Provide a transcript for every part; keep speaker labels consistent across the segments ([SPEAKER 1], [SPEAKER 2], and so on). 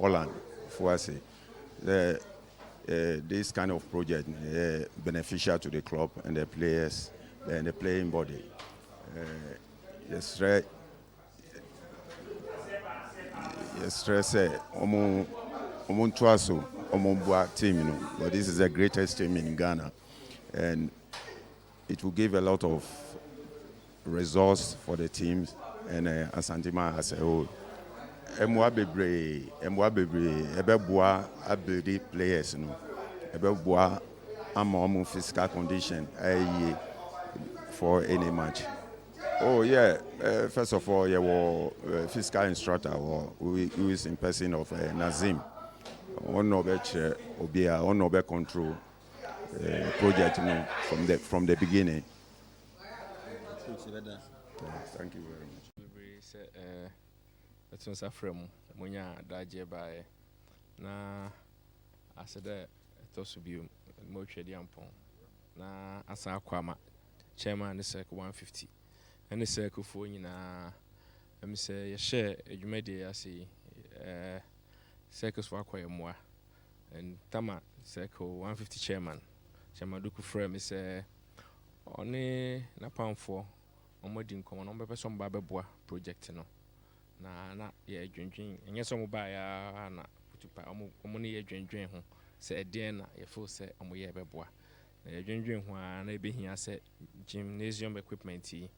[SPEAKER 1] Holland for us. This kind of project beneficial to the club and the players and the playing body. Yes, team, but this is the greatest team in Ghana, and it will give a lot of resource for the teams and Asante as a whole. Emwa bebre, ebeboa ability players no, ebeboa ama physical condition for any match. Oh yeah, first of all, physical instructor who is in person of Nazim. One of control project from the beginning. Thank you very much.
[SPEAKER 2] That's what's from Munya Daje by na asede to be more Diampon na asa kwama chairman the circle 150 and the circle for you na me say you share adwumade ase circles for akwa moi and tama circle 150 chairman duku frame me say oni na pamfo omodi nkomo no be person ba beboa project no na ye dwendwen enye so mo ba ya na putupa omo ne ye dwendwen ho se eden na ye feel se omo ye beboa na ye dwendwen ho na e behia se gymnasium equipment yi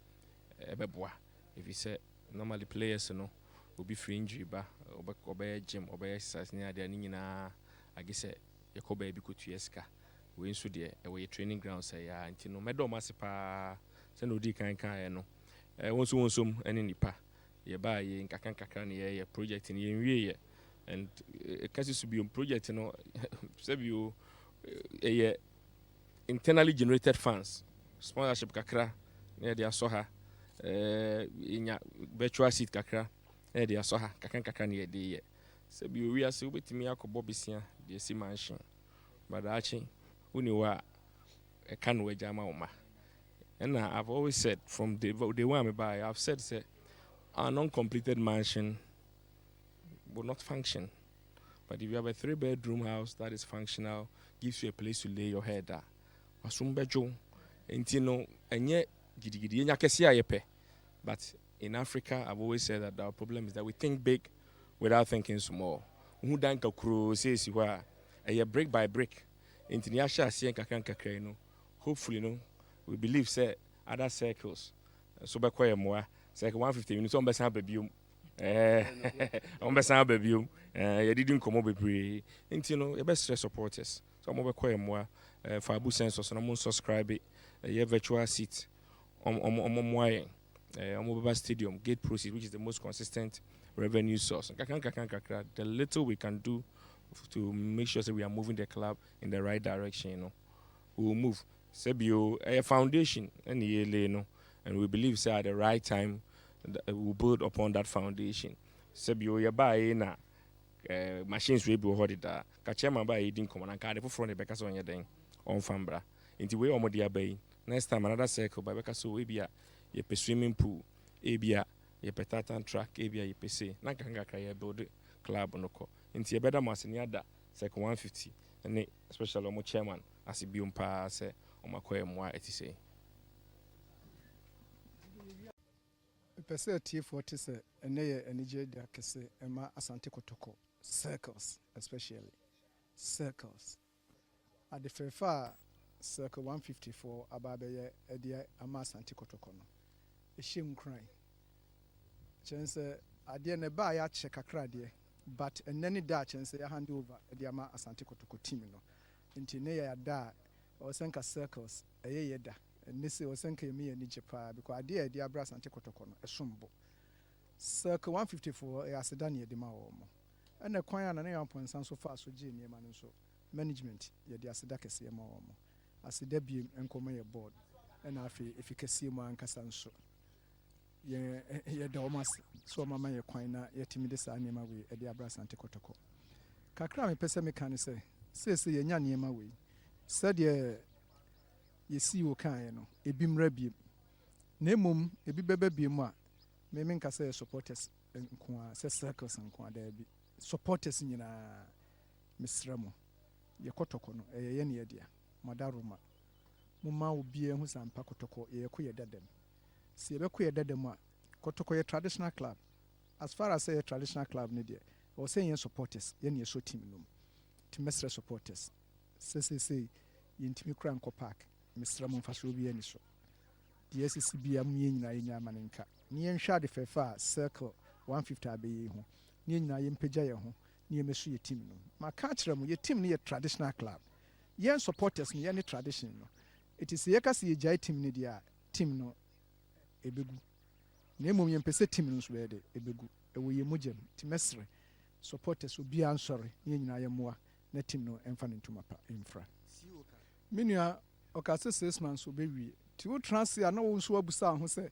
[SPEAKER 2] beboa if you say normally players no will be free injury ba obey gym obey exercise ni ade ni nyina agise ye ko ba bi kotu eska we nso de we training ground say ya nti no medo masepa se no di kan no wonsom ene nipa ye ba ye nkaka na ye project ni ye nwie and kasi so bi project no sebio ye internally generated funds sponsorship kakra na de aso ha inya virtual seat kakra na de aso ha kaka na ye de ye sebio wi ase obetimi akobo besia de si mansion badachi uniwa can we jama uma. And I've always said from the one me buy, I've said say a non-completed mansion will not function. But if you have a 3-bedroom house that is functional, gives you a place to lay your head there. Asumbejo, entino enye gidi enya kesi ayepe. But in Africa, I've always said that our problem is that we think big without thinking small. Who dan kakro says you are a brick by brick. Intini asha si kakra no. Hopefully no. We believe say other circles so be kwaya moa circle 150 you so mbesa babium mbesa babium ye didn't come bebre nti no ye best supporters so mo be kwaya moa for abu sense no mo subscribe ye virtual seat moa beba stadium gate proceeds which is the most consistent revenue source kakra the little we can do to make sure that we are moving the club in the right direction, you know, we will move. Sebio a foundation and we believe say at the right time we will build upon that foundation. Sebio ya buy na machines we be hold it da kachema ba e din come and card for the bekasa on your den on fambra into we omodia bay next time another circle by bekaso we be ye swimming pool ebia ye petatan track ebia ye pese na kanga kaya build club no ko into ye better masini ada circle 150 and especially omo chairman as biom pa say omakoye mwa etise
[SPEAKER 3] pese R.T.U se eneye enije da kese ema Asante Kotoko circles especially circles at the fefa circle 154 ababeye edia ama Asante Kotoko no ehim kran chense ade ne ba ya che kakra de but enani da chense ya hand over edia ama Asante Kotoko team no nti ne ya da osenka circles eye da nisi osenka yemi ni jepa because ade ade abra Asante Kotoko no esombo circle 154 aseda ne edema wo mo ene kwan na ne yamponsan so fa so je niema no so management ye de aseda kese ye ma wo mo aseda biem enkomo ye board ena afi efikasi mu ankasa nso ye da omas so mama ye kwan na ye timi de sa niema we e de abra Asante Kotoko kakra me pese me kan se ye nya niema we said ye see wo kan no ebimra biem na emom ebi bebe biem a me nka say supporters nko a say circles nko a da bi supporters nyinaa mesrɛ mo yɛ Kotoko no ɛyɛ ne yɛdia madaroma moma obi ehu sampa Kotoko yɛ ko yɛ dadam si yɛ bɛko yɛ dadam a Kotoko yɛ traditional club as far as yɛ traditional club ne deɛ ɔ sɛ yɛ supporters yɛ ne yɛ so team no to mesrɛ supporters sɛ yɛntimi kura nkɔ park mesrɛ mo mfa so bi ani so deɛ asisi bia mu yɛ nyinaa yɛnya ama ne nka ne yɛnhwɛ ade fɛfa a circle 150 abɛyɛ ho ne yɛ nyinaa yɛmpagya yɛ ho ne yɛmɛso yɛ team no maka kyerɛ mo yɛ team no yɛ traditional club yɛn supporters no yɛne tradition no ɛti sɛ yɛka sɛ yɛgyae team no deɛ a team no ɛbɛgu na mmom yɛmpɛ sɛ team no nso bɛyɛ de ɛbɛgu ɛwɔ yɛ mogyam nti mɛsrɛ supporters obiara nsɔre ne yɛ nyinaa yɛmmoa na team no ɛmfa ne ntoma pa ɛmfra me nua ɔka sɛ 6 months wobɛwie nti wo trans a na wo nso abusa ho sɛ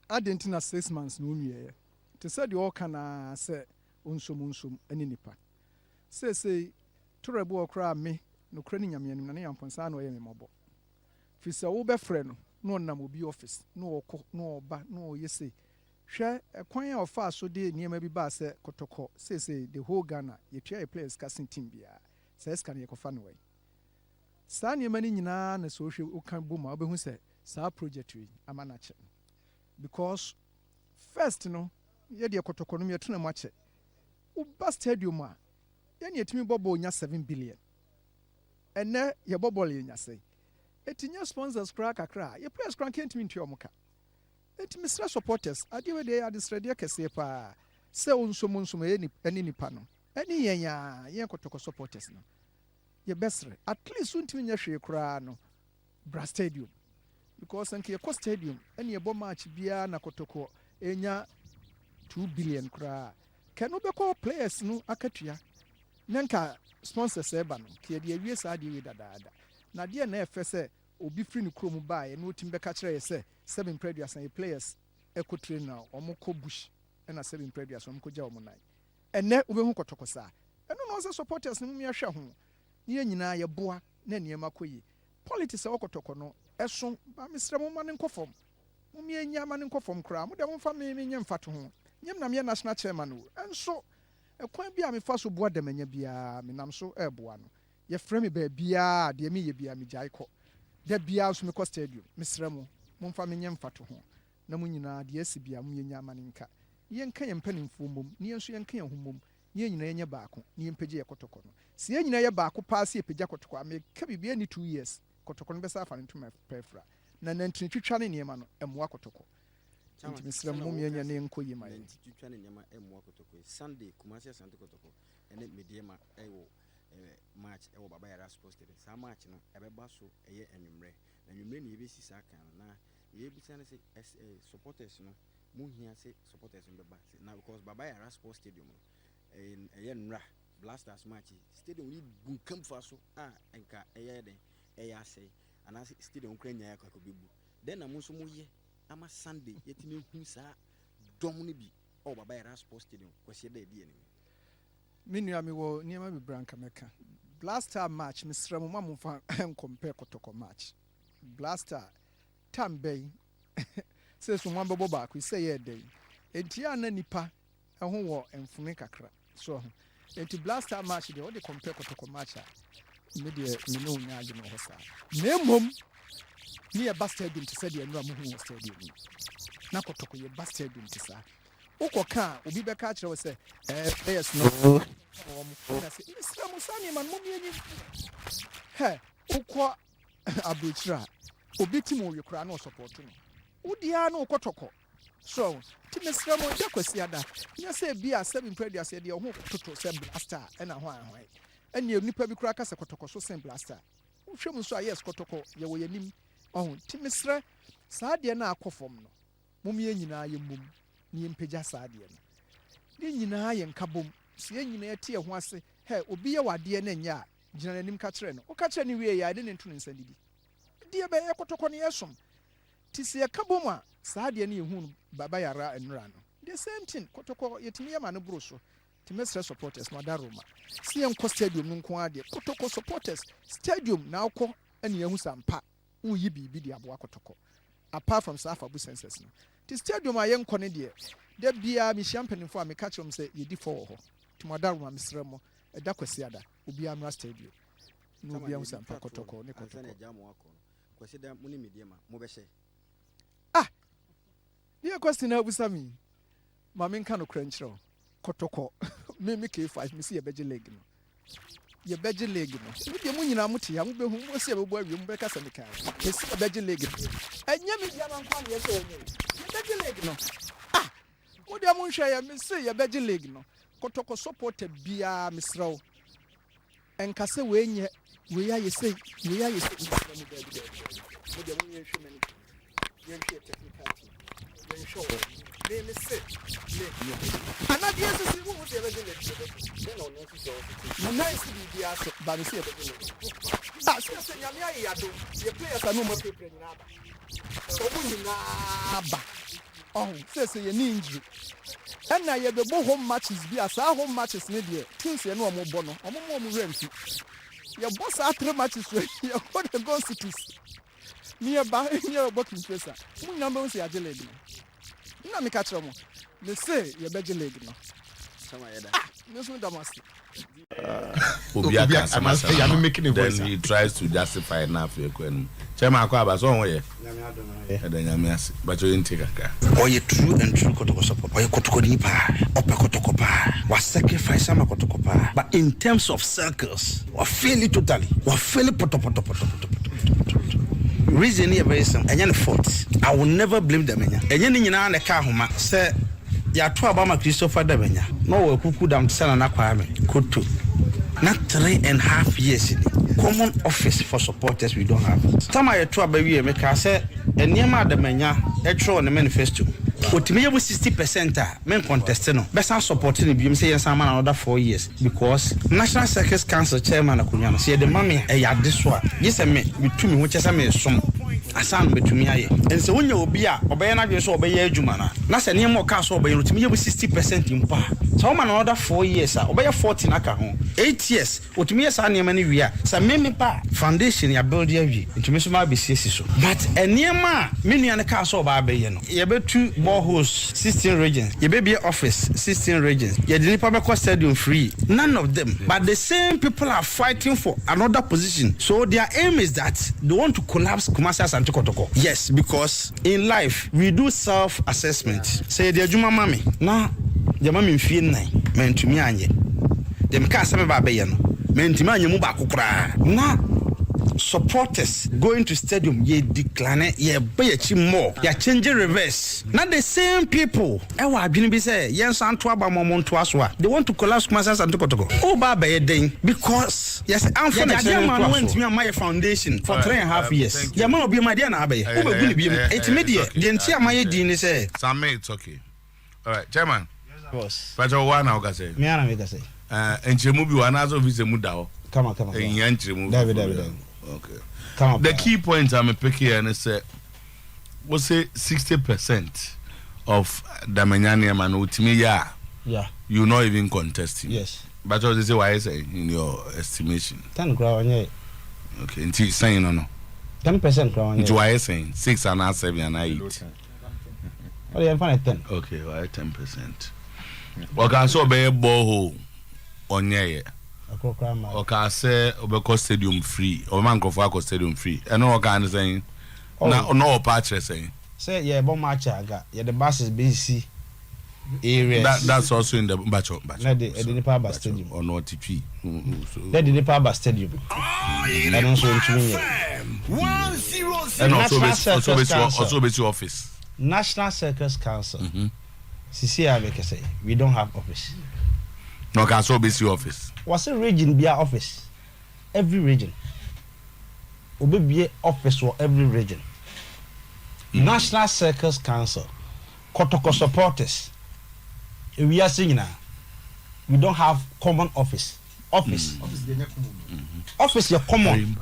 [SPEAKER 3] adɛn nti na 6 months na wonwieɛ nti sɛdeɛ ɔka naa sɛ wonsom ne nipa seesei torɛ bi wɔ koraa me nokora ne nyame anim na ne yamponsaa na ɔyɛ me mmɔbɔ firi sɛ wobɛfrɛ no na ɔnam obi office na ɔkɔ na ɔba na ɔyɛ sei hwɛ ɛkwan a ɔfaa so de nneɛma bi baa sɛ Kotoko seesei the whole Ghana yɛtua yɛ players casting team biara sɛ ɛsika no yɛkɔfa no wai saa nneɛma no nyinaa na sɛ wohwɛ woka bom a wobɛhu sɛ saa project yi ama no akyɛ because first no yɛdeɛ Kotoko no yɛtona mu akyɛ woba stadium a yɛne yɛtumi bɔbɔ nya 7 billion ɛnɛ yɛbɔ bɔɔl yɛnya sɛ ɛti nyɛ sponsors koraa kakra a yɛ players koraa nkɛntumi ntua ɔmo ka ɛti mesrɛ supporters adeɛ wei deɛ adesrɛdeɛ kɛseɛ paa sɛ wonsom ɛne nipa no ɛne yɛn a yɛn Kotoko supporters no yɛbɛsrɛ at least wontumi nyɛ hwee koraa no bra stadium because nka yɛkɔ stadium ɛne yɛbɔ match biara na Kotoko ɛnya 2 billion koraa kɛno bɛkɔ players no akatua na nka sponsors ɛba no ka yɛde awie saa adeɛ wei dadaada na deɛ na ɛfɛ sɛ obi firi ne kurom baeɛ na wotumi bɛka kyerɛ yɛ sɛ 7 preduasa yɛ players ɛkɔ train na ɔmo kɔ bush ɛna 7 preduasa ɔmo kɔgya ɔmo nan ɛnɛ wobɛhu Kotoko saa ɛno na ɔsɛ supporters no mu yɛhwɛ ho ne yɛn nyinaa yɛboa na nneɛma kɔ yi politics ɛwɔ Kotoko no ɛso ba mesrɛ mo ma ne nkɔ fam mo yɛnya ma ne nkɔ fam koraa mo de mo fa me nyɛ mfa to ho nyem na me national chairman o ɛnso ɛkwan bi a mefa so boa damanya biara menam so ɛboa no yɛfrɛ me baabiara deɛ meyɛ biara megyae kɔ da biara so mekɔ stadium mesrɛ mo momfa menyɛ mfa to ho na mo nyinaa deɛ asi biara mo yɛnya ama ne nka yɛnka yɛn mpanimfoɔ mmom ne yɛn nso yɛnka yɛn ho mmom ne yɛn nyinaa yɛnyɛ baako ne yɛmpagye yɛ Kotoko no sɛ yɛn nyinaa yɛ baako paa sɛ yɛpagya Kotoko a meka biribiara ni 2 years Kotoko no bɛsa afa ne ntoma pɛfra na nantini twitwa ne nneɛma no ɛmmoa Kotoko nti mesrɛ mo yɛnya ne nkɔ yi ma yɛn
[SPEAKER 4] twitwa ne nneɛma ɛmmoa Kotoko Sunday Kumasi Asante Kotoko ɛne mediema ɛwɔ match ɛwɔ Baba Yara Sports Stadium saa match no ɛbɛba so ɛyɛ anwummerɛ na anwummerɛ ne yɛbɛsi saa kan na yɛbisa ne sɛ supporters no mu hia sɛ supporters no bɛba na because Baba Yara Sports Stadium no ɛyɛ nnura Blasters match stadium yi bunkam fa so a enka ɛyɛ den ɛyɛ asɛ ana stadium kra nyaa akɔ bɛbu den na mo nso mo yɛ ama Sunday yɛtumi hu saa dɔm no bi ɔ Baba Yara Sports Stadium kwasi da bi anim
[SPEAKER 3] me nua me wɔ nneɛma bi branka mɛka Blaster match mesrɛ mo ma mo fa compare Kotoko match Blaster tambɛn sɛ so mo bɛbɔ baako sɛ yɛ dɛn enti ana nipa ɛho wɔ mfumi kakra so enti Blaster match deɛ wɔde compare Kotoko match a me deɛ me no nya agye no hɔ saa na mmom ne yɛ ba stadium te sɛ deɛ nnura mo hu wɔ stadium na Kotoko yɛ ba stadium te saa wokɔka obi bɛka kyerɛ wo sɛ players no na sɛ mesrɛ mo saa nneɛma no momianyi hɛ wokɔ aburokyerɛ a obi tim wo koraa na ɔsɔpɔto no wodiaa na wokɔtɔkɔ so nti mesrɛ mo yɛ kwasi ada nyɛ sɛ bi a 7 preduasa deɛ wo ho toto sɛ Blaster ɛna ho ahwan ɛne nipa bi koraa ka sɛ Kotoko so sɛ Blaster wohwɛ mu nso a yes Kotoko yɛwɔ yɛnim ɔho nti mesrɛ saa deɛ no akɔ fam no momiɛ nyinaa yɛ mmom ne yɛmpagya saa deɛ no ne nyinaa yɛ nka bom sɛ yɛn nyinaa yɛte yɛ ho ase hɛ obi yɛ wadeɛ no nyɛ a gyina n'anim ka kyerɛ no woka kyerɛ no wie yɛ ade ne nto ne nsa didi deɛ bɛyɛ Kotoko no yɛsom nti sɛ yɛka bom a saa deɛ no yɛhu no Baba Yara nnura no the same thing Kotoko yɛtumi yɛ ma no boro so nti mɛsrɛ supporters madaroma sɛ yɛnkɔ stadium no nko adeɛ Kotoko supporters stadium na wokɔ ɛne yɛhu sampa woyi biribi de aboa Kotoko apart from saa afabu census no nti stadium a yɛnkɔ ne deɛ da biara mehyia mpanimfoɔ a meka kyerɛ m sɛ yɛdi fɔ wɔ hɔ tumadaruma misremo eda kwesi ada obi amra stadium no obi am sampa Kotoko ne Kotoko
[SPEAKER 4] kwesi da muni media ma mo be hye
[SPEAKER 3] the question na busami ma me nka no kranchiro Kotoko me K5 me see ye beje leg no ye beje leg no me de mu nyina muti ya mo be hu mo se be bo awie mo be kasa me ka ye see ye beje leg enya me dia man kwa ye so ye beje leg no mo de mo hwe ya me see ye beje leg no Kotoko support bia misrawo enkase we nye we ya ye say mo de mo ye hwe mani ye hwe technical show me say and na dia say who dey beje leg then on no so na nice be dia so ba me say beje leg say nyame ayi ado ye players anu mo prepare nyina ba so mo nyina ba say ye ni injury and na ye be bo home matches bi asa home matches ne dey teams ye no omo bo no omo mo remfi ye boss a 3 matches ye go the go cities nearby near booking place mo number say aje leg na me catch mo me say ye beje leg no
[SPEAKER 4] sama yeda
[SPEAKER 3] me so da mas
[SPEAKER 5] Obia then he tries to justify enough Chairman Akwaba so won ye but you didn't take a
[SPEAKER 6] Oye true and true Kotoko support. Oye Kotoko ni pa, ope Kotoko pa. Wa sacrifice sama Kotoko pa. But in terms of circles, wa fail it totally. Wa fail it poto. Reason here very simple. Enya fault. I will never blame them enya. Enya ni nyina na ka homa. Say ya to Obama Christopher Damenya. No we kuku dam tsana na kwame. Koto. Not 3.5 years in common office for supporters we don't have. Some I to baby make I say and near Damenya on the manifesto. What me 60% men contest no. Best supporting the say yes man another 4 years because National Circus Council chairman akunya say the mommy this one. Yes me to me which is some Asante betumi aye ense wonya obi a obeye na dwe so obeye adwuma na se ne mo ka so obeye rutimi ye 60% impa so ma na another 4 years a obeye 40 na ka ho 8 years otumi ye sa ne ma ne wi a sa meme pa foundation ya build ya wi ntumi so ma be siesi so but enema me nua ne ka so ba abeye no ye betu boreholes 16 regions ye be office 16 regions ye de nipa be ko stadium free none of them but the same people are fighting for another position so their aim is that they want to collapse Kumasi Asante Kotoko. Yes, because in life we do self-assessment. Say the adwuma mami na the mami mfie nnan mentumi anye. Dem ka aseme ba be ye no. Mentumi anye mu ba kokora. Na supporters going to stadium ye decline ye be chi more. Ye change reverse. Na the same people e wa adwene bi say ye nsan to aba momonto aso a. They want to collapse Kumasi Asante Kotoko. O ba be ye den because yes, I'm for the man went me on my foundation for 3.5 years. Ya man obi ma dia na abe. O be guni bi it me dia. The ntia ma ye din ni say.
[SPEAKER 5] Some it's okay. All right, Chairman.
[SPEAKER 6] Yes, boss.
[SPEAKER 5] But one now ka say.
[SPEAKER 6] Me ana me ka say.
[SPEAKER 5] Enchemu bi wana zo vise mu da ho.
[SPEAKER 6] Come on.
[SPEAKER 5] Enchemu.
[SPEAKER 6] David.
[SPEAKER 5] Okay.
[SPEAKER 6] Come on.
[SPEAKER 5] The key point I'm picking here is we say 60% of Damenyani man utimi
[SPEAKER 6] yeah.
[SPEAKER 5] You not even contesting.
[SPEAKER 6] Yes.
[SPEAKER 5] But what is why I say in your estimation?
[SPEAKER 6] 10 crown yeah.
[SPEAKER 5] Okay, until saying no.
[SPEAKER 6] 10% crown.
[SPEAKER 5] Into why I saying 6 and 7 and 8.
[SPEAKER 6] Oh, yeah, I'm 10.
[SPEAKER 5] Okay, why 10%? What can so be a borehole on ye? Okay, say obeko stadium free. Or man go for stadium free. And no kind of saying. No patch saying.
[SPEAKER 6] Say yeah, bon match aga. Yeah, the bus is busy. Areas.
[SPEAKER 5] That's also in the Bacho.
[SPEAKER 6] No, the Nipa Stadium
[SPEAKER 5] or no TP.
[SPEAKER 6] That the Nipa Stadium. And also in
[SPEAKER 5] and also base office.
[SPEAKER 6] National Circus Council. CCI make say we don't have office.
[SPEAKER 5] No, council base office.
[SPEAKER 6] Was a region be our office? Every region. Obe be office for every region. National Circus Council. Kotoko supporters. We are saying now, we don't have common office. Office you're common.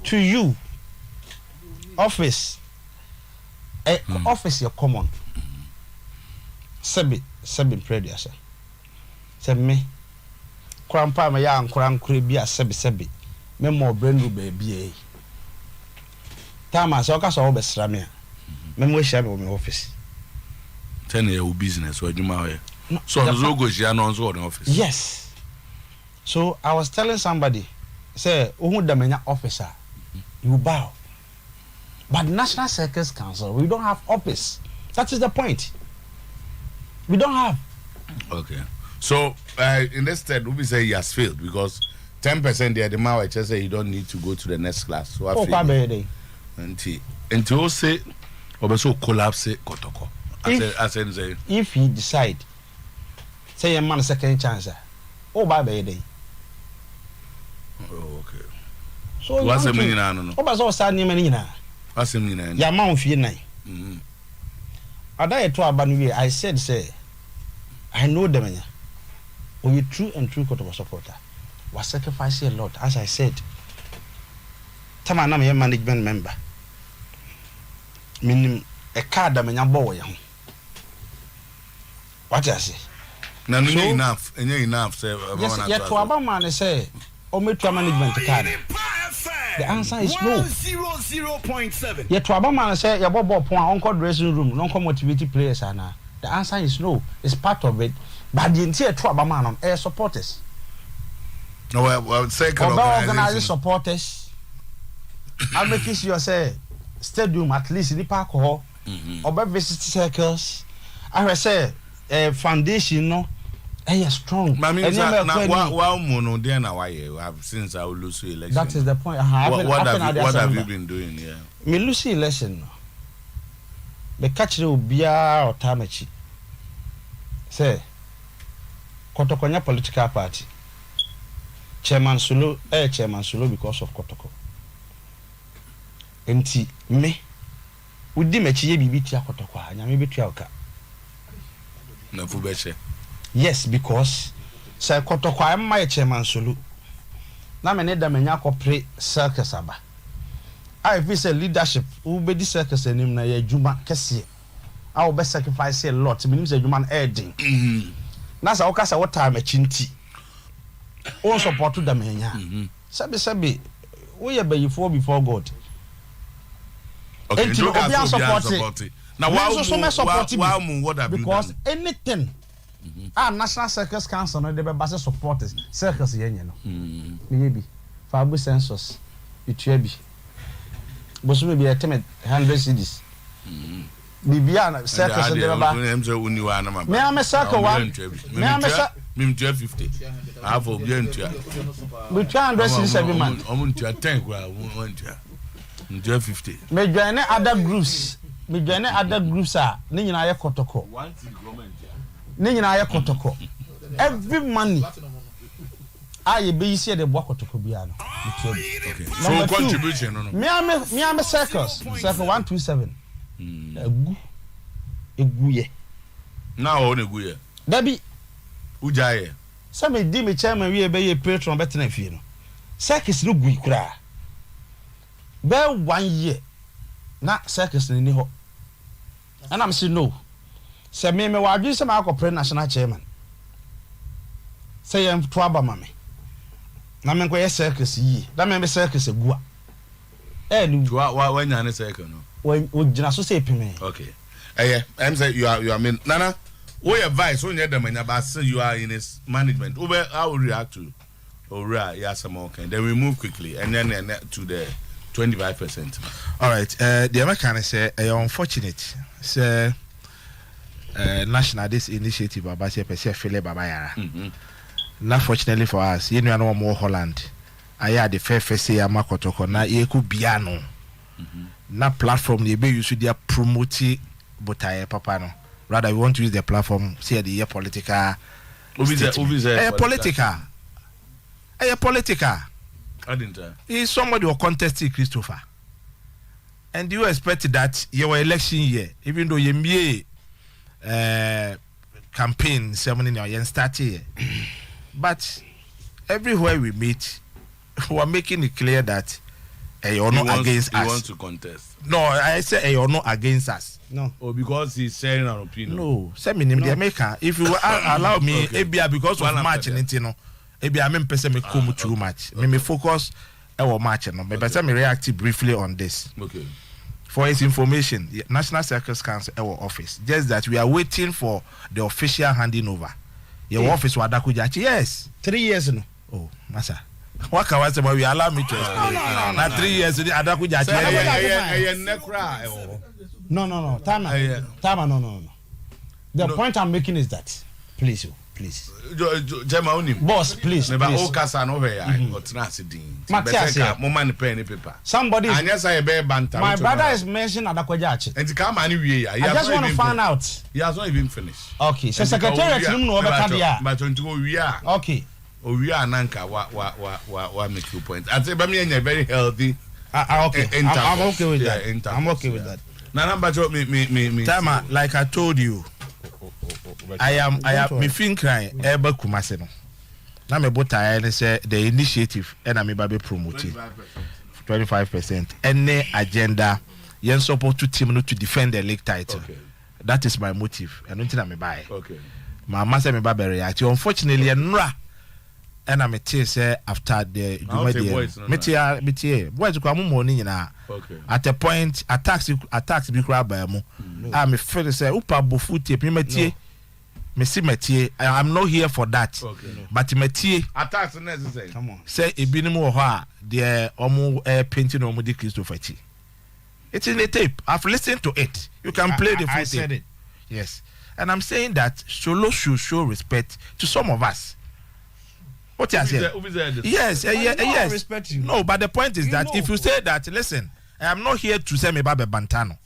[SPEAKER 6] To you, office you're common. Sebi predia say me. Krampa me ya ankora bi a sebi. Me mo brand baby. Tama so ka so obesra me. Me mo hia me office.
[SPEAKER 5] 10 year business or juma
[SPEAKER 6] No,
[SPEAKER 5] so no go share no so in office.
[SPEAKER 6] Yes. So I was telling somebody, say, who the menya officer, you bow. But National Circus Council, we don't have office. That is the point. We don't have.
[SPEAKER 5] Okay. So in this stead, we say he has failed because 10% there the man just say you don't need to go to the next class. So I feel. Until say also collapse Kotoko.
[SPEAKER 6] If he decide, say a man second chance, by day.
[SPEAKER 5] Oh, okay.
[SPEAKER 6] So
[SPEAKER 5] what's the meaning? No.
[SPEAKER 6] Oh, but so sad name na.
[SPEAKER 5] What's the meaning?
[SPEAKER 6] Ya man fie nine. Ada to abanu I said say I know them. We true and true Kotoko supporter. Was sacrifice a lot, as I said. Tama na me management member. Minim a card that menya boy. What I say?
[SPEAKER 5] No, enough. Enough. Say,
[SPEAKER 6] yes, yet to Obama say, Omitra management card. The answer is no. 0.7. Yet to Obama say, your bobo point uncle dressing room, non motivated players. The answer is no. It's part of it. But the entire to Obama air supporters.
[SPEAKER 5] No, well, second
[SPEAKER 6] organizing supporters. I'll make it you say stadium at least in the park hall. Or visit circles. I say foundation no. Strong.
[SPEAKER 5] Mono there now since I will lose election.
[SPEAKER 6] That is the point.
[SPEAKER 5] What have you been doing here?
[SPEAKER 6] Me lose election no. Me catch the ubia or tamechi. Say Kotoko political party. Chairman Sulu because of Kotoko. Enti me udi mechi ye bibi tia Kotoko anya me betua oka.
[SPEAKER 5] Na fubeche.
[SPEAKER 6] Yes, because say Kotoko am my Chairman Sulu. Na me ne da menya kopre circus aba. I feel say leadership who be the circus enim na ye adwuma kese. I will be sacrifice a lot. Me nim say adwuma ending. Na sa okasa what time chinti. On support to the menya. Sabi we are before God.
[SPEAKER 5] Okay,
[SPEAKER 6] you be
[SPEAKER 5] support it. Now why what have
[SPEAKER 6] because
[SPEAKER 5] you done?
[SPEAKER 6] anything our National Circus Council no dey be supporters circus yenye no. Maybe Fabu census it be. Bosu me be attempt 100 cedis. Bibia circus dey be. Me am circle one. Me am
[SPEAKER 5] 50. I have obientua.
[SPEAKER 6] We 200 cedis every month.
[SPEAKER 5] Omuntua 10 kwa 50.
[SPEAKER 6] Me join other groups. Are ne nyina ye Kotoko. Ne nyina ye Kotoko. Every money I be you see the boy Kotoko bia no.
[SPEAKER 5] Okay. So contribution no.
[SPEAKER 6] Me am circus 127. Egu ye.
[SPEAKER 5] Now on egu ye.
[SPEAKER 6] Dabi
[SPEAKER 5] ujaye.
[SPEAKER 6] Some di me chairman we be ye patron better na fie no. Circus no gu kura. Be 1 year na circus ni ho. And I'm saying no. Say me wadwi say ma akopre national chairman. Say em to aba mame. Na me nko ye circus yi. Da me circus egua. Ni
[SPEAKER 5] when you circus no.
[SPEAKER 6] When gina so say pime.
[SPEAKER 5] Okay. I'm say you are mean Nana. What advice when you them about say you are in his management? How will react to Ora Yasamokan? Then we move quickly and then to the 25%.
[SPEAKER 7] All right. The American say unfortunate. Say national this initiative about say Fele Babayara. Not fortunately for us, you know more Holland. I had the fair face say Kotoko na ye ku biano. Na platform they be used to promote but papa no. Rather we want to use the platform say the political. Political. He's somebody who contested Christopher. And you expect that your election year, even though you may campaign ceremony or you start here. But everywhere we meet, we are making it clear that you're not against us.
[SPEAKER 5] He wants to contest.
[SPEAKER 7] No, I say you're not against us.
[SPEAKER 6] No.
[SPEAKER 5] Or because he's sharing an opinion.
[SPEAKER 7] No, send me name the American. If you allow me, okay. Because of match and you know. Maybe I mean person me come too much. Me focus our match no. But me react briefly on this.
[SPEAKER 5] Okay.
[SPEAKER 7] For his information, the National Circus Council our office. Just that we are waiting for the official handing over. Your office was Dakujachi. Yes.
[SPEAKER 6] 3 years no.
[SPEAKER 7] Oh, massa. What can I say? We allow me to explain. Now 3 years the Adakujachi.
[SPEAKER 6] No. Tama, no. The point I'm making is that please. Boss, please.
[SPEAKER 5] My
[SPEAKER 6] brother is mentioning Adakwajachi.
[SPEAKER 5] And
[SPEAKER 6] I just want to find out.
[SPEAKER 5] He has not even finished.
[SPEAKER 6] Okay, so secretariat okay.
[SPEAKER 5] We are Nanka, what make you point? I say, but me a very healthy.
[SPEAKER 6] Okay, I'm okay with that. I'm okay with that.
[SPEAKER 5] Now, me.
[SPEAKER 7] Tama, like I told you. I am me fin crying eba kumase no na me bota I say the initiative and am be promoting 25% any agenda yen support to team no to defend the league title. Okay. That is my motive and until I me buy.
[SPEAKER 5] Okay.
[SPEAKER 7] My master me ba react unfortunately nra and I me say after the media boys kwa mo ni nyina.
[SPEAKER 5] Okay.
[SPEAKER 7] At a point attacks be crab by mo I me feel say upa bofu tape me tie Messi I'm not here for that.
[SPEAKER 5] Okay.
[SPEAKER 7] But Metie
[SPEAKER 5] attacks necessary.
[SPEAKER 6] Come on.
[SPEAKER 7] Say ebinimu ho a the omo painting omo di Christopher Chi. It's in the tape. I've listened to it. You can play the full tape.
[SPEAKER 6] I said it.
[SPEAKER 7] Yes. And I'm saying that Solo should show respect to some of us. What you say? Yes, yes.
[SPEAKER 6] I respect you.
[SPEAKER 7] No, but the point is that if you say that, listen, I am not here to say me babe bantano.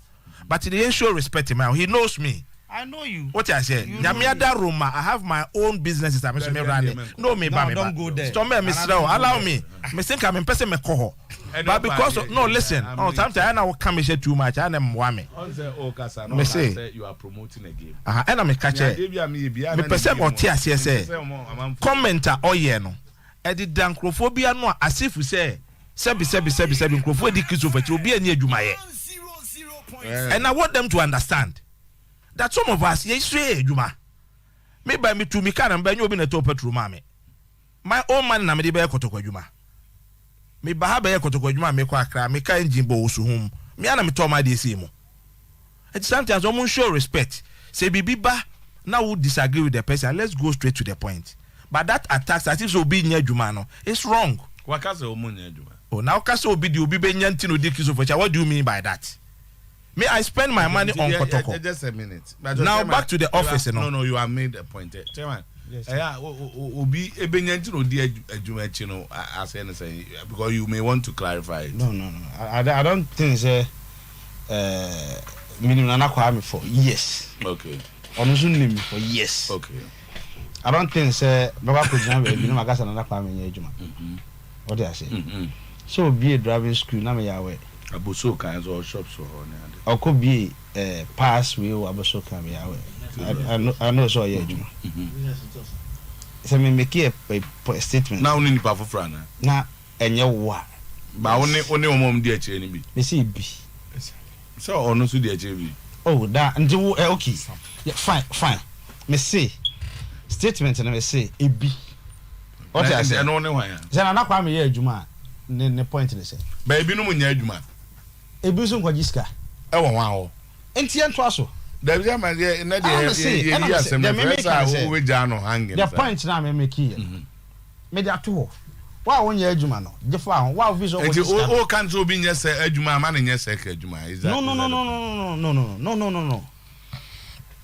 [SPEAKER 7] But he didn't show respect him. He knows me.
[SPEAKER 6] I know you.
[SPEAKER 7] What I say? Yamiada Roma, I have my own businesses. I'm running. No, me,
[SPEAKER 6] don't go there.
[SPEAKER 7] Allow me. Me think I'm in person me koho. But because of, no, listen. Oh, sometimes I will come here too much. I am wame. Me say
[SPEAKER 5] you are promoting a game.
[SPEAKER 7] And I'm a catcher. Me person or tears say. Commenter or yeno. Edit dankrophobia no as if we say. Sebi crofo di Christopher will be a near Jumaye. And I want them to understand that some of us yes Juma. Maybe me to me can and you been a top petrol mame. My own man na me de be Kotoko Juma. Me ba be Kotoko Juma me kwa kra me kan jimbo so hum. Me ana me to ma de simo. It's sometimes someone show respect. Say bibi ba now would disagree with the person. Let's go straight to the point. But that attacks as if so be near Juma no. It's wrong.
[SPEAKER 5] Wakaze omo near Juma.
[SPEAKER 7] Oh now kase obi di obi be nyanti no de kiso for. What do you mean by that? May I spend my money on Kotoko?
[SPEAKER 5] Just a minute.
[SPEAKER 7] Now back to the office.
[SPEAKER 5] No, you have made a point. Chairman, Obi Ebenyanti no di adwuma chino as anything because you may want to clarify it.
[SPEAKER 6] No. I don't think say minimum anakwa me for yes.
[SPEAKER 5] Okay.
[SPEAKER 6] Onusu name for yes.
[SPEAKER 5] Okay.
[SPEAKER 6] I don't think say baba ko jina be minimum agasa anakwa me nya adwuma. What do I say? So be a driving school na me yawe.
[SPEAKER 5] Abuso kinds or shops or
[SPEAKER 6] or could be pass we abuso can be away. I know so yeah. So me make a statement.
[SPEAKER 5] Now only pa for frana.
[SPEAKER 6] Na enye wa.
[SPEAKER 5] Ba only mom dey che ni bi.
[SPEAKER 6] Me see bi.
[SPEAKER 5] So ono so dey che bi.
[SPEAKER 6] Oh that and okay. Yeah, fine. Me say statement na me say e bi. What I say?
[SPEAKER 5] No ne wan.
[SPEAKER 6] Say na nakwa me ye adwuma. Ne point dey say.
[SPEAKER 5] Ba ebi no mu nya adwuma.
[SPEAKER 6] Ebi so nkwa jiska.
[SPEAKER 5] E wo wan ho.
[SPEAKER 6] Enti en to aso.
[SPEAKER 5] There be man there na dey asem na pressure we ja no hanging.
[SPEAKER 6] The point na me make here. Me dey ato ho. Wa won nya adwuma no. Je fa ho. Wa visa
[SPEAKER 5] o jiska. O kan so bi nya se adwuma ma na nya se ka adwuma. Is that?
[SPEAKER 6] No.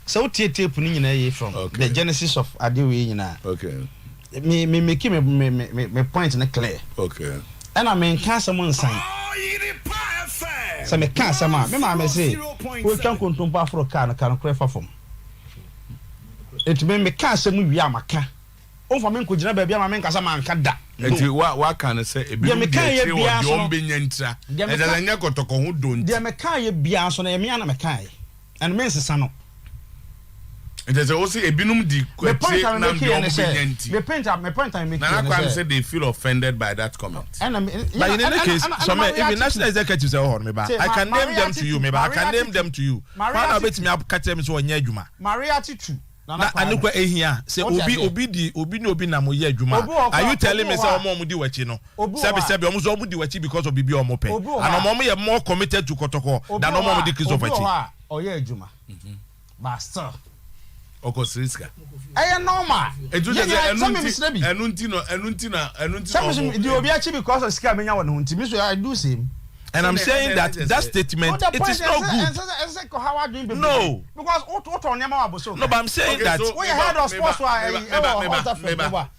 [SPEAKER 6] So tape ni nyina ye from the genesis of adewe nyina.
[SPEAKER 5] Okay.
[SPEAKER 6] Me make me point na clear.
[SPEAKER 5] Okay.
[SPEAKER 6] And I mean can someone sign. So me can sama me ma me say we can kontompa for car na kan krefa form. It me can say mu wi amaka. O fa me ko gina ba bia ma me nkasa ma nka da.
[SPEAKER 5] Enti wa kan say e bi me kan ye bia so no be nyantra. E da nya Kotoko ho don.
[SPEAKER 6] Dia me kan ye bia so na ye me na me kan ye. And me nsesa no.
[SPEAKER 5] It is also a binum di
[SPEAKER 6] question na me point I'm making.
[SPEAKER 5] Now say they feel offended by that comment.
[SPEAKER 7] And but in any case, some if national executives say oh me ba, I can name them to you, me ba. I can name them to you. Why na bet me up catch them so nya adwuma.
[SPEAKER 6] Maria Titu.
[SPEAKER 7] na anukwa ehia say obi na mo ye adwuma are you telling me say omo di wachi no sebi omo di wachi because of bibi omo pe and omo ye more committed to Kotoko than omo di Christopher chi
[SPEAKER 6] o ye adwuma master
[SPEAKER 5] okosiriska
[SPEAKER 6] normal
[SPEAKER 5] enunti
[SPEAKER 6] some di obi achi because of sika menya won hunti me so I do same.
[SPEAKER 7] And I'm saying that statement, it is not good. No.
[SPEAKER 6] Because
[SPEAKER 7] no, but I'm saying that.
[SPEAKER 6] We heard of sports.
[SPEAKER 5] The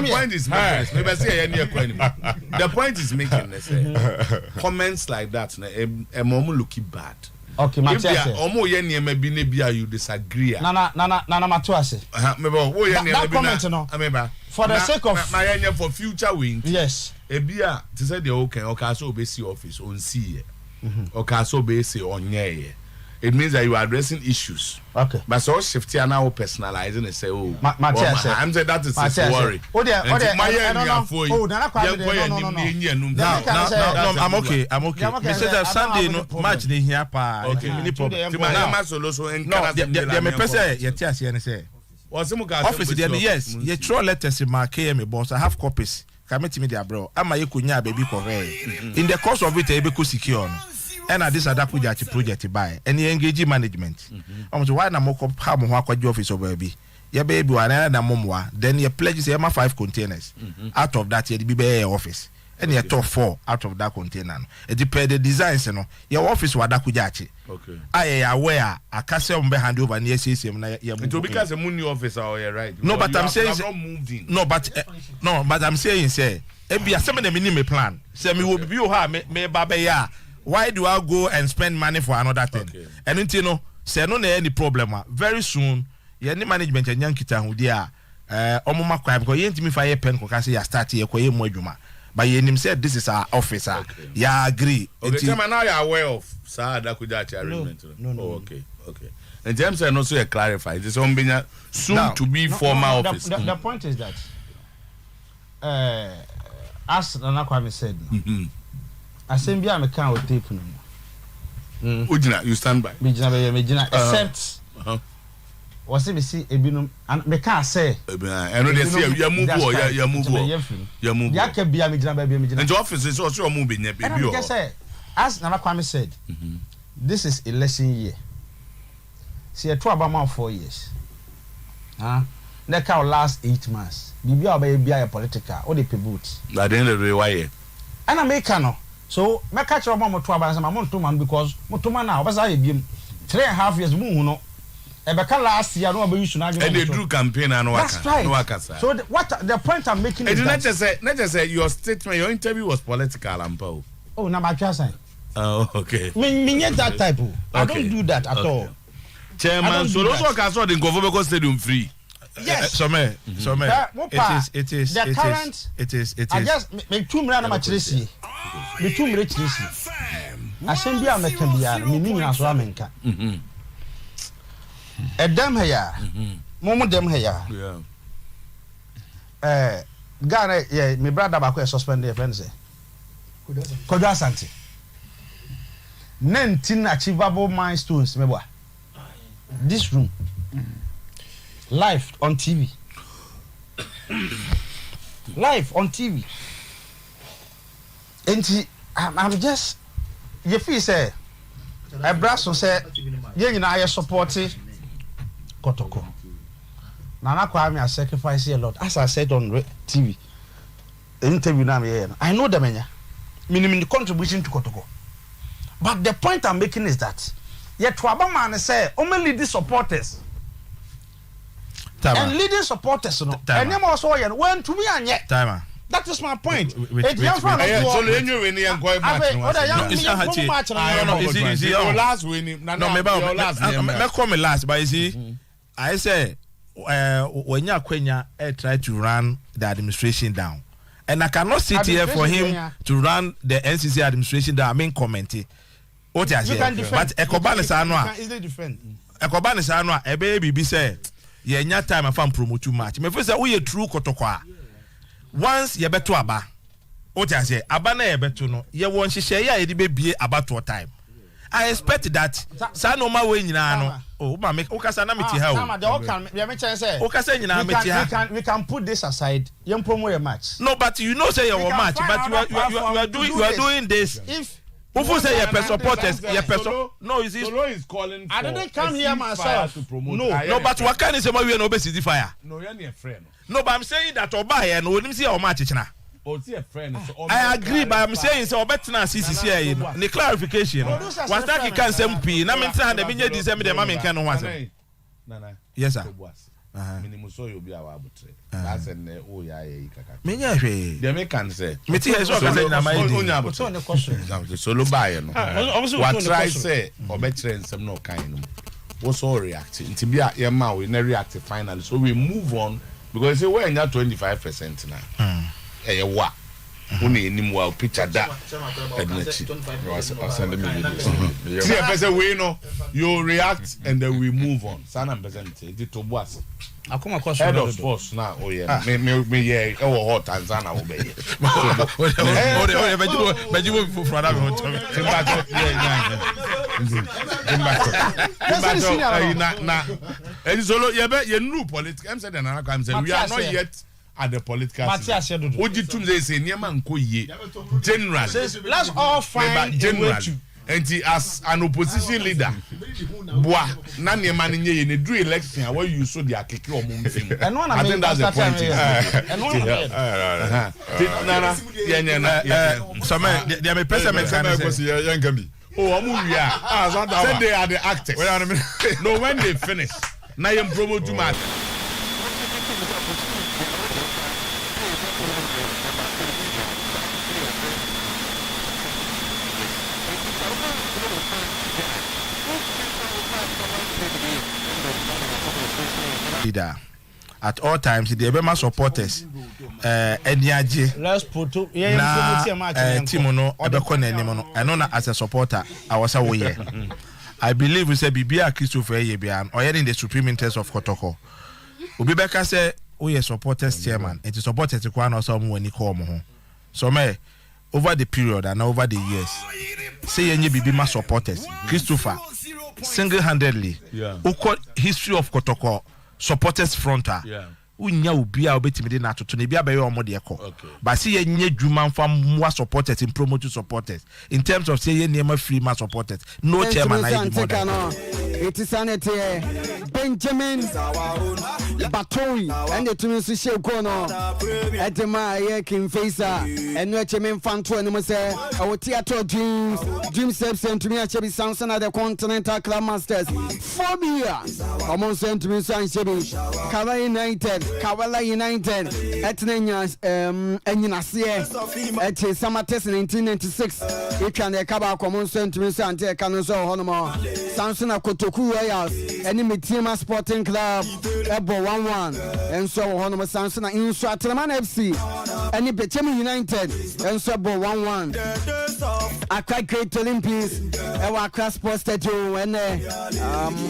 [SPEAKER 5] point is making. The point is making. Comments like that, a moment looking bad.
[SPEAKER 6] Okay, my dear.
[SPEAKER 5] You disagree.
[SPEAKER 6] Nana, Matuase. That comment, no. For the sake of
[SPEAKER 5] for future wings.
[SPEAKER 6] Yes.
[SPEAKER 5] Ebia to say the okay so base office on see okay so base on yeah. It means that you are addressing issues.
[SPEAKER 6] Okay.
[SPEAKER 5] But so shift here now personalizing and say oh I'm saying that is his worry.
[SPEAKER 6] No,
[SPEAKER 7] I'm okay. Mr. Sunday no match ni here pa.
[SPEAKER 5] Okay.
[SPEAKER 7] No, me person ye tia se say. Office there yes, ye throw letters in my KM boss. I have copies. Kameti me dia bro. Ama ye kunya baby correct. In the course of it e be secure. And at this Adakujachi project by any engage management. Why na moko ha mo akwaji office of baby. Ye baby wa na momwa then ye pledge say 5 containers. Out of that ye be office. And ye top 4 out of that container. It depend the designs no. Your office wa Adakujachi.
[SPEAKER 5] Okay.
[SPEAKER 7] I aware akase mbe hand over near system na ye
[SPEAKER 5] it will because a money officer or you right.
[SPEAKER 7] No, but I'm saying no, but I'm saying say e bia some dem ni me plan. Say me will be ha me baba ya. Why do I go and spend money for another thing? Okay. And until no say no na any problem very soon ye ni management enyan kita hu dia omuma kwa because ye ntimi fa ye pen ko ka say ya start ye ko ye mo adwuma. But ye nim said this is our officer. Okay. Yeah, agree.
[SPEAKER 5] Okay, tell me now you are aware of Sir Dakujachi arrangement. No. Oh, okay. And James and also clarify. It is soon now, to be former office.
[SPEAKER 6] The point is that as Nana Kwame said, Assembly am can with tape no.
[SPEAKER 5] Ujina, you stand by.
[SPEAKER 6] Ujina, except was it see ebinum and me can say
[SPEAKER 5] I know they say you move
[SPEAKER 6] ya can be me gina
[SPEAKER 5] and the office is also moving baby
[SPEAKER 6] o say as Nana Kwame said this is election year see a 2 about 4 years na ka last 8 months bibia obey political or the vote
[SPEAKER 5] at the end of the why
[SPEAKER 6] and America no so me catch your mom 2 about some amount to man because motuma na obasa e biem 3.5 years mu no Ebeka last year no be issue na
[SPEAKER 5] and they do campaign and waka
[SPEAKER 6] so the point I'm making is
[SPEAKER 5] that not just say your statement your interview was political ampo
[SPEAKER 6] oh na ma twa sign
[SPEAKER 5] oh okay
[SPEAKER 6] me that type I don't do that at all
[SPEAKER 5] chairman so those work as the Kotoko stadium free
[SPEAKER 6] yes
[SPEAKER 7] so me it is
[SPEAKER 6] I just me 2 million na ma kiresi me 2 million kiresi assembly am ka bia me ni na so amenka Edem here, Momo dem here. Yeah. Ghana, yeah, my brother back suspended friends. Kojo Asante. 19 achievable milestones, meboa. This room, live on TV. Live on TV. And I'm just, you feel say, I brass on say, you know, I support it. Kotoko. Nana Kwame has sacrificed a lot. As I said on TV, interview now here. I know the mania. Minimum contribution to Kotoko. But the point I'm making is that yet Wabama say only leading supporters. And leading supporters no. And them also when to me and yet.
[SPEAKER 7] Timer.
[SPEAKER 6] That is my point.
[SPEAKER 5] So you win the inquiry
[SPEAKER 7] last winning. No, me come last, but you see, I say when Kwenya try to run the administration down, and I cannot sit here for him to run the NCC administration down. I mean, commenting. What I say, but Ekobane Sanwa
[SPEAKER 6] easily defend.
[SPEAKER 7] Ekobane Sanwa, a baby be say, yeah, nya time I found promote too much. Me first say we a true Kotoko. Once ye beto aba, what I say, abana ye beto no, ye won share ya e be be about what time. I expect that Sanoma way nyina no. Oh, ma make okasa na meti ha o.
[SPEAKER 6] Na de okan we me say.
[SPEAKER 7] Okasa nyina meti ha.
[SPEAKER 6] We can put this aside. Yem promo your match.
[SPEAKER 7] No, but you know say your match, but you are doing this.
[SPEAKER 6] If
[SPEAKER 7] Who say your supporters, your person? No, is
[SPEAKER 5] Solo is calling.
[SPEAKER 6] I didn't come here myself
[SPEAKER 5] to promote.
[SPEAKER 7] No, but what can you say we no be city fire?
[SPEAKER 5] No, you're near friend.
[SPEAKER 7] No, but I'm saying that Oba here no him see our match china.
[SPEAKER 5] Oh, see a friend.
[SPEAKER 7] I agree, but I'm saying so better na CCC here. The clarification. Was that you can say MP? Na me say na me nye December the man can no want.
[SPEAKER 5] Nana.
[SPEAKER 7] Yes sir.
[SPEAKER 5] Minimum so you be our abutre. That's an oh yeah kaka.
[SPEAKER 7] Me nya hwe.
[SPEAKER 5] The American say.
[SPEAKER 7] Me ti so ka say na my
[SPEAKER 5] Onya
[SPEAKER 7] dey.
[SPEAKER 5] abutre.
[SPEAKER 6] on the question.
[SPEAKER 5] Solo buy no. What try say obetre nsem no kan no. We so react. Nti bia ye ma we na react finally. So we move on because say we nya 25% na. Eh wa. Uni ni mwa picture da.
[SPEAKER 1] Send me video.
[SPEAKER 5] See a person we know you react and then we move on. Sana present it to boss.
[SPEAKER 6] Akoma course
[SPEAKER 5] Head of sports now. Oh yeah. Me yeah. Oh hot Tanzania will be.
[SPEAKER 7] Bejibo for that one.
[SPEAKER 5] Na. And solo you new politics. I'm saying that we are not yet at the political scene. Oji tum say niema nko yie. General.
[SPEAKER 6] Let's all find a way to.
[SPEAKER 5] And as an opposition leader, boy, na niema nye ye ne do election where you so the akeke o mum thing. I think that's the point.
[SPEAKER 6] And one
[SPEAKER 5] Nana, yeah.
[SPEAKER 7] So man, they me person me can be.
[SPEAKER 5] Oh, amu ya. Say they are the actors. No, when they finish, na yem promote too much.
[SPEAKER 7] Leader at all times the Ebema supporters Ediaje
[SPEAKER 6] let's put to
[SPEAKER 7] team no ebeko na anim no I know na as a supporter I was away I believe we say Bibia Christopher Yebian or in the supreme interest of Kotoko Obi beka say we supporters chairman and the supporters to kwana so mo ani call mo ho so me over the period and over the years say any Bibima supporters Christopher single-handedly history of Kotoko supporters fronta unya ubia obetimide na atoto na bia be yo de ekọ but see ye nye dwuma mfa mwa supporters in promote supporters in terms of say ye niema free ma supporters no chairman na you more
[SPEAKER 8] it is sanity Benjamin Batori and the tunes she go no edema ye king facer and no chairman fan to no say our theater dream steps and to me achebi Samson at the Continental Club Masters 4 years almost sent to me San Chebi Kawala United etnenya enyinase et Samates 1996 you can kaba common sent me Sante kanu so hono Samson Kotoko Royals eni Metima Sporting Club ebo 1-1 enso hono Samson inso Atleman FC eni Bechem United enso ebo 1-1 Accra Great Olympics ewa Accra Sports Stadium ene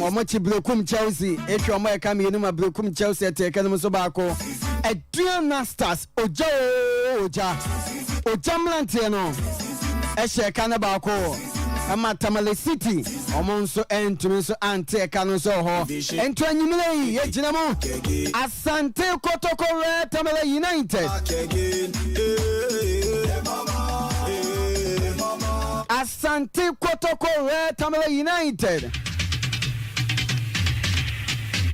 [SPEAKER 8] omochi Blokum Chelsea etwa omo eka me enuma Blokum Chelsea tekenu so baako Adriana Stars oja mlantie no ehye kana baako ama Tamale City omonso entumi so ante kanu so ho ento anyimile ye gina mo Asante Kotoko Tamale United Asante Kotoko Tamale United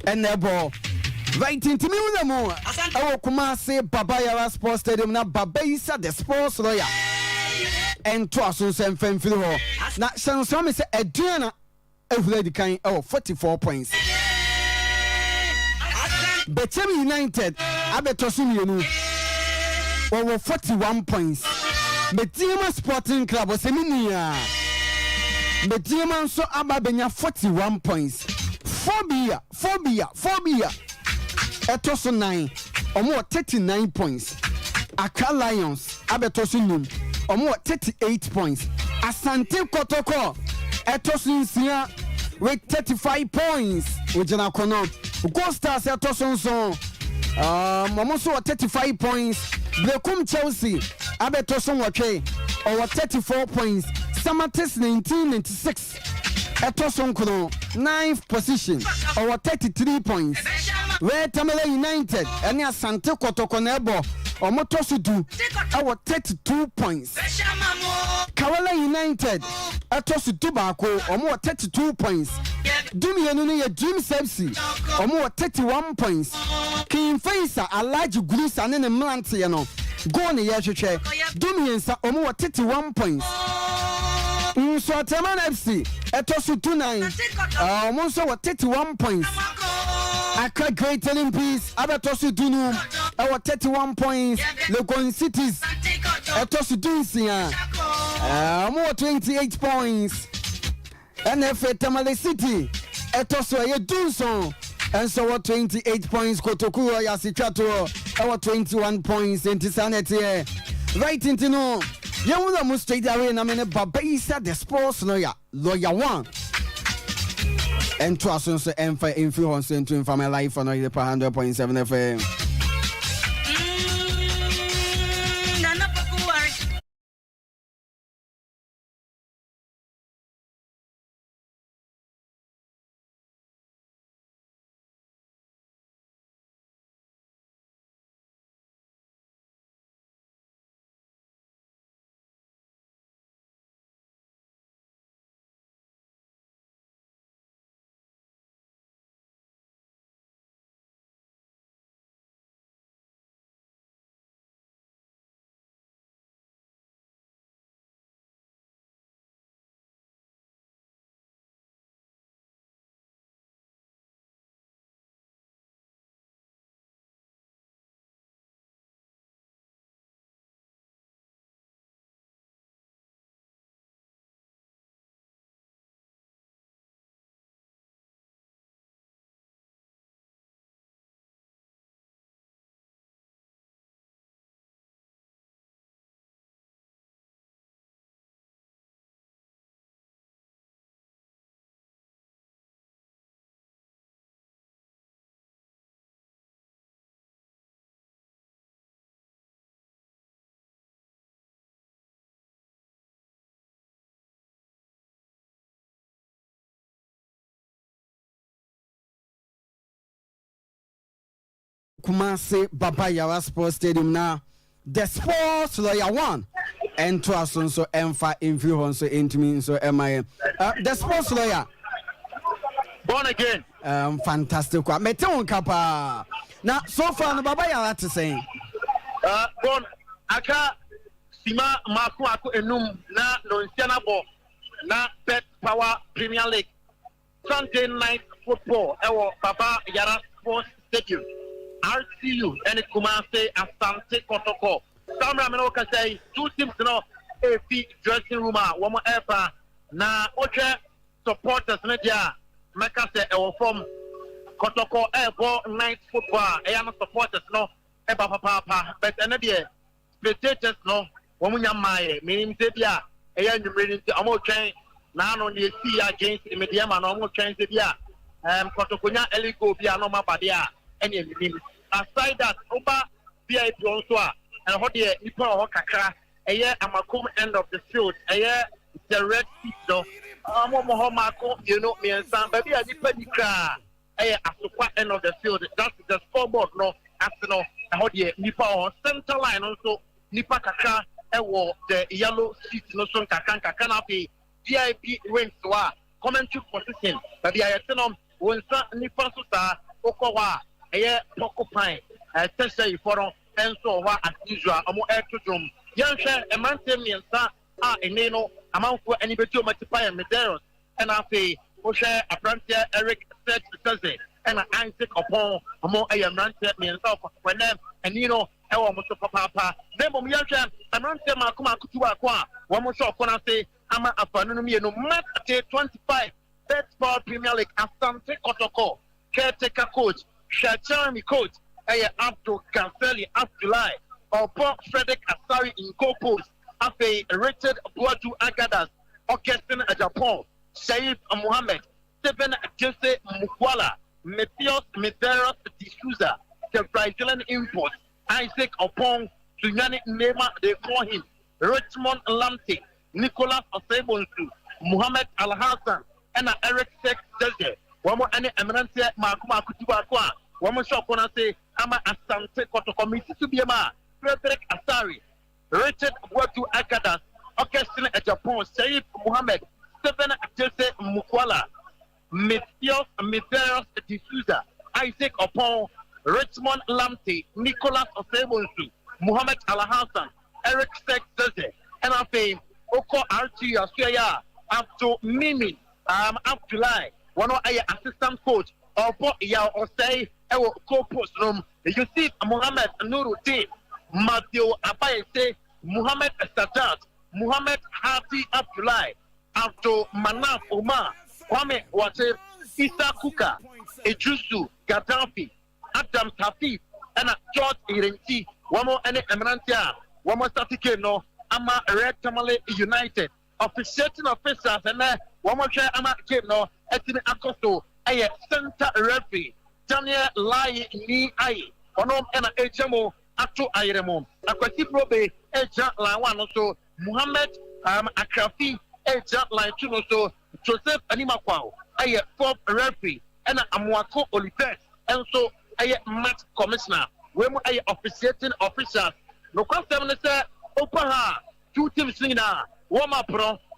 [SPEAKER 8] enebo right into me with them more. I will come and say Babayara Sports Stadium na Babayisa the sports lawyer. And twice on same fan feel ho. Na some say Adriana every kind 44 points. Bechem United abetosum yenu over 41 points. Metima Sporting Club was seminia. Metima so ababenya 41 points. Phobia. Etoso 9 omo 39 points. Accra Lions abetoso num omo 38 points. Asante Kotoko etoso nsia with 35 points. Ojana kono Gold Stars etoso nso omo so 35 points. Blokum Chelsea abetoso nwotwe over 34 points. Samates 1996 Etosonkono 9th position or 33 points. Where Tamale United and Asante Kotoko Nebo or Motosudu our 32 points. Kawala United Atosu Tobacco or more 32 points. Dumi Yanuni Dream Sepsi or more 31 points. King Faisa a large Greece and then a Mlantiano. Go on the Yashuche. Dumi or more 31 points. So Taman FC Etosu 29 almost 31 points. Accra Great Olympics Abatosu Dunu our 31 points. Legon Cities Etosu Dunsia more 28 points. NFA Tamale City Etosu Dunson and so 28 points. Kotoko Yasichato our 21 points into Sanity right into no. You will straight away. I mean, Babaisa, the sports lawyer 1. And trust us and for influence into my life on the 100.7 FM. Kumasi Babayawa Sports Stadium now. The sports lawyer 1 and to us so M5 influence into me so MIM. The sports lawyer
[SPEAKER 9] born again.
[SPEAKER 8] Fantastic. Meton Kappa. Now so far no Babayawa to say.
[SPEAKER 9] Born aka Sima Maku Aku Enum na no Nsianabo na Bet Power Premier League Sunday night football ewo Baba Yara Sports Stadium. R.T.U and Kumase Asante Kotoko. Some Ramanoka say 2 teams no AP dressing room one more ever. Na oche supporters media Meka say from Kotoko airball night football. Ayama supporters no eba papa but another spectators no womunya mae meaning sebia eya nyumre nti amo twen na no ne see against media man no amo twen sebia Kotoko nya eligo bia no mabade any meaning. Aside that, over VIP also, and what the Nippon or Kakra, a year Amakum end of the field, a year the red seat, though. Mohomako, you know me and some baby, I depend car, a year at the end of the field. That's the scoreboard, no, after no, and what the Nippon or center line also, Nippa Kakra, and the yellow seat, no son Kakanka canopy, VIP wins to our commentary position, but the Ayatenom, when Nippa Susa, Okawa. Eye Pokopine, Tessie Forum, and so as usual, a more air to drum. Young share a man tell me and sir, Neno, amount for any better multiply and Medeiros, and I say, Osha, a frontier Eric said Thursday, and I take upon a more a man tell me and so when them, and you know, almost papa. Then, Young a man tell Makuma Kutua, one more shot when I say, I'm a phenomenon, no matter 25, best ball Premier League, Asante Kotoko, caretaker coach. Shachami coach, Abdul Kanseli, Abdullah, or Paul Frederick Asari in Kopos, Afe Richard Buatu Agadas, Augustin Japan, Saif Mohammed, Stephen Jose Mukwala, Matthias Medeiros D'Souza, the Brazilian import, Isaac Opong, Sunyani Nema, they call him, Richmond Lamte, Nicholas Osebonsu, Muhammad Al Hassan, and Eric Sex Desert. One more any eminent Makuma Kutubakwa. One more shop when I say Ama Asante Kotoko Mississippi, Frederick Asari, Richard Watu Agadas, Augustine at Japan, Saif Muhammad, Stephen Jesse Mukwala, Messios D'Souza, Isaac Opon, Richmond Lamte, Nicholas Osebonsu, Muhammad Alhassan, Eric Sex Desert, and I say Oko R.T.U. Australia, up to Mimi, up July, one of our assistant coach, or say, our co-post room, you see Muhammad Nuruddin, Matthew Abaye, Muhammad Sadat, Muhammad Hati Abdullah, Abdul Manaf Omar, Kwame Wate, Isa Kuka, Ejusu, Gaddafi, Adam Tafif, and George Irenti, one more any eminentia, one more static no, Ama Red Tamale United, officiating officers, and one more share Ama game no, Etine Akosto, a center referee, Daniel Lai Ni Ai, Onom and HMO, Ato Ayremo, Akwati Probe, Eja Lawan also, Muhammad Akrafi, Eja Lai Chunoso, Joseph Animakwao, a fourth referee, and Amwako Oliver, and so a match commissioner, when I officiating officials. No question is Opaha, 2 teams singing, warm up,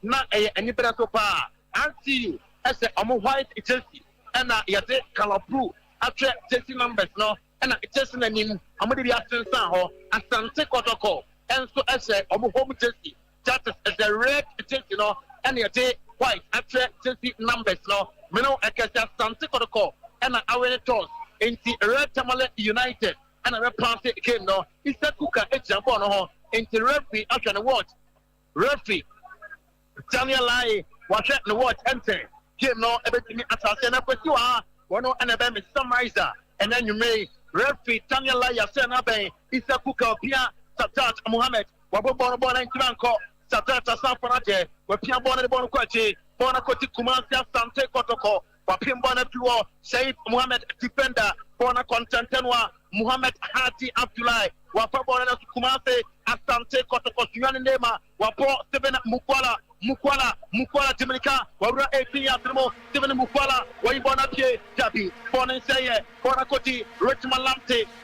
[SPEAKER 9] not any better so far. R.T.U. as a white jersey, and Yate Kalapru, after jersey numbers, no, and it's a name, Amadi Asante, Asante Kotoko, and so as a home jersey, that is as a red jersey, no, and Yate white, after jersey numbers, no, Mino Akasa Asante Kotoko, and our toss in the Red Tamale United. And a party came no, it's a cooker, it's a bono, into referee after the watch. Referee Daniel Lai, watch at the watch, enter. Came no, everything at us, and up with you are one and a bam is summarizer, and then you may referee Daniel Lai, Asante, it's a cooker, Pia, Satat, Muhammad, Wabon and Kiranko, Satat, Asante, where Pia Bon and Bonquachi, Bonacoti Kumansia, Asante Kotoko, Wapim Bonapua, Saif Muhammad, defender, Bona Contentenwa. Muhammad Hati Abdullah, Wapabona Kumase, Asante Kotoko, Nema, Wapo, Stephen Mukwala, Jamaica, Wabra AP Atremo, Stephen Mukwala, Waibona Pie, Jabi, Bonanseye, Bonakoti, Richmond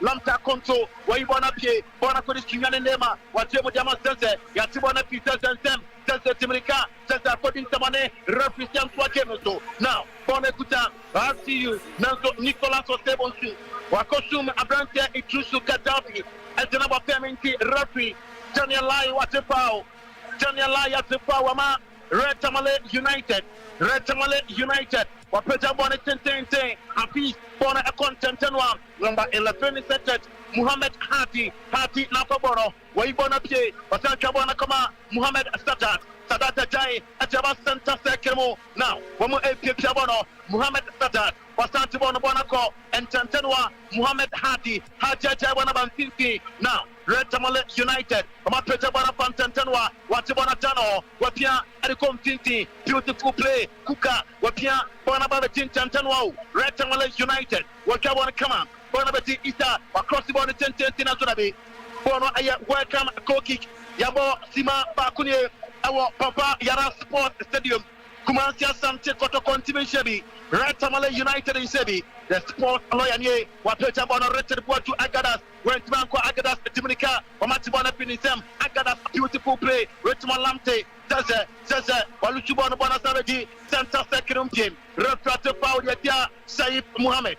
[SPEAKER 9] Lamta Konto, Waibona Pie, Bonakoti, Nema, Watemo Jama Sense, Yatibona Peter Sensem, Sense Jamaica, Sense according to Mane, Represent Swakenoso. Now, Bonakuta, R.T.U, Nanso, Nicholas Osebonsu. Wakosum Abrante Itusu Gaddafi, and the number payment referee, Daniel Lai Watepao, Wama, Red Tamale United, Wapeta Bonnet Tente, Hafiz, Bona Akon Tentenwa, number 11 set, Muhammad Hati Napaboro, Waibona Pie, Watanka Kama, Muhammad Sadat Jai, Ajaba Center Sekemo, now, Wamo AP Piabono, Muhammad Sadat. Asante Bonako and Tantanwa, Muhammad Hati Banfinti. Now, Red Tamale United, Amapeta Bonafan Tantanwa, Watibona Tano, Wapia, Adikom Tinti, beautiful play, Kuka, Wapia, Bonabatin Tantanwa, Red Tamale United, Wakabona Kama, Bonabati Isa, across the border Tentina Zunabi, Bono Aya, welcome, Koki, Yabo, Sima, Bakunie, our Papa Yara Sports Stadium. Kumansia Asante Kotoko Shebi, Red Tamale United in Sebi, the sports lawyer Nye, Wapeta Bona Richard Watu Agadas, went Manko Agadas, Dominica, Omatibona Finisem, Agadas, beautiful play, Richmond Lamte, Zaza, Waluchubona Bona Savage, Santa Second game, Refrate Paudia, Saif Muhammad.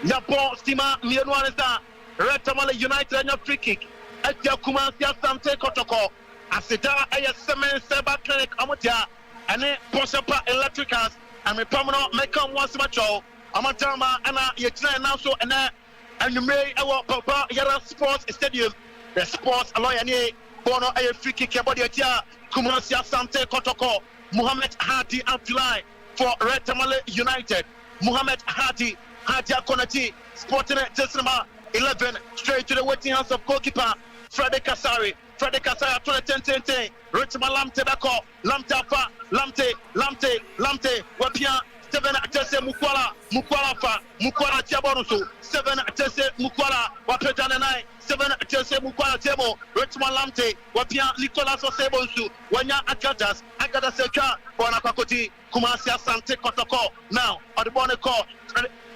[SPEAKER 9] Yapo Stima Mianwanesa, Red Tamale United and your free kick, at your Kumansia Asante Kotoko, Asida ASM Seba Clinic Amutia. And then Posapa Electricals, and my permanent make come once much all. Amatama and Yatina now so and you may our Papa Yara Sports Stadium, the sports lawyer Bono a free kick about your tia, Kumansia Asante Kotoko, Muhammad Hati Abdullah for Red Tamale United, Muhammad Hati Konati, Sporting Tesima 11, straight to the waiting house of goalkeeper Frederick Kasari, 2010, Richmond Lamte Bako, Lamte, Wapia, 7 Tese Mukwala fa Mukwala Tiabonusu 7 Tese Mukwala wapetana naye 7 Tese Mukwala Temo Richmond Lamte wapia Nicolas Osebonsu wanya Agadas Eka bona Kakoti Kumasi Asante Kotoko now Odibone call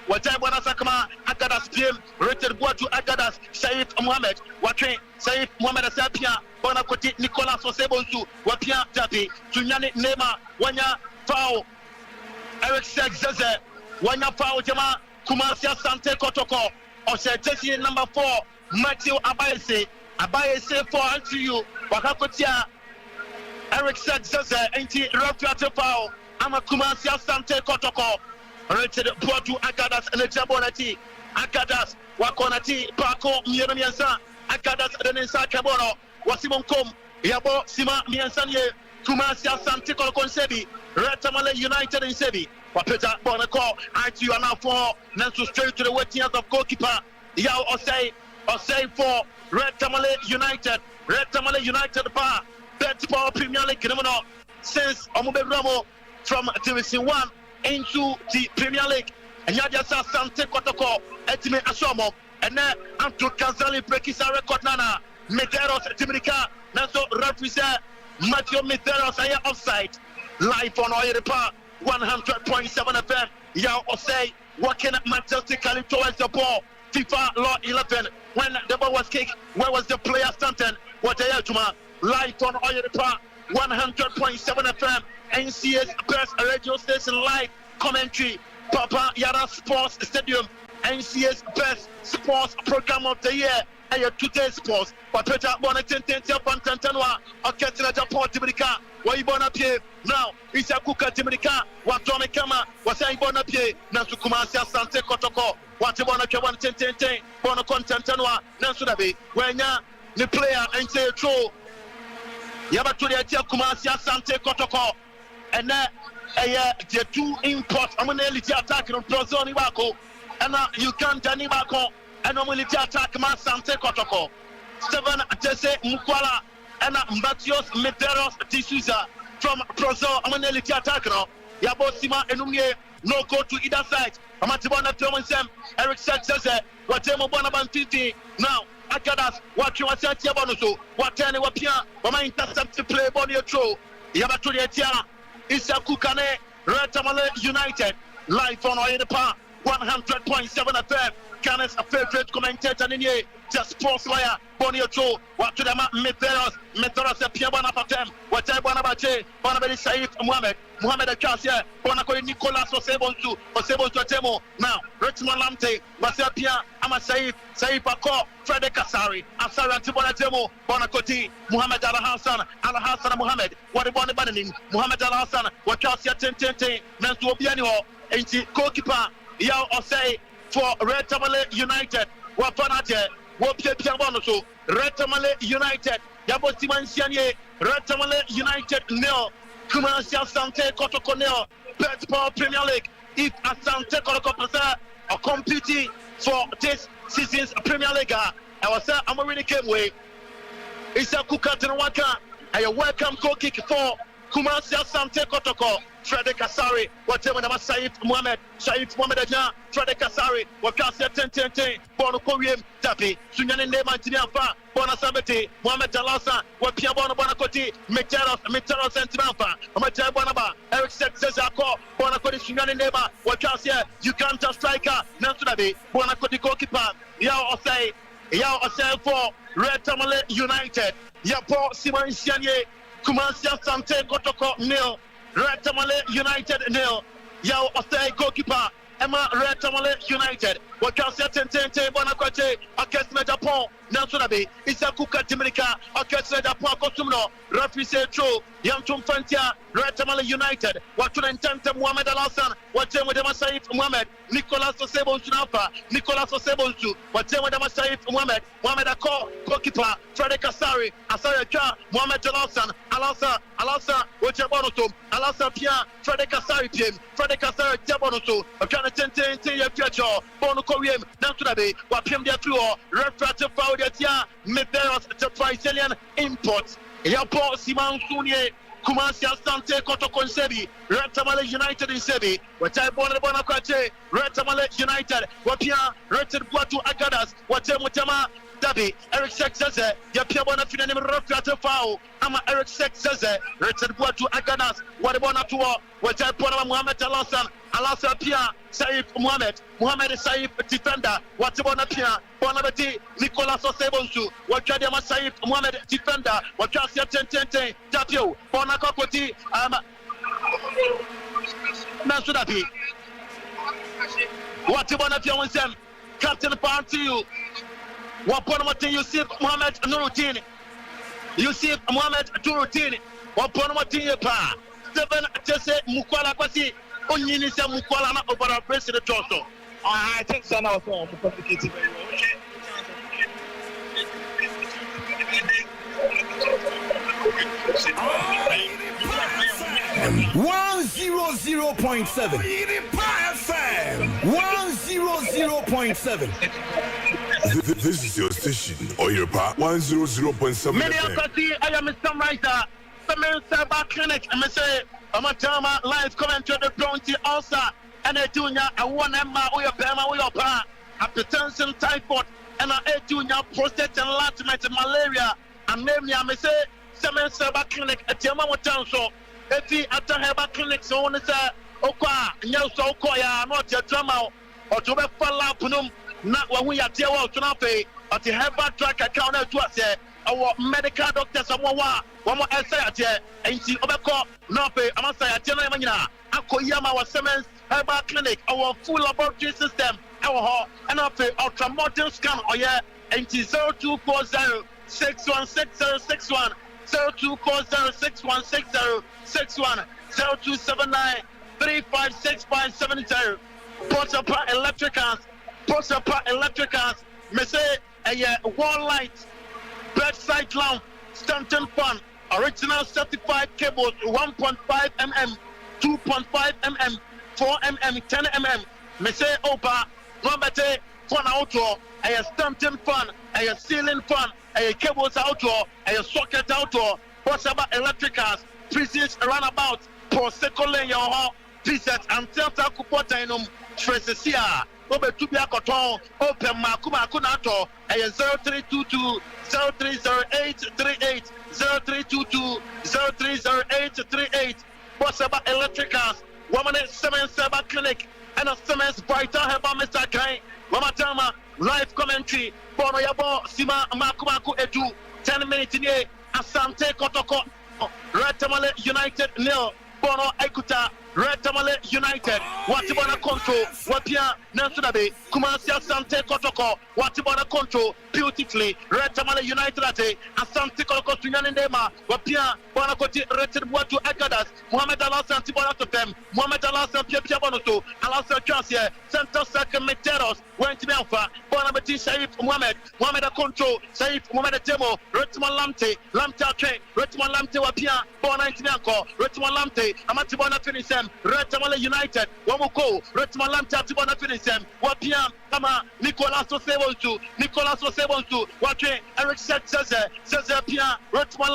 [SPEAKER 9] Wajai Bwana Sakama Agadas PM Richard Boatu Agadas Saif Mohamed Watrin Saif Mohamed Asapia bona Koti Nicolas Osebonsu wapia Jabi Tunyani Nema wanya foul Eric Sexeze wanya foul jama Kumasi Asante Kotoko Ose jersey number 4 Matthew Abayese for R.T.U wakakotia Eric Sexeze enti refiate foul ama Kumasi Asante Kotoko Richard Boatu Agadas Elejabonati Agadas wakonati Pako Miensa Agadas Denisa Kabono Wasimonkom Yabo Sima Miensanye Kumasi Asante Kotoko Retamale United in Sebi Wapeta Bonako R.T.U are now for Nansu straight to the waiting of goalkeeper Yao Osei for Retamale United bar Bet Power Premier League since Omube from Division 1 into the Premier League and Yadiasa Asante Kotoko Etime Asomo and then Anto Kazali Prekisa record Nana Medeiros Timinika Nanso referee Matthew Medeiros aya offside live on Oyerepa 100.7 FM Yao Osei working majestically towards the ball FIFA Law 11 when the ball was kicked where was the player standing Watayatuma live on Oyerepa 100.7 FM NCS Best Radio Station live commentary Papa Yara Sports Stadium NCS Best Sports Program of the Year and today's sports Papecha Bonatentia Pantantanwa Orchestra Japan Timika Waibona Pie now Isakuka Timika Watome Kama Wasaibona Pie Nasukuma Asante Kotoko Watibona Kawan Tenten Bono Contantanwa Nasudabi Wenya the player and say true Yabaturia Kumasi Asante Kotoko and the two imports I'm gonna attack on Prozoni Bako and you can't Danny Bako and I'm gonna attack Masante Kotoko 7 Tese Mukwala and Mbatios Medeiros Tisuza from Prozo I'm gonna attack no Yabosima Enumye no go to either side I'm at Bona Thomasem Eric Sexeze Watemo Bonaban 50 now Agadas what you want to Bonuso what any wapia Wama intercept to play Bonio Tro Yabaturia Tiara Isaku Kane Retamale United live on Oyedepa 100.7 FM Kane's a favorite commentator in here just sports lawyer Bonio Tro what to them Medeiros Piabana Patem what I Bonabache Bonabedi Saif Mohamed Akasia Bonako Nicolas Osebonsu Temo now Richmond Lamte Basapia Ama Saif Ako Frederick Asari Antibona Temo Bonakoti Mohamed Al Hassan Mohamed what the Bonnie Banning Mohamed Al Hassan what Kasia Tente Nantu Obianio Ain't goalkeeper Yao Osei for Retamale United Wapanate Wopia Piabonoso Retamale United Yabo Simansianye Retamale United nil Kumasi Asante Kotoko nil Bet Power Premier League if Asante Kotoko are competing for this season's Premier League I was I'm already came way it's a Kukatanwaka and a welcome goal kick for Kumasi Asante Kotoko Frederick Asari whatever the Saif Mohamed Aja Frederick Asari Wakasia 10 Bono Korean Tapi Sunyane Nema Tiniafa Bona Sabete Mohamed Jalasa Wapia Bono Bonakoti Meteros Sentimanfa Amaja Bonaba Eric Sexezako Bonakoti Sunyane Nema Wakasia Uganda striker Nansudabi Bonakoti goalkeeper Yao Osei for Retamale United Yapo Simon Sianye Kumasi Asante Kotoko nil Retamale United nil Yao Osei goalkeeper Emma Retamale United Wakasia Tente Bonakote Orchestra Japan Nansunabe Isakuka Timinika Orchestra Japan Kosumno Referee True Yamtum Fantia Retamale United Watuna Intente Mohamed Al Hassan Watema Dema Saif Mohamed Nicolas Osebonsu Nafa Nicolas Osebonsu Watema Dema Saif Mohamed Ako goalkeeper Frederick Asari Ka Mohamed Al Hassan Wachebonoto Al Hassan Pia Frederick Asari PM Frederick Asari Jebonoto Okana Tente Yapiacho Bono Korean Nansunabe Wapiam Diatuo Referee Foul Medeiros the Brazilian import Yapo Simon Sunye Kumasi Asante Kotoko Sebi, Retamale United in Sebi, Watai Bona Kwate, Retamale United, Wapia, Reted Guatu Agadas, Watemutama. Dabi, Eric Sex says, Yapia Bona Finan Rafata Fao, Ama Eric Sex says, Richard Guatu Aganas, Wadabona Tua, Watai Pona Mohamed Alasa Pia, Saif Mohamed Saif defender, Watabona Pia, Bonabati, Nicolas Osebonsu, Wakadiama Saif Mohamed defender, Wakasia Tente, Tapio, Bonakoti, Nasudapi, Watabona Pia Winsem, Captain R.T.U. Waponamati Yusuf Mohamed Nuruddin. Yusuf Mohamed Nuruddin. Waponamati Pa. 7 Jesse Mukwala Kwasi. Onyinisa Mukwala na over president Johnson. I think so now for complicated.
[SPEAKER 10] 100.7 FM 100.7.
[SPEAKER 11] This is your station, or your part 100.7
[SPEAKER 9] Media Party, I am Mr. Writer, Summer Cyber Clinic, and I say, I'm a drama live commentary the Bronte also, and I do now a 1 Emma or your Bama or your pa, hypertension, typhoid, and I do now prostate enlargement, malaria, and name me, I say, Summer Cyber Clinic at Yamawa Town. So, if he at the Herbal Clinic, so on is a Oka, Nelso Koya, not your drama, or to be follow Punum. Not when we are there to not pay, but the herbal track account to us, our medical doctors, one more essay, and see Obeko, not pay, I must say, at Jenna, Akoyama, our Siemens Herbal Clinic, our full laboratory system, our hall, and our ultra modern scan, or yeah, and 0240 616061, 0240 616061, 0279 356570, Portapa Electricals. Prosper Electricals, me say a wall light, bedside lamp, Stanton fan, original certified cables, 1.5 mm, 2.5 mm, 4 mm, 10 mm. Me say Opa, Robert, fan outdoor, a Stanton fan, a ceiling fan, a cables outdoor, a socket outdoor, Prosper Electricals, pieces runabout, for second lane your hall, pieces and Delta Cupotanum, Tresia. Obe Tubia Coton, Open Makuma Kunato, a 0322 030838 0322 030838. What's about electricals? 177 clinic and a Siemens Brighter Herbal Mr. Kai. Mamatama, live commentary. Bono Yabo, Sima Makumaku Edu, 10 minutes in here. Asante Kotoko, Retamale United nil. Bono Ekuta. Retamale United, Watibona control, Wapia Nansunabe, Kumasi Asante Kotoko, Watibona control, beautifully, Retamale United ate, Asante Kotoko Tunyanendema, Wapia, Bonakoti, Reted Watu Agadas, Mohamed Alasan Tibona to them, Mohamed Alasan Pia Bonoto, Alasan Chasia, Center Second Meteros, went to Alpha, Bonabati Saif Mohamed control, Saif Mohamed Demo, Retman Lamte train, Retman Lamte Wapia, Bona Intianko, Retman Lamte, Amatibona finish. Retamale United, Wamoko, Retman Lamta Tibona finish them, Wapia, Kama, Nicolas Osebonsu, Watre, Eric says Pia, Retman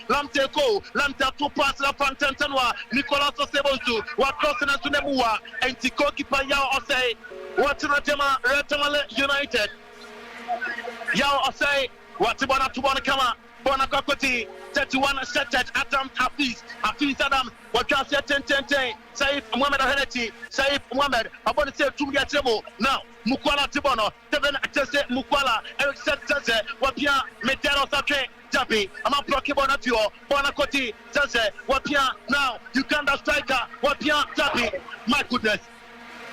[SPEAKER 9] Lamte Ko, Lamta two pass la Fantantanwa, Nicolas Osebonsu, Wakrosan and Tunemua, and Tikoki Payao Osei, Watranatema, Retamale United, Yao Osei, Watibona Tubona Kama. Bonakoti, 31 set Adam Hafiz Adam, Wakasia 10 Saif Mohamed Aheneti, Saif Mohamed, I want to say 2 years ago. Now, Mukwala Tibono, 7 Jesse Mukwala, Eric Setse, Wapia, Metero Sake, Jabi, I'm a Prokibona Tio, Bonakoti, Sesse, Wapia, now, Uganda striker, Wapia, Jabi, my goodness.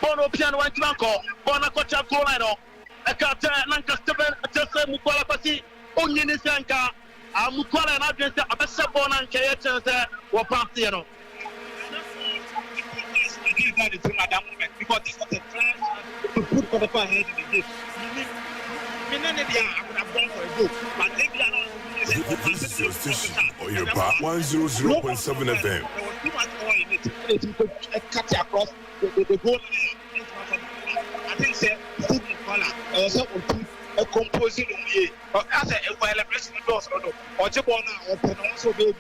[SPEAKER 9] Bono Piano and Blanco, Bonakota Colano, Ekata, Nanka Steven, Jesse Mukwala Pasi, Onyinisanka. Mukwala and Adrian, a best born and Kayacha or Partiano. Because this was a chance to put Kotoko ahead in the game. I would have gone for a goal, but maybe I don't.
[SPEAKER 11] This is your station, or your part 100.7 FM.
[SPEAKER 9] There was too much more in it. To cut across the goal. I think Steve Mukwala also a composing as a celebration doors or Jabona or Penonso baby.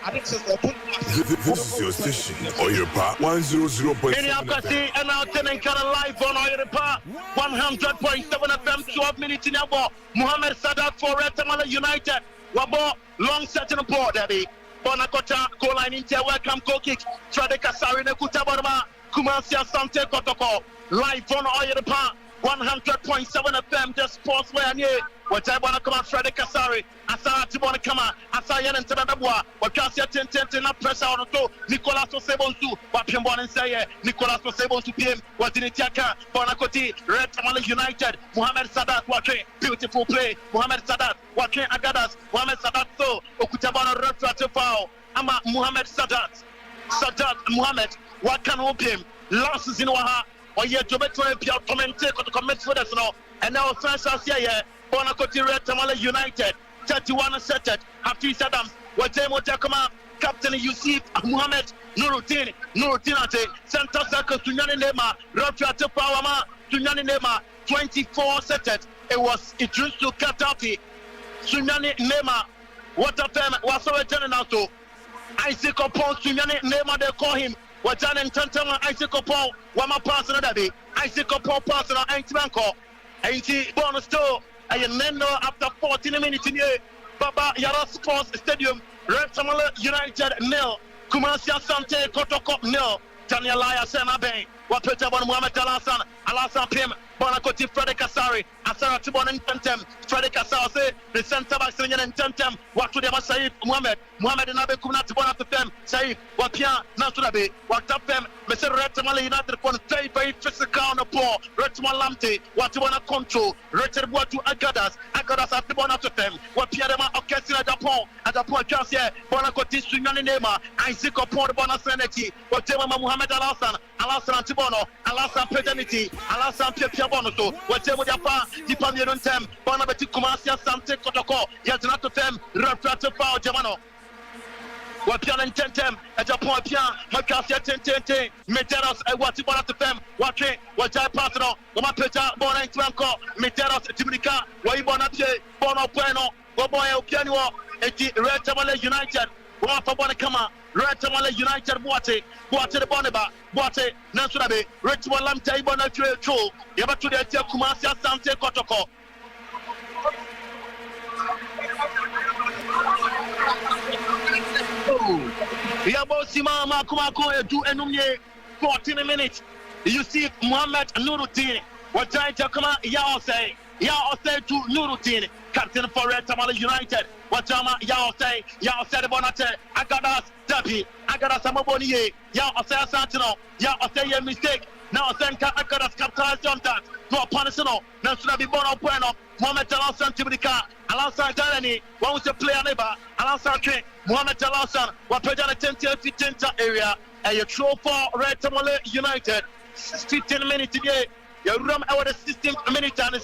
[SPEAKER 11] This is your station, Oyerpa 100.7
[SPEAKER 9] FM. And now turning kind of live on Oyerpa 100.7 FM. 12 minutes in the ball. Mohamed Sadat for Retamala United. Wabo long set in the ball, Debbie. Bonakota goal line into welcome goal kick. Frede Kasari Nekuta Borba. Kumasi Asante Kotoko. Live on Oyerpa 100.7 FM. The sports way near. What I want to come out, Frede Kasari. Asante want to come out. Asayan and Tababwa. What can see 10 up pressure on the toe. Nicolas Osebonsu. What Pimbon and say, Nicolas Osebonsu PM. What in Itiaka. Bonakoti. Red Tamale United. Mohamed Sadat watching. Beautiful play. Mohamed Sadat watching Agadas. Mohamed Sadat so. Okutabana Retrate foul. Ama Mohamed Sadat. Sadat Mohamed. What can hope him? Last season waha. Or yet to bet to comment to comment for us now. And now first as here. Bonakoti Red Tamale United. 31 set it. Hafiz Adams. Wajemo Takama. Captain Yusuf Mohamed Nuruddin. Ate. Center circle Sunyani Nema. Retrate Pawama. Sunyani Nema. 24 set it. It was Idrisu Katafi. Sunyani Nema. What a time was so returning out to Isaac Opon. Sunyani Nema, they call him. Wajan and Tantama Isaac Opon. Wama pass another day. Isaac Opon pass on Antibanko. Ain't bonus to a Nendo after 14 minutes in here. Baba Yara Sports Stadium. Red Tamale United nil. Kumasi Asante Kotoko nil. Daniel Laya Senabe. Wapeta Bon Mohamed Alasan Pim. Bonakoti Frede Kasari. Asara Tibon and Tentem. Frede Kasari. The center back singing and Tentem. What to the Saif Mohamed. Mohamed and Abe Kumna Tibon to them. Saif. Wapia Naturabe. What up them. Mr. Red Tamale United for very physical on the ball. Red Tamalante. What you want to control. Red Tamal to Agadas. Agadas at the Bona to them. Wapia them are orchestra at the point. At the point just here. Bonakoti Sunyani Nema. Isaac upon the Bona Seneti. What Mohamed Alasan. Alasan Tibono. Alasan Pedanity. Alasan Pia Bonoso. What Japa. Dipamian Tem. Bonabeti Kumasi Asante Kotoko. Yet not to them. Retrate foul Jamano. Wapian and Tentem at a point, Macasia Tente, Meteros, and what you want to them, watching what I pass on, Wamapeta, Bona and Twanko, Meteros, Timica, Waibonapie, Bono Bueno, Waboy, Piano, Red Tamale United, Wafa Bonacama, Red Tamale United, Boate the Bonaba, Boate, Nansurabe, Ritual Lamte, Bonatre, True, Yabatu de Kumasia Sante Kotoko. Yabo Sima Makumako do enumye 14 minutes. You see Mohamed Nuruddin. What I Jakama Yao say to Nuruddin, captain for Red Tamale United. What Jama Yao say the Bonate, Agadas Dabi, Agadas Amaboni, Yao say Santino, Yao say a mistake. Now Senka Agadas capitalized on that. To a Panasino, now should be born up bueno. Mohamed Alasan Tibika, Alasan Darani, one was a player neighbor, Alasan King, Mohamed Alasan, what played on a 10th area, and you throw for Red Tamale United. 15 minutes today, you run over the 16th minute, and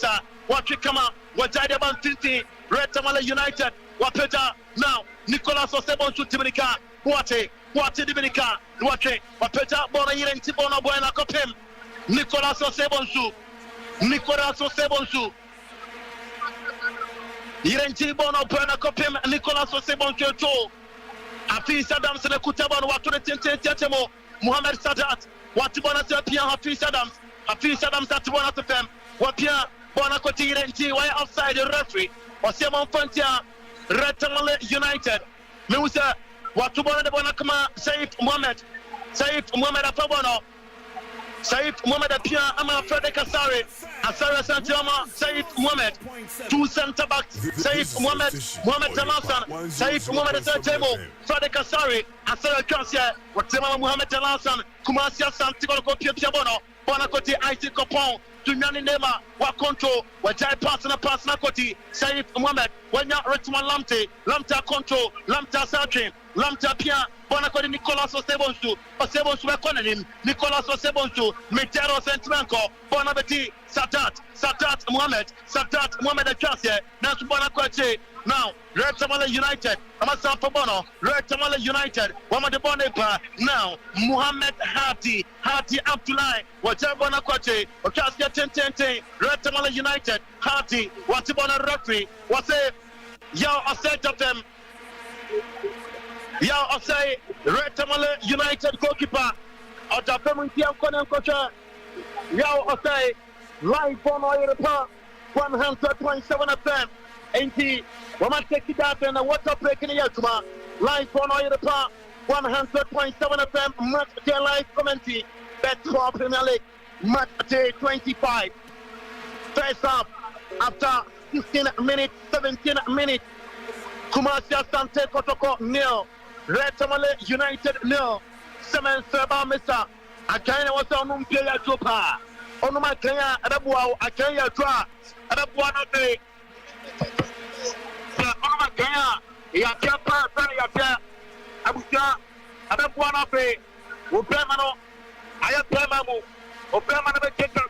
[SPEAKER 9] what you come out, what died about 50, Red Tamale United, what played now, Nicolas Osebon to Tibika, what Tibika, what played out, Bona Yen Tibono Buena Copim, Nicolas Osebonsu. Irenti Bono Buena Copim, Nicolas Osebonsu. Hafiz Adams and Kutaban, what to the Tentemo, Mohamed Sadat, what to Bonata Pia, Hafiz Adams at one of them, what Pia, Bonacoti, Irenti, why outside the referee, or Simon Fantia, Red Tamale United, Musa, what to Bona de Bonacama, Saif Mohamed Afabono. Saif Mohamed Apia, Ama Frede Kasari, Asara Santiama, Saif Mohamed, two centre backs, Saif Mohamed Talasan, Saif Mohamed Temo, Frede Kasari, Asara Kansia, Watema Mohamed Talasan, Kumasia Santiago Piabono, Bonacoti Isaac Opon, Tunyani Nema, what control, what I pass Nakoti, Saif Mohamed, when you're Richmond Lamta control, Lamta Sarkin, Lamta Pia, Bonacoti Nicolas Osebonsu were calling him, Nicolas Osebonsu, Metero Sentranco, Bonabeti, Sadat Mohamed Achasia, Nas Bonacoti, now, Red Tamale United, Amasa Fabono, Red Tamale United, Wama de Bonepa, now, Mohamed Hati Abdullah, whatever Bonacoti, Achasia 10, Red Tamale United, Hati, what's Bona referee, what's it, Yao, I said to them, Yeah, I say Red Tamale United goalkeeper. Or the Permanentian Conan Cocha. Yeah, I say live on Europa 100.7 FM. Ain't he? Woman take it out and a water break in the Yatuma. Live on Europa 100.7 FM. Match day live commentary. Bet for Premier League. Match day 25. First half after 16 minutes, 17 minutes. Kumasi Asante Kotoko nil. Red Tamale United nil. Semen Seba Mesa. Akanya was on Umpia Tropa. Onuma Kenya Adabuao Akanya Tra. Adabuano Day. Onuma Kenya. Yakiapa Yakia. Abuja. Adabuano Bay. Upemano. Ayapemamu. Upemano Kenya.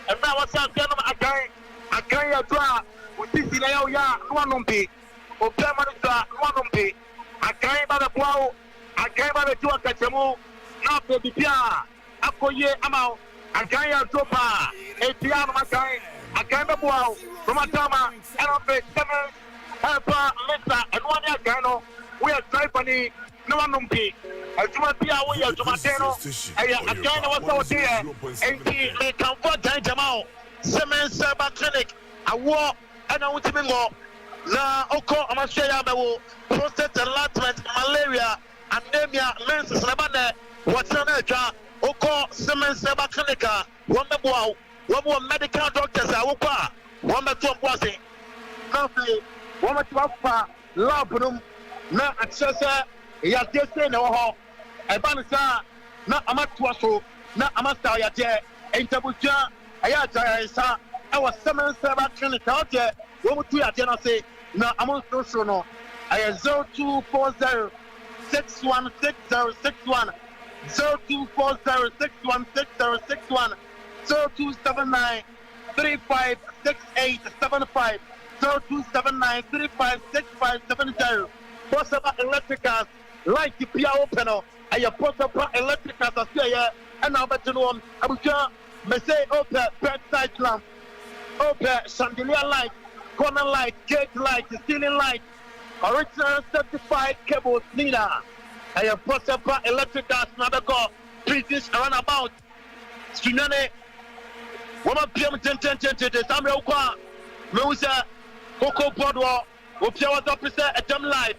[SPEAKER 9] And now what's up? Akanya Tra. Usisi na yao ya Nwanumbi. Opemano Nwanumbi. Akanya Baba Kwao. Akanya Baba Tua Kachemu. Na Pepia. Akoye Amao. Akanya Tropa. Epiano Makai. Akanya Kwao. Romatama. Enope. Semen. Helper. Mesa. And one year Gano. We are driving Nwanumbi. Ajuma Pia. We are Jumateno. Akanya was out there. And he can for Jamal. Semen Seba Clinic. A war. And I want to be more. Na oko amashaya bawo prostate enlargement malaria anemia menses labane watana twa oko semen seba clinica wonbeboa wo medical doctors awokwa wonbeto kwase na fe wonbeto lab num na akyese yadese na wo ho eba nsa na amato so na amasta yade entabuja ayata isa awa semen seba clinica oje wo mutu yade na say na among social no I 0240 616061 0240 616061 0279 356875 0279 356570 possible electricals like the Pia Openo and your possible electricals as here and now better know abuja me say open bedside lamp open chandelier light corner light, gate light, ceiling light, original certified cables, Nina. I have possible electrical Snabako, British around about. Sunane, woman PM 10 Samuel Kwa, Musa, Coco Podwa, Opia was opposite a jam light,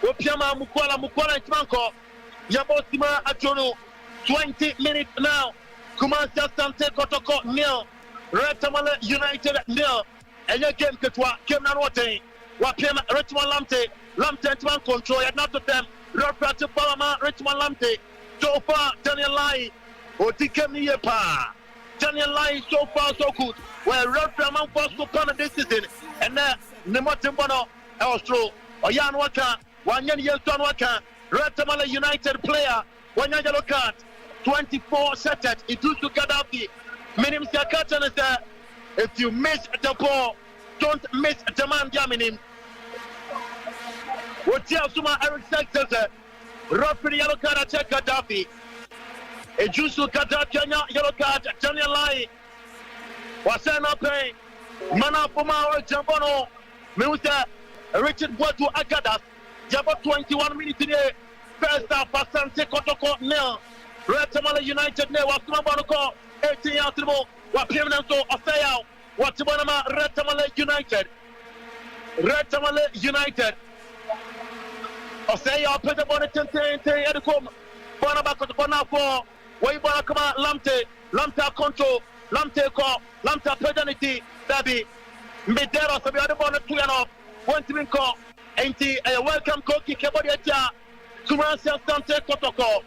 [SPEAKER 9] Opiama Mukwala and Manko, Yabosima Ajono, 20 minutes now. Kumasi Asante Kotoko nil, Red Tamale United nil. And your game came now what came Richmond Lamte to control it not to them Roberto Palama Richmond Lamte so far Daniel Lai or Dikemi Pa Daniel Lai so far so good where Roberto was to come this season and then Nemotimbono Austro or Yan Waka 1 year John Waka Red Tamale United player 1 yellow card 24 set it used to get up the minimum Sakatan is there. If you miss the ball, don't miss the man Yaminim. What Suma Eric says, Rough yellow card, check Gaddafi. A Jusu Gaddafi, yellow card, Daniel Lai. What's not paying? Mana Puma Jambono, Musa, Richard Boatu Agadas, Jabba 21 minutes in the first half, Asante Kotoko nil. Red Tamale United nil, Wasumabano 18 years ago. What Pimenso Osaya, what Tibanama Red Tamale United. Red Tamale United. Osaya, put the bonnet and Edikum. Bonabaka to Bonafo, Waybakama, Lamte control, Lamte call, Lamte paternity, Dabi, Midero, so we are the bonnet 2 one to call, ain't he a welcome cookie, Kabodia, Kumasi Asante Kotoko,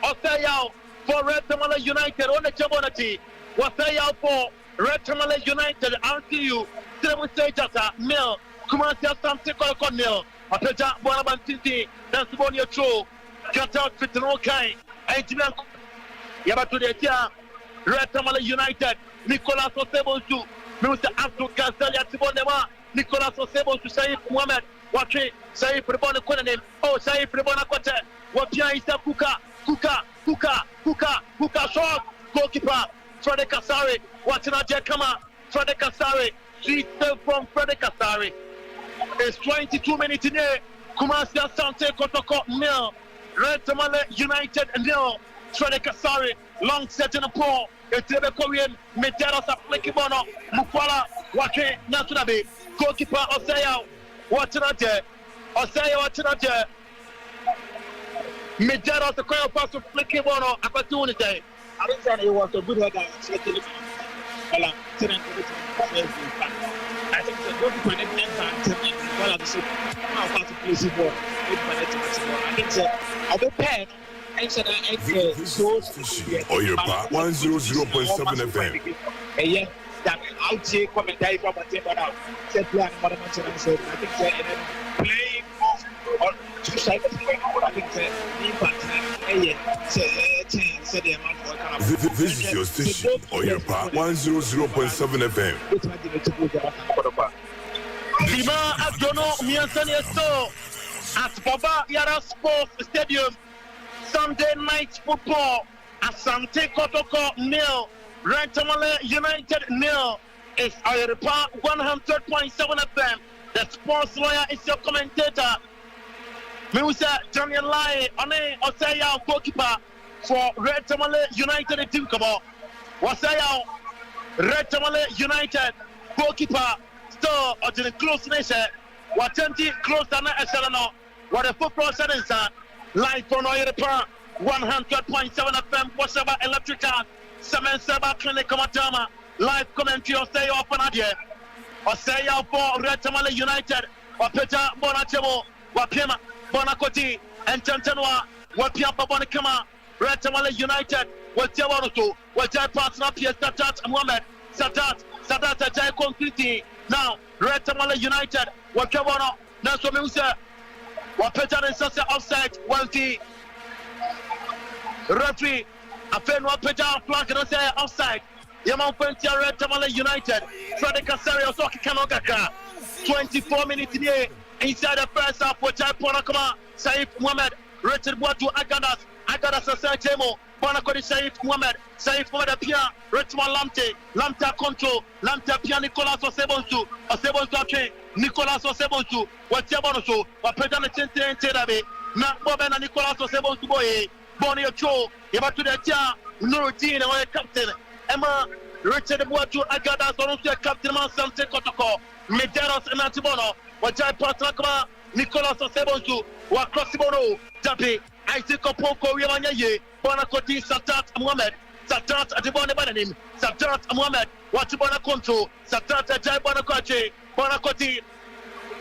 [SPEAKER 9] Osaya for Red Tamale United on the Chabonati. What's out for Red Tamale United? R.T.U. 7 stages nil. Kumasi Asante Kotoko nil. Apeja Bonabantiti. That's Bonio Cho. Cut out with no kind. Ain't Yabatu de Tia. Red Tamale United. Nicolas Osebosu. Mr. Abdul Gazalia Tibonema. Nicolas Osebosu. Saif Mohamed. Watch Saif Rebona Konanim. Oh, Saif Rebona Kote. Wapia Isa Kuka shot. Goalkeeper. Freddy Kasari, watching our jet come out. Freddy Kasari, she's still from Freddy Kasari. It's 22 minutes in there. Kumasi Asante Kotoko nil. Red Tamale United nil. Trade Kasari long set in a paw. Etebe Korean Meteros Aplikibono Mukwala Wake Natunabe. Goalkeeper Osaya Watanate. Osaya Watanate. Meteros the coil pass of Flikibono opportunity.
[SPEAKER 12] I think that it was a good header. I think the good connecting and well as how far to place the ball. I think that I'll be pen.
[SPEAKER 11] Or your part 100.7 FM.
[SPEAKER 12] Yeah, that I'll take commentary from a team now. Set plan, what I said. I think that playing on two sides of the I think that
[SPEAKER 11] This is your station, or your part 100.7 FM.
[SPEAKER 9] Dima Abdono Miansani Esto at Baba Yara Sports Stadium. Sunday night football. Asante Kotoko nil. Rentamale United nil. It's R.T.U 100.7 FM. The sports lawyer is your commentator. Musa Daniel Lai Ane Osaya goalkeeper for Rentamale United team. Come on. Osaya Rentamale United goalkeeper. Still at the close nation. What 20 close than Eselano. What a football settings are. Live from R.T.U 100.7 FM, Wasaba Electrical, Semen Seba Clinic Matama, live commentary of Say Open Adia, or Say Out for Red Tamale United, or Peter Bonachemo, Wapima, Bonacoti, and Tantanua, Wapiapa Bonacama, Red Tamale United, what Jawaruto, what Jai partner Pierre Sadat Mohamed, Sadat Jai Concrete, now Red Tamale United, what Jawano, Naso Musa. Peter and Sasa offside 1-3. Referee, a fan of Peter flag and say offside. Yaman Pentia Red Tamale United. Freddy Casario Soki Kanogaka. 24 minutes in here. Inside the first half, which I Ponakama, Saif Mohamed, Richard Boatu Agadas Asante, Bonakodi Saif Mohamed Pia, Richmond Lamta control, Lamta Pia Nicolas Osebonsu Ache, Nicolas Osebonsu, what Yabonoso, what Pedana Tente Terabe, not Bobena Nicolas Osebonsu Boy, Bonnie Ocho, Yaba to the Tia, Nuruddin, our captain, Emma, Richard Boatu Agadas, Onosia Captain Asante Kotoko, Medeiros and Antibono, what I Patakama, Nicolas Osebonsu, what Crossibono, Dapi. Isaac Opoko Yamanye, Bonakoti, Sadat Mohamed, Sadat Adibone Bananim, Sadat Mohamed, Watubana Control, Sadat Ajay Bonakoti,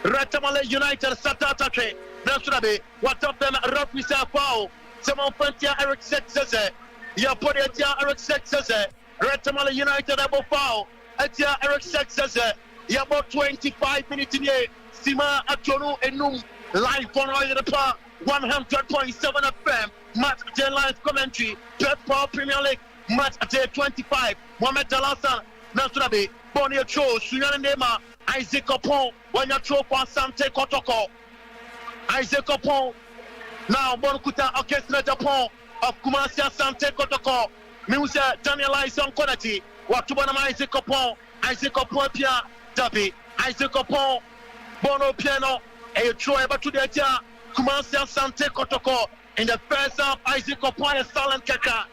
[SPEAKER 9] Ratamale United, Sadat Ake, Nasurabe, what up them, Rafisa Pao, Simon Pentia, Eric Sexese, Yapodia, Eric Sexese, Ratamale United, Abo Pao, Etia, Eric Sexese, Yabo 25 minutes in here, Sima Atonu Enum, live on R.T.U 100.7 FM, match day live commentary, Pep Power Premier League, match day 25, Mohamed Dalasan, Nasurabe, Bonnie Cho, Suyan Nema, Isaac Opon, Wanyacho for Asante Kotoko, Isaac Opon, now Bonukuta Orchestra Japan of Kumasi Asante Kotoko, Musa Daniel Ison Konati, Watubana Isaac Opon Pia, Dabi, Isaac Opon, Bono Piano, a Troy Batudia. Kumasi Asante Kotoko in the first half. Isaac Opoy silent kaka.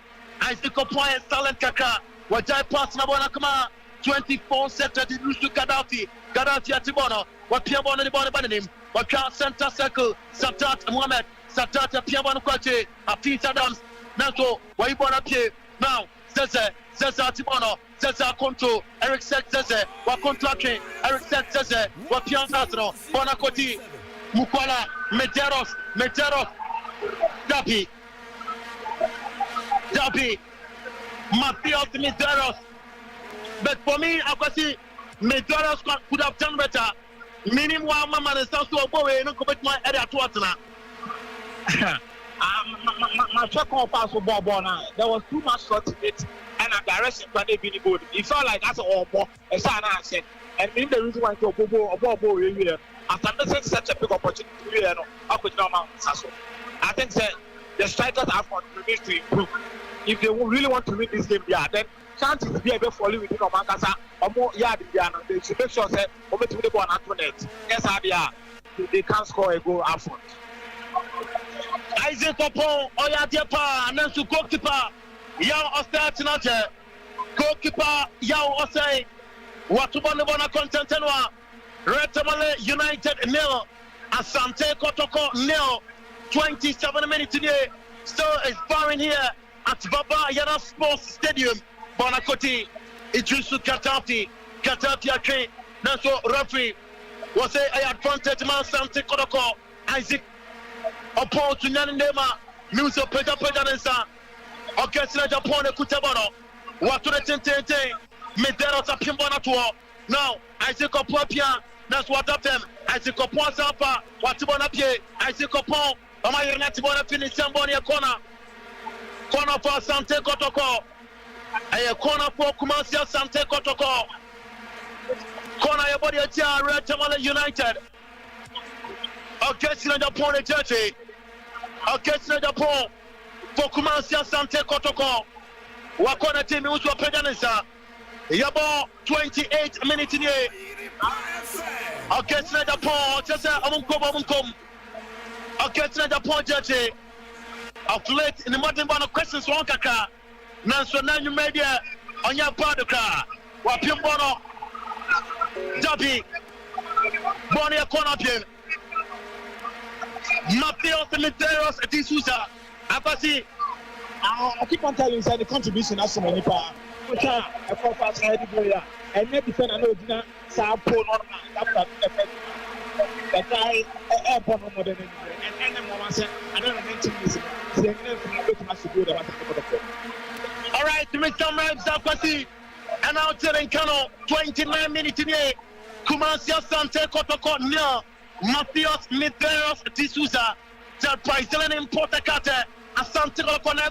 [SPEAKER 9] Wajai pass na bona kama 24 seconds to Yusuf Gaddafi Atibono. Wapia bona ni bona banim. Wapia center circle. Sadat Mohamed. Sadat Pia bona kwache. Afis Adams. Naso waibona pie. Now Zeze Atibono. Zeze control. Eric Zeze. Wa contracting. Eric Zeze. Wapia Nasro. Bona koti. Mukwala, Medeiros, Dabi, Matthias Medeiros. But for me, I could see Medeiros could have done better. Minimum one man is also a boy, no commit my area to Atana.
[SPEAKER 12] My second pass for Bobona, there was too much shot in it, and a direction for the Billy Good. It felt like that's all more, as I said. And in the reason why to Bobo here. After missing such a big opportunity, I could not mount Sasso. I think that the strikers have contributed to improve. If they really want to win this game, then chances to be able to follow within Omankasa or more yard in the they should make sure that over to the ball at net. Yes, I they can't score a goal up front.
[SPEAKER 9] Isaac Opon, Oyadepa, and then to goalkeeper, Yao Osei, goalkeeper, Yao Osei, Watubonabona Contentenwa, Retamale United nil, Asante Kotoko nil, 27 minutes today, still is firing here at Baba Yara Sports Stadium, Bonakoti, Idrisu Katati Ake, Naso referee, was a advantage man, Asante Kotoko, Isaac Opon to Nyanema, Muso Peja Pejanesa, Orchestra Japon Kutabano, what to the Tente, Medero Sapimbana tour. Now, Isaac Opopia, that's what up them. Isaac Opon Sapa, what to Bonapie, Isaac Opon, Amayana Tibona finish Sambonia corner for Asante Kotoko, a corner for Kumasi Asante Kotoko, corner your body at Red United. Orchestra Japon Church. Orchestra Japon for Kumasi Asante Kotoko. Wakona team who's a pedanisa. Yabo 28 minutes in here. Orchestra Japon, just a Amunkom. Orchestra Japon Church. Of late in the modern band of questions, one kaka. Nanso Nanyu Media on your part of car. Wapimbono Jabi Bonia Konapien. Matheus Medeiros D'Souza. Abasi.
[SPEAKER 12] I keep on telling you the contribution as so many power. Which are a fast headed player. And maybe defend an ordinary Sapo on that. The guy airborne more than and then one said, I don't know.
[SPEAKER 9] All right, Mr. Mike Zapati. And now telling Kano 29 minutes in here. Kumasi Asante Kotoko near Matheus Medeiros D'Souza. The Brazilian importer Kate. Asante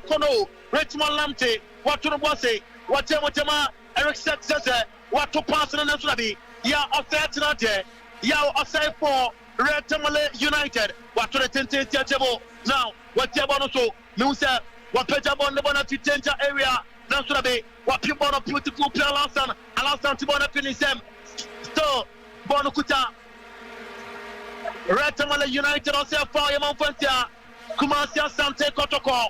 [SPEAKER 9] Kono, Richmond Lamte, what to the bossy, what Tema, Eric says, what to pass in the Nabi, Ya Osei, Ya Osei for Red Tamale United, what to the Tente. Now, what Yabono, Musa, what Pejabon the Bonati Tenta area, Nansurabi, what people of beautiful player Alasan Tibona finish them, still Bonokuta, Red Tamale United, Osei for Yamonfantia. Kumasi Asante Kotoko,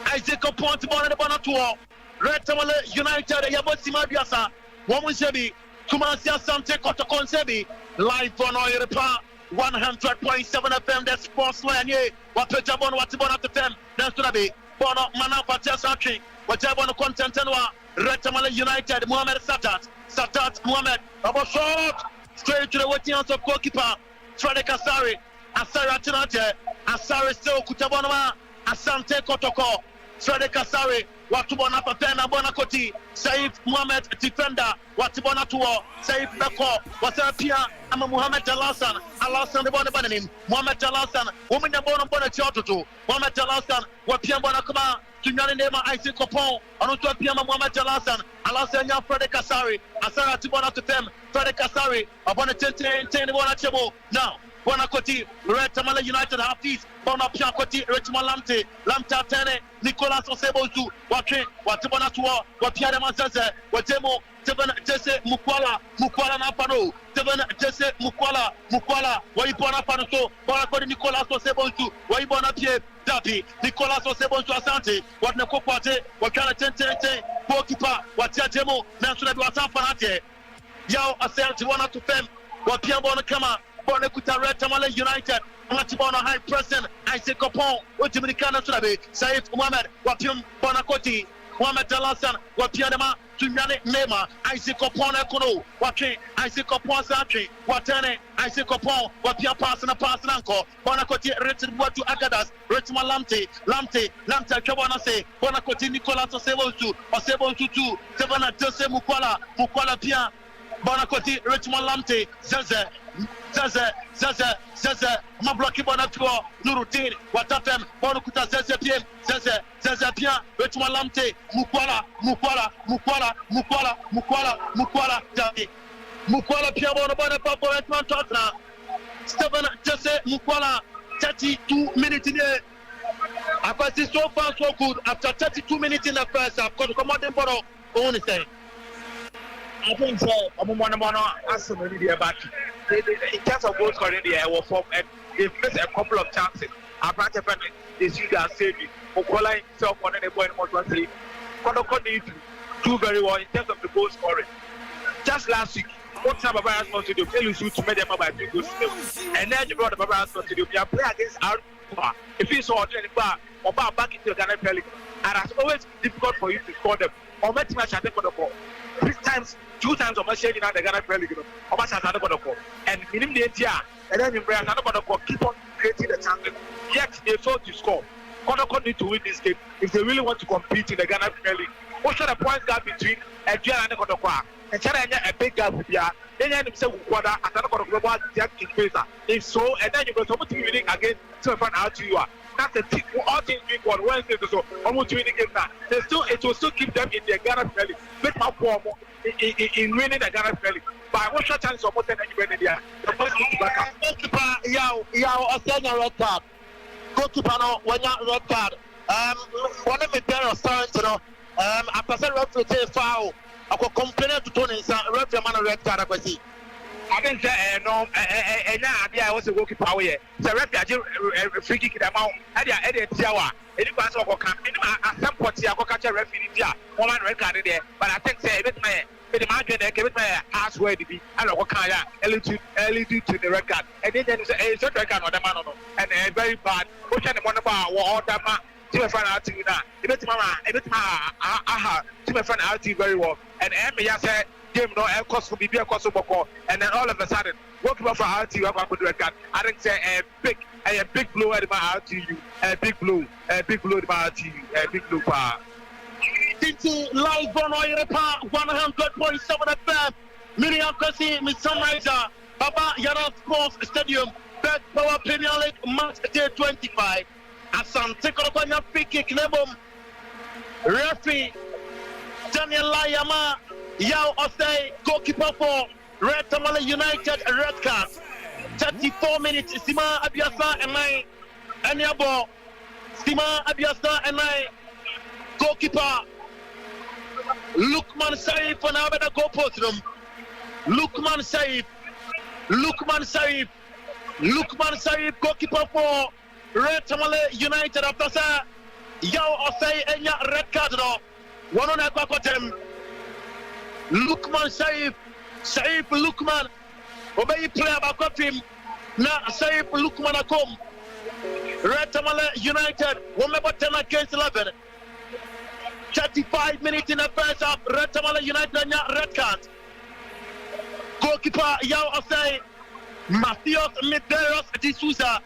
[SPEAKER 9] Isaac Opon to Bonnet Bonatua, Red Tamale United, Yabosima Biasa, Womusebi, Kumasi Asante Kotoko Sebi, live on Oiripa, 100.7 FM, the sports line, Wapejabon, Watibon at the FM, that's to be Bono Manapa Tesaki, Whatever content and Red Tamale United, Mohamed Satat, Mohamed, about short, straight to the waiting of goalkeeper, Frederick Asari, Asari Atinate. Asari still Kutabonama, Asante Kotoko, Frederick Asari, Watubona Papena Bonakoti, Saif Mohamed defender, Watubona Tuo, Saif Beko, Wasapia, I'm a Mohamed Alasan the Bonabanim, Mohamed Alasan, Woman Bona Choto, Mohamed Alasan, Wapian Bonakuma, Tunyanema Isaac Opon, Anuto Piama Mohamed Alasan, Frederick Asari, Asara Tibona to them, Frederick Asari, upon a 10 Bonachebo. Now, Bonakoti, Red Tamale United half these, Bonapiakoti, Richmond Lamte Tene, Nicolas Osebozu, Watibona Tua, Wapiana Mansaze, Watemo, Teven Jesse Mukwala Napano, Teven Jesse Mukwala, Waibona Panoso, Bonakoti Nicolas Osebozu, Waibona Pie, Dapi, Nicolas Osebozu Asante, Watnakokwate, Wakana Tente, goalkeeper, Watiajemo, Nansuna Wasafanate, Yao Asante, one to Fem, Wapiambona Kama. Bonekuta Red Tamale United, Matibona High President, Isaac Opon, Dominicana Sulabe, Saif Mohamed, Wapium Bonakoti, Mohamed Alasan, Wapianema, Tunyane Nema, Isaac Opon Ekono, Waki, Isaac Opon Saki, Watane, Isaac Opon, Wapia Passananko, Bonakoti, Richard Watu Agadas, Richmond Lamte, Kabonase, Bonakoti Nicolas Osebozu, 2, Tevana Jose Mukwala Pia, Bonakoti, Richmond Lamte, Zaza, Mabloki Bonatua, Nurutin, Watafem, Bonakuta Zaza Pien, Richmond Lamte, Mukwala, Dabi, Mukwala Pia Bonapapa, Richmond Totna, Stephen Jesse Mukwala, 32 minutes in there. I see so far so good after 32 minutes in the first half, because Commanding Boro only say.
[SPEAKER 12] I think so. I'm going to ask somebody back. in terms of goal scoring, they were from and they've missed a couple of chances. Asante they see that saving. Okola himself on the point more to say, Kotoko need to do very well in terms of the goal scoring. Just last week, what time Baba has not to do? Tell you to make them by 3 goals. And then you brought the Baba has not to do. We are playing against R.T.U. If you saw the bar or back into the Ghana Pelican, and it's always difficult for you to score them. Or make match at the Kotoko. 2 times of shading out the Ghana Pelican, or match at the Kotoko. And minimum the year, and then you bring another Kotoko, keep on creating the chances. Yet they failed to score. Kotoko need to win this game if they really want to compete in the Ghana Premier League. What should the points gap between Nigeria and Kotoko? And China a big gap with ya. Then you have to quarter at the Kotoko in face. If so, and then you go to be winning against R.T.U. That's the team. All teams being won Wednesday, so almost winning game now. It will still keep them in the Ghana Premier League. Make my form in winning the Ghana Premier League. But what's your chance of more than anybody there? The first one to back up.
[SPEAKER 9] Goalkeeper, Yao, Asante red card. Goalkeeper no when you red card. One of my parents started, you know. After the referee say foul, I could complain to Tony. Referee man red card. I see.
[SPEAKER 12] I didn't say no. I was a goalkeeper here. The referee free kick the amount. I did Tiawa. Any pass or come. At some point, I go catch a referee in one man red card there. But I think say it may. The margin there, give it my ass where to be. I don't know what kind of early to the record. And then it's a record on the man, and very bad. What kind of one about what that man? To my friend R.T.U. now. A bit to my friend R.T.U. very well. And Emmy said, game no air cost for BB cost boko. And then all of a sudden, working for R.T.U. I'm going to record. I think say a big blow at my R.T.U. A big blow at my R.T.U. A big blow power.
[SPEAKER 9] Live on Europa 100.7 FM. Minneapolis, Miss Sunriser, Baba Yara Sports Stadium, Best Power Premier League Match Day 25. Asante Kotoko free kick Nebom. Referee Daniel Layama, Yao Osei, goalkeeper for Red Tamale United, red card. 34 minutes. Sima Abiasa and I, Anyabo. Sima Abiasa and I, goalkeeper. Lukman Saif for now better goal post room. Lukman Saif, goalkeeper for Red Tamale United after say Yao Osei Enya red card no. One on a quacotem. Lukman Saif Lukman. Obey player back him. Na Saif Lukman akom. Red Tamale United 1 10 against 11. 35 minutes in the first half. Red Tamale United red card. Goalkeeper Yao Osei, Matthias Medeiros D'Souza,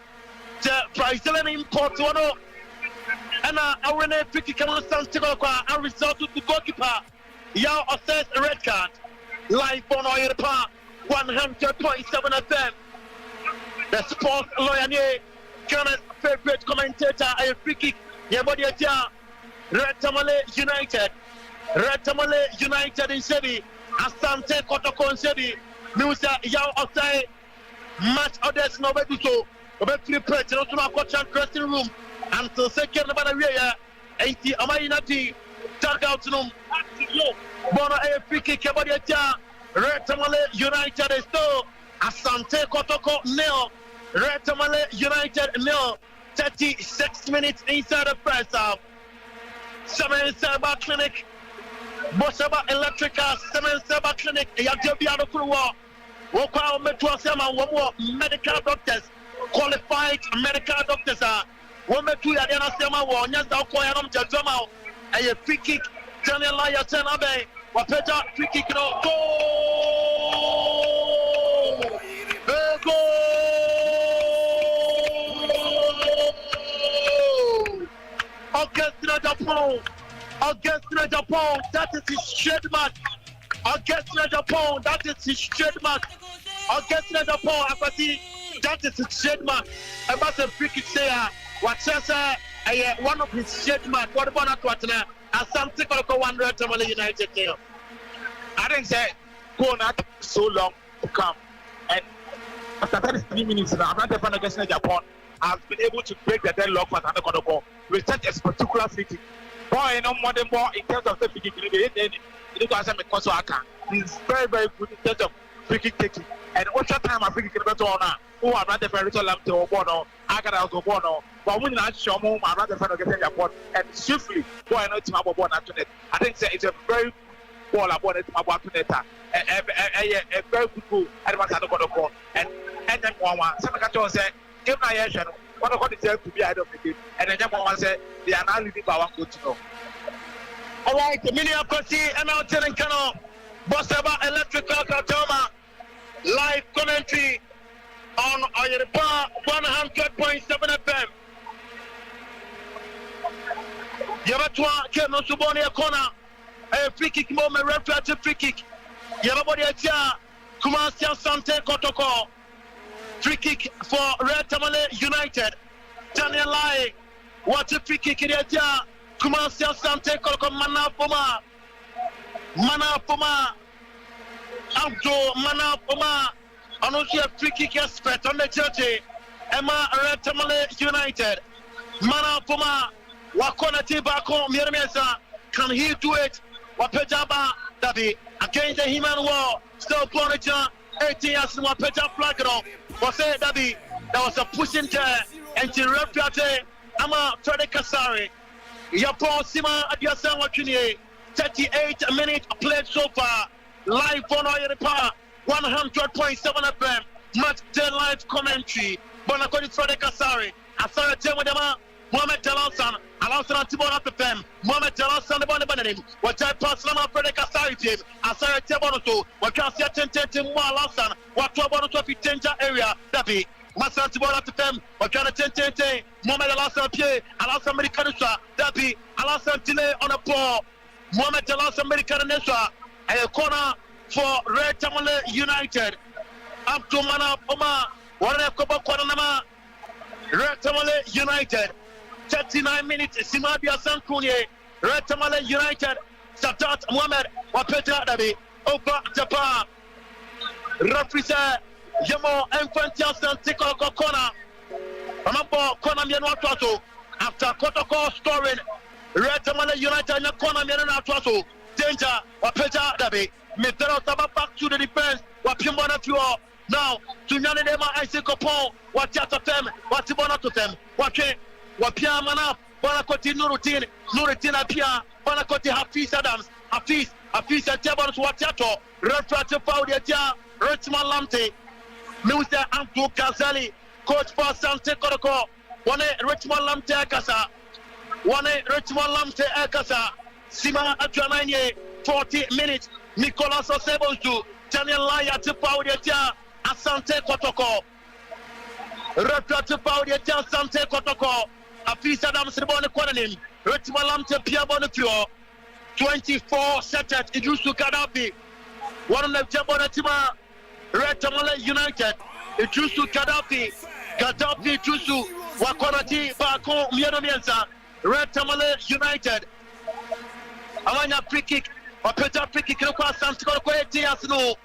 [SPEAKER 9] the Brazilian import one. And I win a free kick on Santiago and result to goalkeeper Yao Osei's red card. Live on Europa 100.7 FM. The sports lawyer, Ghana's favorite commentator, a free kick. Red Tamale United in Sebi, Asante Kotoko in Sebi, Musa Yao Osei, match others no better so, but free press, no to dressing room until second about a year, 80 Amainati, tag out to them, Bono a free kick about Red Tamale United is still Asante Kotoko nil, Red Tamale United nil, 36 minutes inside the first half. 7 Cyber Clinic, Boshaba Electrical, 7 Cyber Clinic, Yajabiano Kruwa, Wokao Metro Sama, one more medical doctors, qualified medical doctors are one Metro Yadana Sama, one Yazda Koyanum Jajama, a free kick, Daniel Laya Tenabe, Wapeta, free kick, no goal! Against Japan, that is his trademark. Against Japan, that is his trademark. Against Japan, Apati, that is his trademark. About the free kick say, what says one of his trademark. What about that? Asante Kotoko 100 Tamale United here.
[SPEAKER 12] I didn't say go not so long to come. And after 33 minutes now, I'm not the fan against Japan. I've been able to break the deadlock for Asante Kotoko with such a particular free kick. Boy, no more than more in terms of the free kick. He's very, very good in terms of free kick taking. and what's your time? I think you can better on who are not the very lamp to Obono, Agada Obono, but we not show more, I'm not the friend of getting your board, and swiftly, why not to have a board after that? I think it's a very ball about it about it, a very good advance at the Kotoko, and then one, Samakato said, give my action, what I deserve to be out of the game, and then one said, they are now leaving by 1 good to know. All right, the Minneapolis ML and Cano, Bosaba Electrical Katoma, live commentary on Oyeripa 100.7 FM. Yabatwa Keno Subonia corner, a free kick moment, referee free kick. Yababodi Atia, Kumasi Asante Kotoko, free kick for Red Tamale United. Daniel Lai, what a free kick in Atia. Kumasi Asante Kotoko Mana Puma, Abdo Mana Puma. I don't see a free kick expert on the church. Emma Red Tamale United. Mana Puma, Wakona Tibako, Mirmesa, can he do it? Wapejaba, Dabi, against the human war, still Ponicha, 18 years in Wapeja Flagro. Was it Dabi? There was a pushing there, and to Repiate, Ama Frederick Kasari. Yapon Sima Adiasa Wakinie, 38 minutes played so far. Live on Oyeripa, 100.7 FM. Match day live commentary. Bonakodi Frederick Kasari. Asara Temodema, Mohamed Jalonsan, Alonso Tibona FM, Mohamed Jalonsan, the Bonabanim, what I pass Lama Frederick Kasari team, Asara Tebonoto, what can see a 10 more Alonso, what to about to danger area, Dabi. Masan Tibona FM, what can a 10 Mohamed Alonso Pierre, Alonso Americanusa, Dabi, Alonso delay on a ball, Mohamed Jalonsan Americanusa, a corner for Red Tamale United. Up to Mana Poma, one of Koba Kwanama, Red Tamale United. 39 minutes, Simabia Sankunye, Red Tamale United, Sadat Mohamed, Wapeta Dabi, Opa Japa, Rafisa, Yamo, Infantia Santico Corner, Amambo, Kona Mianwatwaso, after Kotoko scoring, Red Tamale United, and Kona Mianwatwaso, danger, Wapeta Dabi, Mitero Saba back to the defense, Wapimbana Fuel, now, to Yanedema Isiko, what Yatem, what Tibona to them, what Wapia Mana, Bonakoti Nurutin Apia, Bonakoti Hafiz Adams, Hafiz Tabans Watiato, Refractor Paudia, Richmond Lamte, Mr. Antu Kazali, coach for Asante Kotoko, one Richmond Lamte Akasa, one Richmond Lamte Akasa, Sima Adjananye, 40 minutes, Nicolas Osebozu, Daniel Laya to Paudia, Asante Kotoko, Refractor Paudia, Asante Kotoko. Hafiz Adams Rebon Quananim, Richmond Lamte Pia Bonifio, 24 seconds, Idrusu Gaddafi, one of the Jabonatima, Red Tamale United, Idrusu Gaddafi, Idrusu, Wakonati, Bako, Mianomiensa, Red Tamale United, Amanya free kick, or Peter free kick, Santiago Tiasno,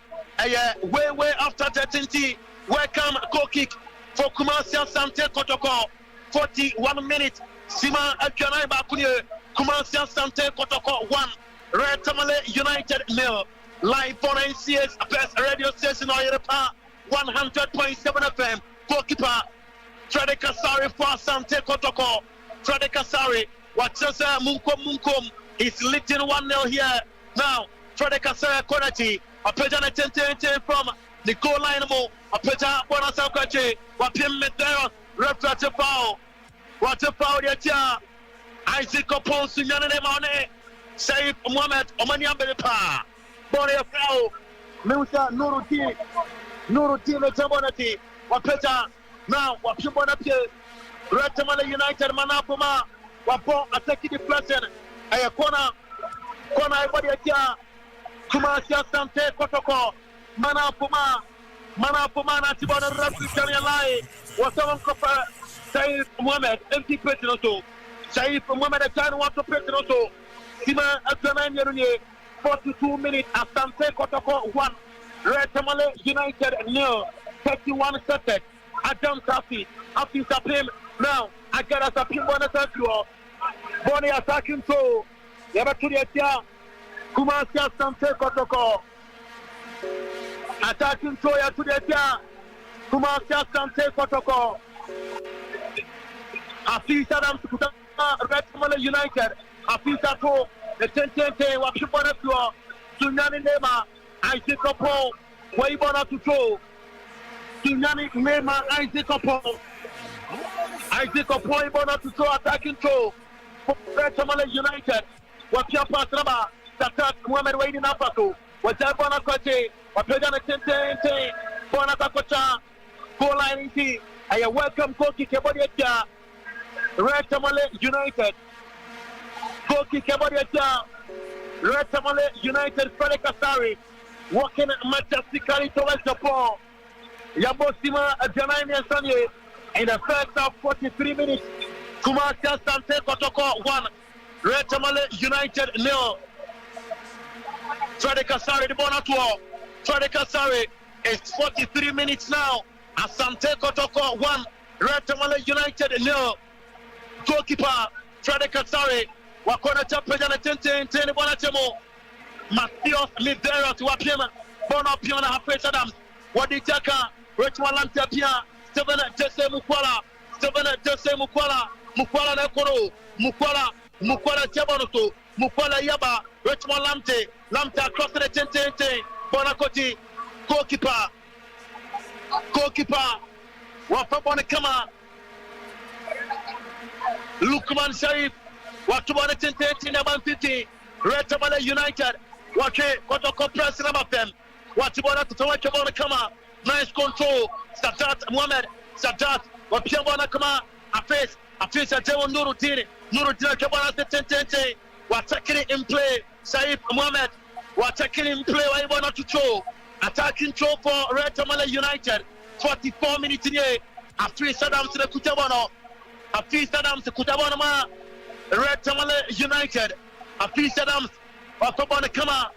[SPEAKER 12] way after 13, welcome goal kick for Kumasi Asante Kotoko. 41 minutes, Sima Adjanai Bakunye, Kumasi Asante Kotoko 1, Red Tamale United 0, live on NCS best radio station Oyeripa 100.7 FM, goalkeeper Frederick Kasari for Asante Kotoko, Frederick Kasari, Wachasa Munkom, is leading 1-0 here, now Frederick Kasari Konati, a Pejana 10 from the goal line, a Peja Bonasa Kwache, Wapim Medero, reflective foul. What a foul, Yatia. Isaac Opon, Sunyana Mane, Saif Mohamed, Omania Belepa, Boria foul, Musa Nuruti, Tabonati, Wapeta, now Wapibonapia, Red Tamale United, Manapuma, Wapo, attacking the person, a corner, Yatia, Kumasia Sante, Kotoko, Manapuma, Natibona Rafi, Lai, was someone copper. Saif Mohamed, empty person also. Saif Mohamed, a time want to person also. Sima Adjaman Yerunye, 42 minutes, Asante Kotoko 1, Red Tamale United 0, 31 seconds. Adam Safi, Hafiz Sapim, now, I got a Sapim Bonasakio, Bonnie attacking so, Yabaturia, Kumasi Asante Kotoko.
[SPEAKER 9] attacking Toya to the Tia. Kumasi Asante Kotoko. Afisa Dam Retamale United. Afisa to the 10-10 Wapipana to Sunyani Nema. Isaac Opo. Waibona to throw. Sunyani Nema Isaac Opo. Isaac Opo Ibona to throw attacking throw. Retamale United. Wapia Patraba. Tatat Muhammad Wayne Napato. Wajabona Kote. Wapegana 10-10. Bona Takocha. Goal line is I welcome Koki Kebodiacha. Red Tamale United. Koki Kebodiacha. Red Tamale United. Freddy Kasari. Walking majestically towards the ball. Yabosima Janani and Sanye. In the first half, 43 minutes. Kumasi Asante Kotoko 1. Red Tamale United 0. Freddy Kasari, the ball to all. Freddy Kasari. It's 43 minutes now. Asante Kotoko 1. Red Tamale United 0. Goalkeeper Freddy Kasari. Wakona Chapejana 10-10 Bonachemo. Matthews Lideros Wapiema. Bono Piona Hafiz Adams. Waditaka. Richmond Lantapia. Steven Jesse Mukwala. Mukwala Nekoro. Mukwala Chabonoto. Mukwala Yaba. Richmond Lamte across the 10-10. Bonakoti. Goalkeeper. Wafabone Kama. Lukman Sharif. Watubone 10-10 about 50. Red Tamale United. Wake Kotoko press number 10. Watubone to Tawakabone Kama. Nice control. Sadat Mohamed. Wapiabona Kama. Afis Ajewo Nurudini Kabana 10-10. Taking it in play. Saif Mohamed. Taking it in play. Waibona to throw. Attacking throw for Red Tamale United. 44 minutes in here. After Saddam to the Kutabono. Red Tamale United. After Saddam. Wakabona Kama.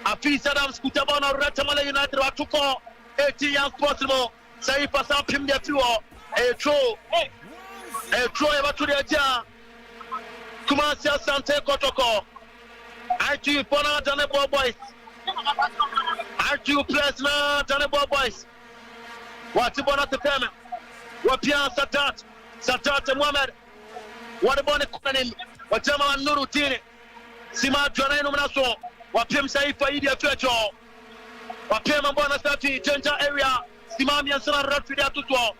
[SPEAKER 9] After Saddam Kutabono. Red Tamale United. Watuko. 80 years possible. Saif Asam Pim de Fuo. A throw ever to the Aja. Kumasi Asante Kotoko. R.T.U for now, Danebo boys. R.T.U players now, Danebo boys. What's about at the time? Wapia Sadat Mohamed. What about the Kunanim? Wajama Nurutini. Sima Janano Naso. Wapim Saifa Idia Churcho. Wapim Ambona Sati, Genja area. Sima Miansana Rafida Tuto.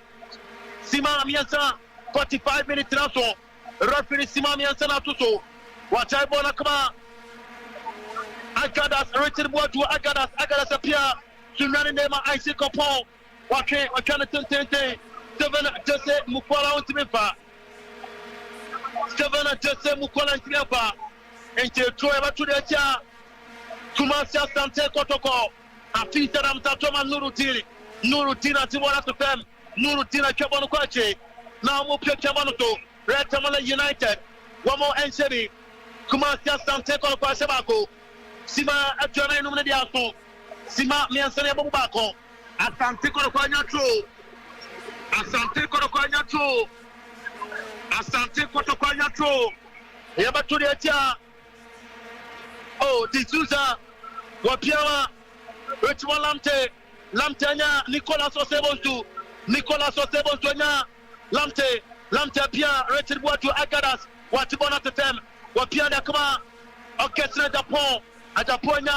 [SPEAKER 9] Sima Miansa, 45 minutes Naso. Rafidi Sima Miansana Tuto. Wachai Kama. Agadas, Richard Boatu, Agadas appear. Sunani Nema, Isaac Opo. Wakana 10-10. Steven Jesse Mukwala Untimefa. Steven Jesse Mukwala Untimefa. And to ever to the Chia. Kumasi Asante Kotoko. Afisa Ramtatoma Nurutini. Nurutina Tiwala to them. Nurutina Kabano Kwache. Now Mupia Kabanoto. Red Tamale United. One more NCB. Kumasi Asante Kotoko Sebako. Sima Adjana Numediaso. Sima Miansane Bubako. Asante Kotoko Nyatro. Yabaturia. Oh, D'Souza. Wapiawa. Richmond Lamtenya. Nicolas Osebontu. Lamte Pia. Richard Boatu Agadas. Watibona Tetem. Wapia Dakama. Orchestra Japon. Ajaponya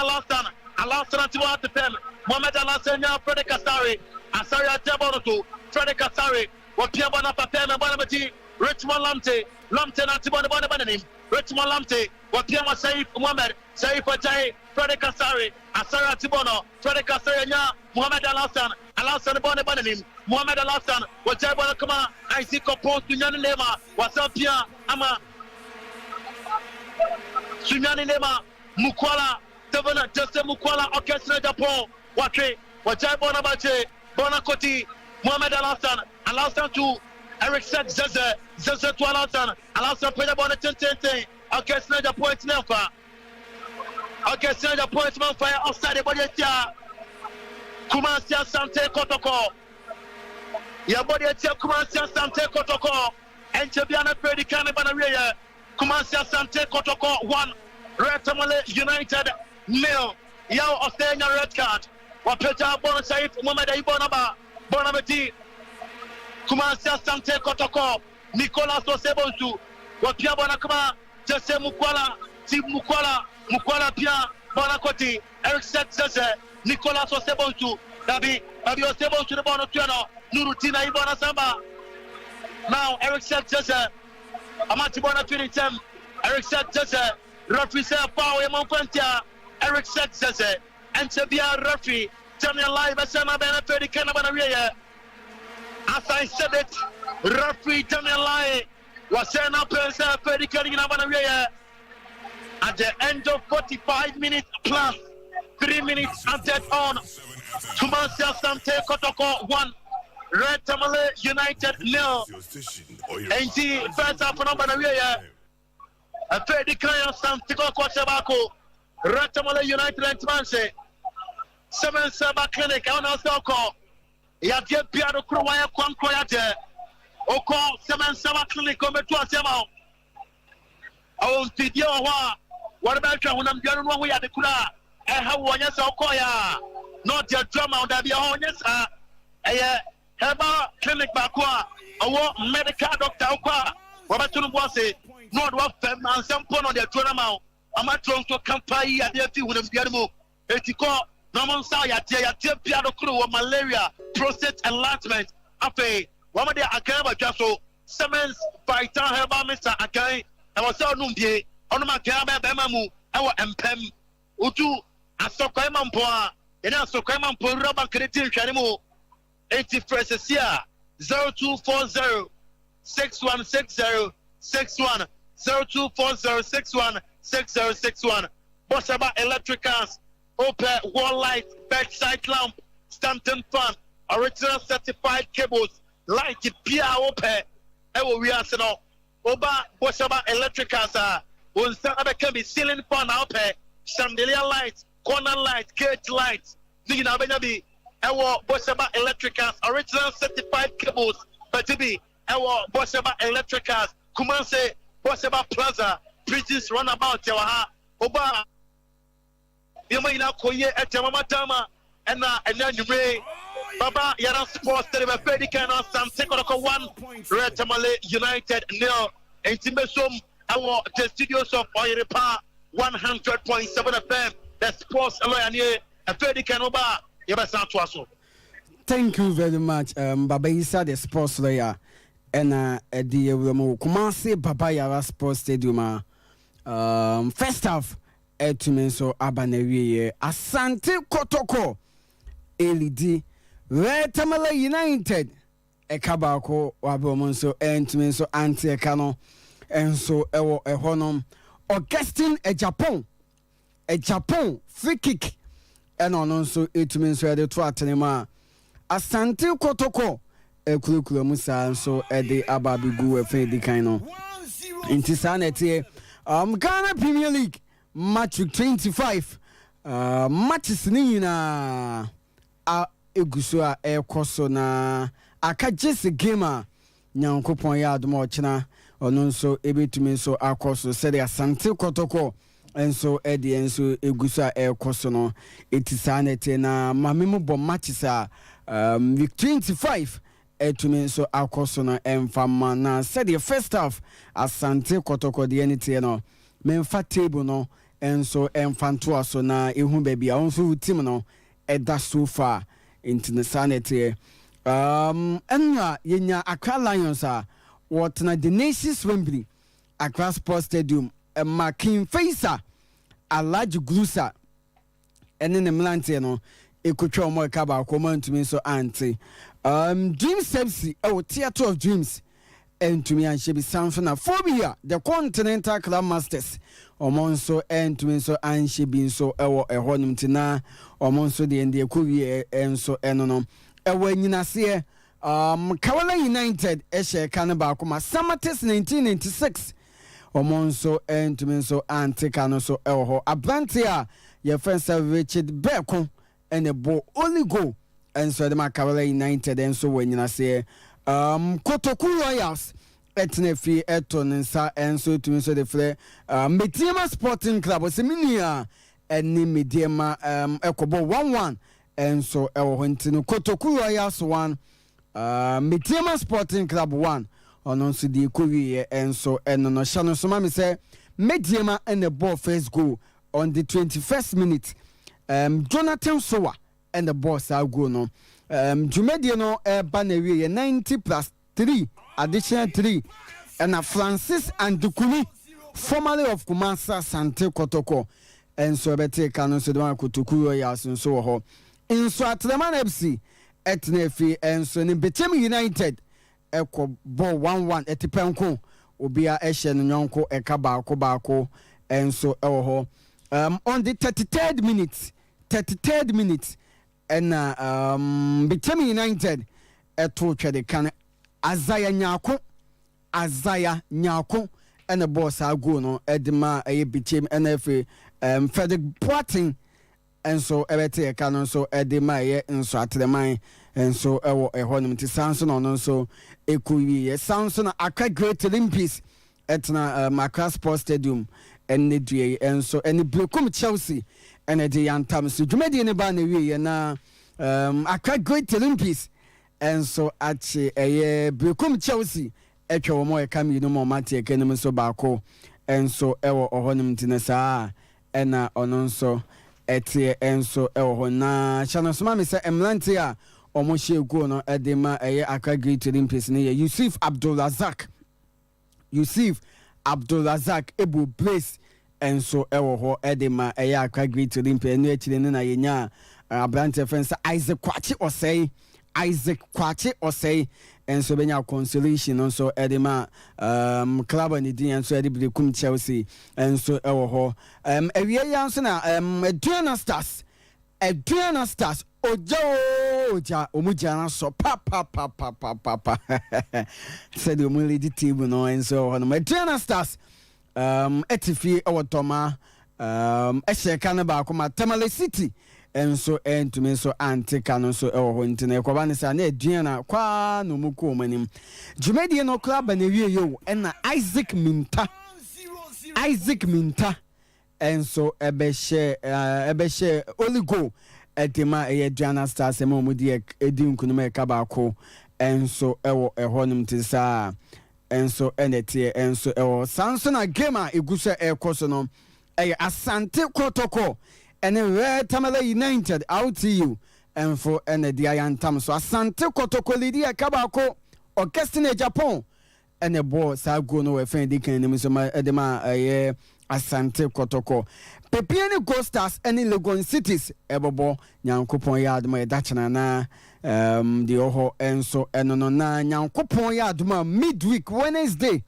[SPEAKER 9] Alasana Tiwa Tetem. Mohamed Alasanya. Freddy Kasari. Asari Ajabonoto. Freddy Kasari. Wapia Bona Patem and Bonabati. Richmond Lamte Natibona Bonabanim. Richmond Lamte. Wapia Saif Mohamed. Saif Ajay. Freddy Kasari. Asara Tibono. Freddy Kasari. Mohamed Alasan Bonabanim. Mohamed Alasan. Wajabona Kama. Isaac Opon Sunyani Nema. Wasapia Ama. Sunyani Nema. Mukwala. Devona Jesse Mukwala. Orchestra Japon. Wajabona Bache. Bonakoti. Mohamed Alasan to Eric said Zeze to Alasan played about 10-10. Orchestra the point Nelfa. Orchestra the point fire outside the body. Kumasi Asante Kotoko. Your body Kumasi Asante Kotoko. And Chabiana Freddy Canabanaria. Kumasi Asante Kotoko 1. Red Tamale United 0. Yao Australia red card. Wapeta Bon Saif Mohamed Ibonaba Bonabeti Kumasi Asante Kotoko Nicolas Osebonsu Wapia Bonakama Jesse Mukwala Tim Mukwala Pia Bonakoti Eric Setse Nicolas Osebonsu Dabi Osebonsu de Bonotuano Nurutina Ibona Samba. Now Eric Setse Amati Bonatunitem Eric Setse referee say power Monquentia Eric Setse and Tabia referee tell me live as I'm a benefit Canabana. As I said it, referee tell me live was saying up as a Pedican at the end of 45 minutes plus 3 minutes added on. Kumasi Asante Kotoko 1, Red Tamale United 0. And the first half of Nabana a Pedican Santico Kosabako, Red Tamale United and Manse. 7-7 clinic on our call. Yadia Piano Crowaya Quanquayate. Oko 7-7 clinic over to us. Oh, video. What about you when I'm getting one way at the Kula? And how one yes, Okoya. Not your drama on that. Yes, Heba clinic Bakwa. Our medical doctor Okwa. What about was it? Not what them and some point on their tournament. I'm not trying to campaign at the few when I'm getting more. Naman sa ya tia do kuro malaria prostate enlargement afi wa ma de akan ba twa so Siemens Vital Herbal Mr akan e wa se onum bie onum akan ba ma mu e wa empem utu asokwa ma mpo a ene asokwa ma mpo raba kreti hware mu 80 fresh sia 0240 6160 61 0240 61 6061 Bossaba Electricals Opel wall light, bedside lamp, Stanton fan, original certified cables, light Pia Opel. We are saying, Oba Boshaba Electricals are on Saturday can be ceiling fan Opel, chandelier lights, corner lights, cage lights. Nina Benabi, Boshaba Electricals, original certified cables, but to be Boshaba Electricals, Kumase, Boshaba Plaza, British runabout, Oba. Yamaina Koye at Yamamatama and then you may Baba Yara Sports Pedican Asante Kotoko 1 Red Tamale United 0 and Timbesum our the studios of Oyeripa 100.7 FM the sports lawyer a Pedican Oba Yabasantuaso.
[SPEAKER 8] Thank you very much, Baba Isa, the sports lawyer, and the Kumasi Baba Yara Sports Stadium. First half. Etumenso abanewie Asante Kotoko LED Red Tamale United ekabako wabomonso entumenso anti ekano enso ewo ehonom Augustine Japan free kick eno nonso etumenso ede to atenema Asante Kotoko ekulukulu musa nso ede ababigu efe dikan no intisanete Ghana Premier League match 25 matches ni na eguso a ekoso na aka jesse game a nyankopon ya adom ochina ono nso ebetumi nso akoso said Asante Kotoko enso edi enso eguso a ekoso no etisanete na mamemu bo matches a 25 etumi nso akoso na emfama na said the first half Asante Kotoko the anything no memfa table no enso emfanto aso na ehu baby a onso team no eda so far into the sanity enna yenya Accra Lions a what na the Nations Wembley Accra Sports Stadium Makin Faisa Alhaji Glusa ene ne mlante no ekotwa omo ka ba akoma ntumi so anti Dream Sepsi Theatre of Dreams entumi anhye bi sanfo na phobia the Continental Club Masters omonso entumi so anhye bi so ewo ehonum tina omonso de ende ekowie enso eno no ewo anyinase Kawala United ehye kan ba akoma Samates 1996 omonso entumi so antika no so ewo ho Abrante a ye fensa Richard Beko ene bo only go enso de Kawala United enso wanyinase Kotoko Royals etnefi etonensa enso tumi so de fre Mediema Sporting Club oseminia eni Mediema ekobo 1-1 enso ewo ho ntino Kotoko Royals 1 Metiema Sporting Club 1 ono nso di kowie enso eno no hya no so ma me say Mediema and the ball first goal on the 21st minute. Jonathan Sowa and the ball sa go no. Jumedie no banewie 90 plus 3 additional 3 and Francis and Dukuni formerly of Kumasa Asante Kotoko and so bete kanu so the Kotoko Royals so ho. In so Atleman FC etnefi and so ni Betemi United eko ball 1-1 etipenko obia ehye no nyonko eka baako enso ewo ho on the 33rd minute and Betemi United eto twede kan Azaya Nyako and the boss ago no edema Betemi NFA Frederick Boateng enso ebete eka so edema ye enso atleman enso ewo ehonum ti sanso no so ekuwi sanso na aka Great Olympics etna Accra Sports Stadium enne due enso ene Blekum Chelsea ene de yantam so dwumadi ne ba na wie na Accra Great Olympics enso achi Blekum Chelsea etwa wo mo eka mi no mo mate eka nim so baako enso ewo ohonum ti na saa ena ono nso etie enso ewo ho na chano so ma me se emlante a omo shegu no edema Accra Great Olympics ne Yusuf Abdulrazak Ebu Blaze enso ewo ho edema Accra Great Olympics no akire ne na yenya abrante fensa Isaac Kwachi Osei enso benya consolation nso edema club and the enso edi Blekum Chelsea enso ewo ho ewie ya nso na Adriana Stars oja omuja na so pa said the only lead team no enso ho no Adriana Stars etifi ewotoma ehye na ba kuma Tamale City enso entumi so antika no so ewo ho ntine ekoba ne sa na Adriana kwa no muko manim Jumedie no club na wie yo na Isaac Minta enso ebehye oligo etima Adriana Stars ema omudi edi nkunuma eka baako enso ewo ehonum tisa enso enetie enso ewo Sansona game a egusa ekoso no Asante Kotoko ene Tamale United R.T.U enfo ene dia yantam so Asante Kotoko lidi eka baako Orchestra Japan ene bo sa go no we fen dikan nim so ma edema Asante Kotoko Pepiani Gold Stars ene Legon Cities ebobo nyankopon ya aduma edachana na the oho enso enono na nyankopon ya aduma midweek Wednesday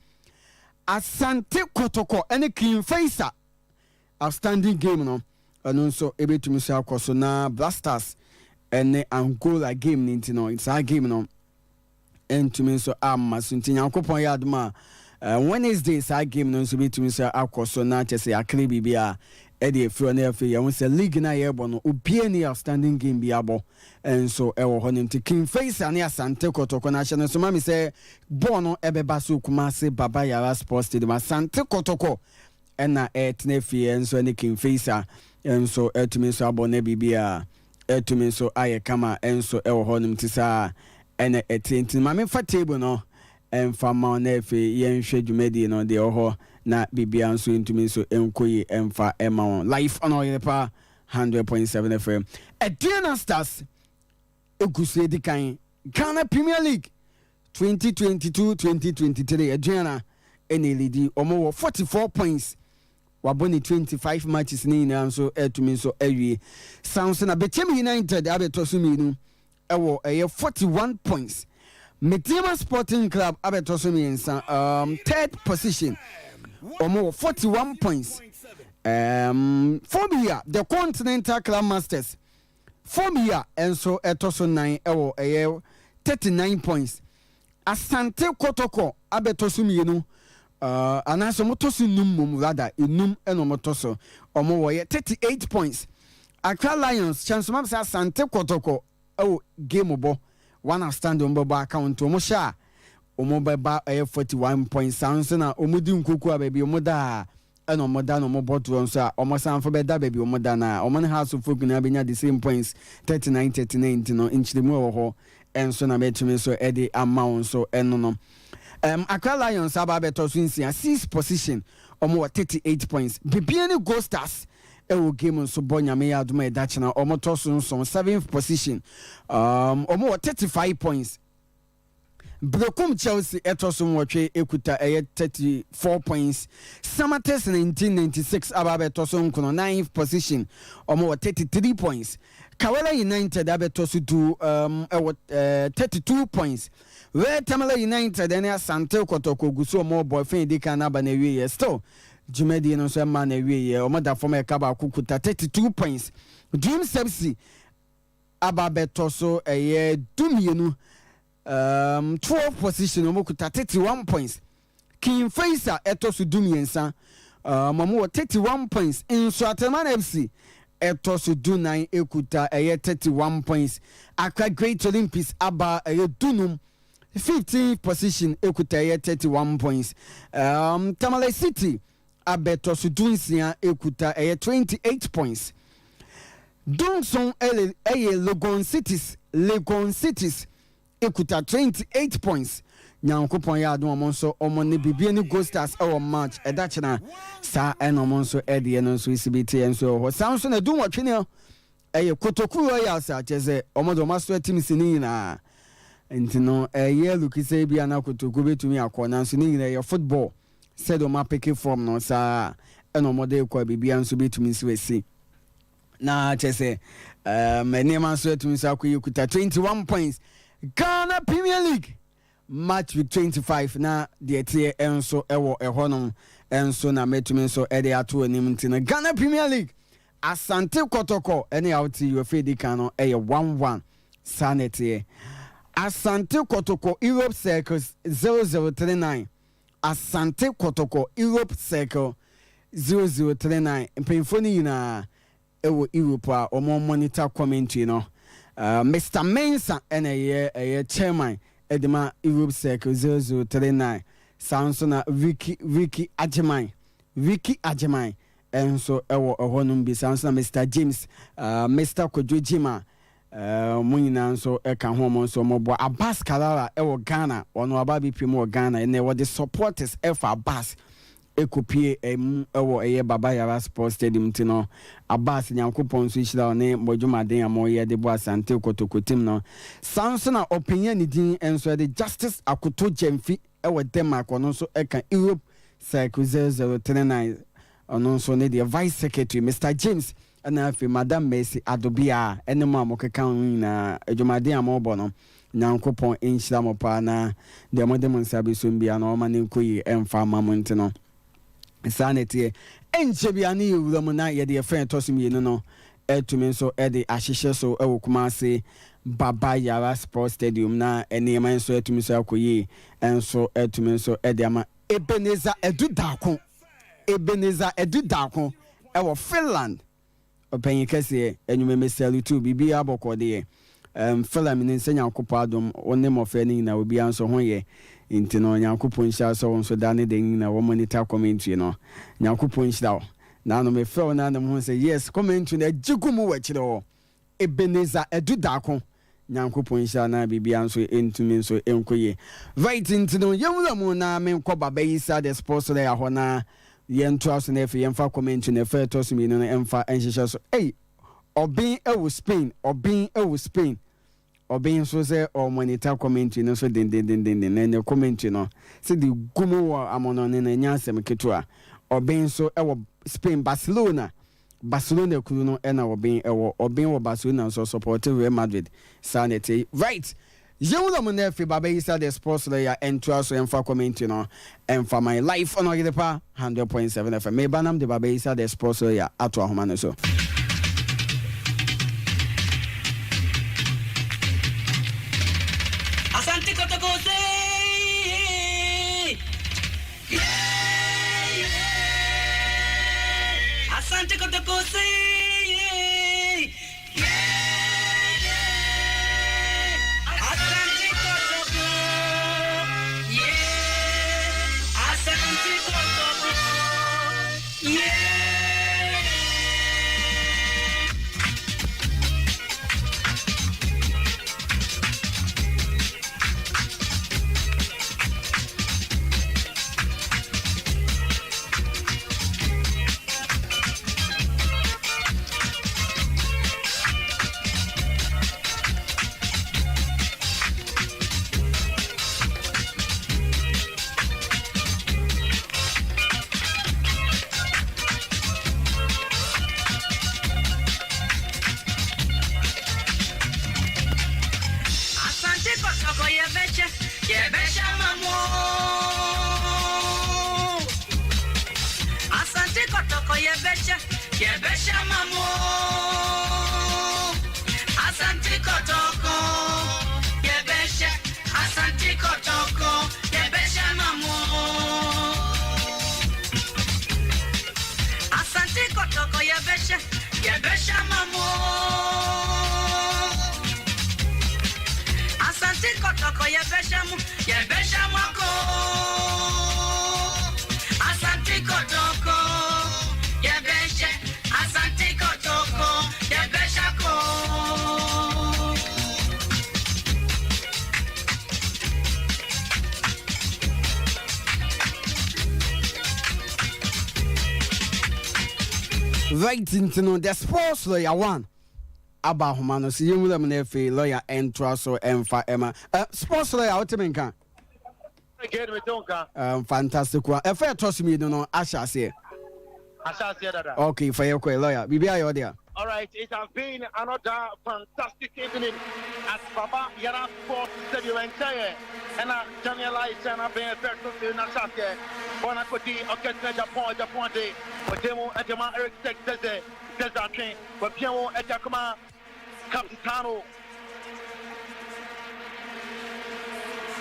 [SPEAKER 8] Asante Kotoko ene King Faisal outstanding game no eno nso ebetumi so akoso na Blasters ene Angola game ninti no it's a game no entumi so amasunti nyankopon ya aduma Wednesday sa game no nso betumi so akoso na chese akre bibia edi efro na efe ya won league na yebo no obie ni outstanding game bi abo enso ewo ho nim King Faisal ne Asante Kotoko na hye no so ma me say ball no ebeba so Kumase Baba Yara Sports Stadium Asante Kotoko ena etne fie enso ne King Faisal enso etumi so abo na bibia etumi so aye kama enso ewo ho nim tisa ene etintin ma me fa table no emfa ma na efe yenhwe dwumadi no de oho na bibia nso ntumi so enkoyi emfa ema on life on oyepa 100.7 FM Adriana Stars eguse dikan Ghana Premier League 2022-2023 Adriana ene lead omo 44 points waboni 25 matches ni na nso etumi so awie Samson na Betemi United abetoso minu ewo 41 points Metiema Sporting Club abetoso miensa third position omo 41 points Formia the Continental Club Masters Formia enso etoso 9 ewo 39 points Asante Kotoko abetoso mienu anaso motoso num rather enum eno motoso omo wo 38 points Accra Lions chance map say Asante Kotoko game obo one stand on baba account omo sha omo baba 41 points sounds na omo di nkoku ababi omo da and omoda no mobotron so omosan for beda baby omoda na omon house of folk na benya the same points 39 no inch the mo ho enso na betumi so edi amount so eno no Accra Lions aba beto so nsia 6th position omo 38 points bibiani Gold Stars ewo game so bonyame ya aduma edachina omo to so 7th position omo 35 points Brokum Chelsea etoso mwotwe ekuta 34 points. Samates 1996 ababetoso nkono 9th position omo 33 points. Kawela United abetoso do 32 points. Where Tamale United and Asante Kotoko guso omo boyfriend dika na ba na wiye still Jumedi no so ma na wiye omo da former kaba kukuta 32 points. Dream Sepsi ababetoso dumienu 12th position omokuta 31 points. King Faisal etosu dumiensa mamu 31 points. Inso Ateman FC etosu dunai ekuta 31 points. Accra Great Olympics aba dunum 15th position ekuta 31 points. Tamale City abetosu dunsia ekuta 28 points. Donson Legon Cities ekuta 28 points. Nyankopon ya adom omonso omone bibie ni Gold Stars our match edachena sa enomonso ede no so isibiti enso ho sanso na dum watwene Kotoko Royals acheze omodo maso team sini na entino lukise bia na Kotoko betumi akona nso ni na football said o ma pick from no sa enomode ekwa bibia nso betumi siwesi na acheze enema so etumi sa akwa ekuta 21 points. Ghana Premier League match with 25 na the tie enso ewo ehonom enso na metumi so ede ato anim ntina Ghana Premier League Asante Kotoko ene R.T.U fedi kano 1-1 sanete Asante Kotoko Europe Circles 0039 Asante Kotoko Europe Circle 0039 mpemfoni na ewo Europe a omo monitor commentary no Mr. Mensa and a chairman Edema Europe Circle 0039 Sansona Vicky Ajamai and so ewo honum be Sansona Mr. James Mr. Kojujima Munina so eka homo so mobo Abbas Kalala ewo Ghana ono ababi pimo Ghana and there were the supporters F Abbas ekopie ewo Baba Yara Sports Stadium tino Abbas Nyankopon so hira ne modwumaden amoye de bo Asante Kotoko team no Sansona opinion ni din enso de Justice Akoto Jemfi ewo Denmark ono so eka Europe Circle 0039 ono so ne the Vice Secretary Mr. James ana afi Madam Mercy Adobia enema amokeka na adwumaden amobo no Nyankopon enhira mo pa na de modem nsabe so mbia na o ma ne nkoyi emfa mamonte no sanity enchebiani ewuram na ye de friend tosim ye no etumi so e de ahihye so ewo Kumasi Baba Yara Sports Stadium na enema so etumi so akoyi enso etumi so e de ama Ebeneza Edudako ewo Finland opanyi kese enyume meselu tu bibi abokode Finland ni nsenya akopɔ adom onem ofani na obi anso ho ye intino Nyankopon hia so won so dane den na wo monitor commentary no Nyankopon hia na no me feel na nam ho say yes commentary na jigumu wachire ho Ebeneza Edudako Nyankopon hia na bibia nso entumi nso enkoye right intino yewura na me nkɔ baba yisa the sports there ho na yento aso na efe yemfa commentary na efe to so mi no emfa enhihye so Obin ewo Spain Obin so say o monitor commentary no so den na commentary no say the gumo wa amono ne na nya asem ketua Obin so ewo Spain Barcelona kuru no na Obin wo Barcelona so support Real Madrid sanity right yewula mo na fi baba isa the sports layer entua so emfa commentary no emfa my life on ogedepa 100.7 FM me banam de baba isa the sports layer ato ahoma no so
[SPEAKER 10] Asante Kotoko say Asante Kotoko Kotoko Yebesha Mamo. Asante Kotoko Yebesha Mamo. Asante Kotoko Yebesha. Asante Kotoko Yebesha Mamo. Asante Kotoko Yebesha Mamo. Asante Kotoko Yebesha Mako. Asante Kotoko Yebesha. Asante Kotoko Yebesha Ko.
[SPEAKER 8] Right into the sports lawyer one. Aba Humano, see you with them nefe lawyer and Traso and Emma. Sports lawyer, what you can. Fantastic one. If I trust me, don't know, I shall say. Okay, for your lawyer. Be there.
[SPEAKER 9] All right, it has been another fantastic evening at Baba Yara Sports Stadium entire. And Daniel Aisana being fair to Nasake, Bonacoti, Orchestra Japan Day, Demo and Jama Eric Texas, but Piano and Jacoma Capitano.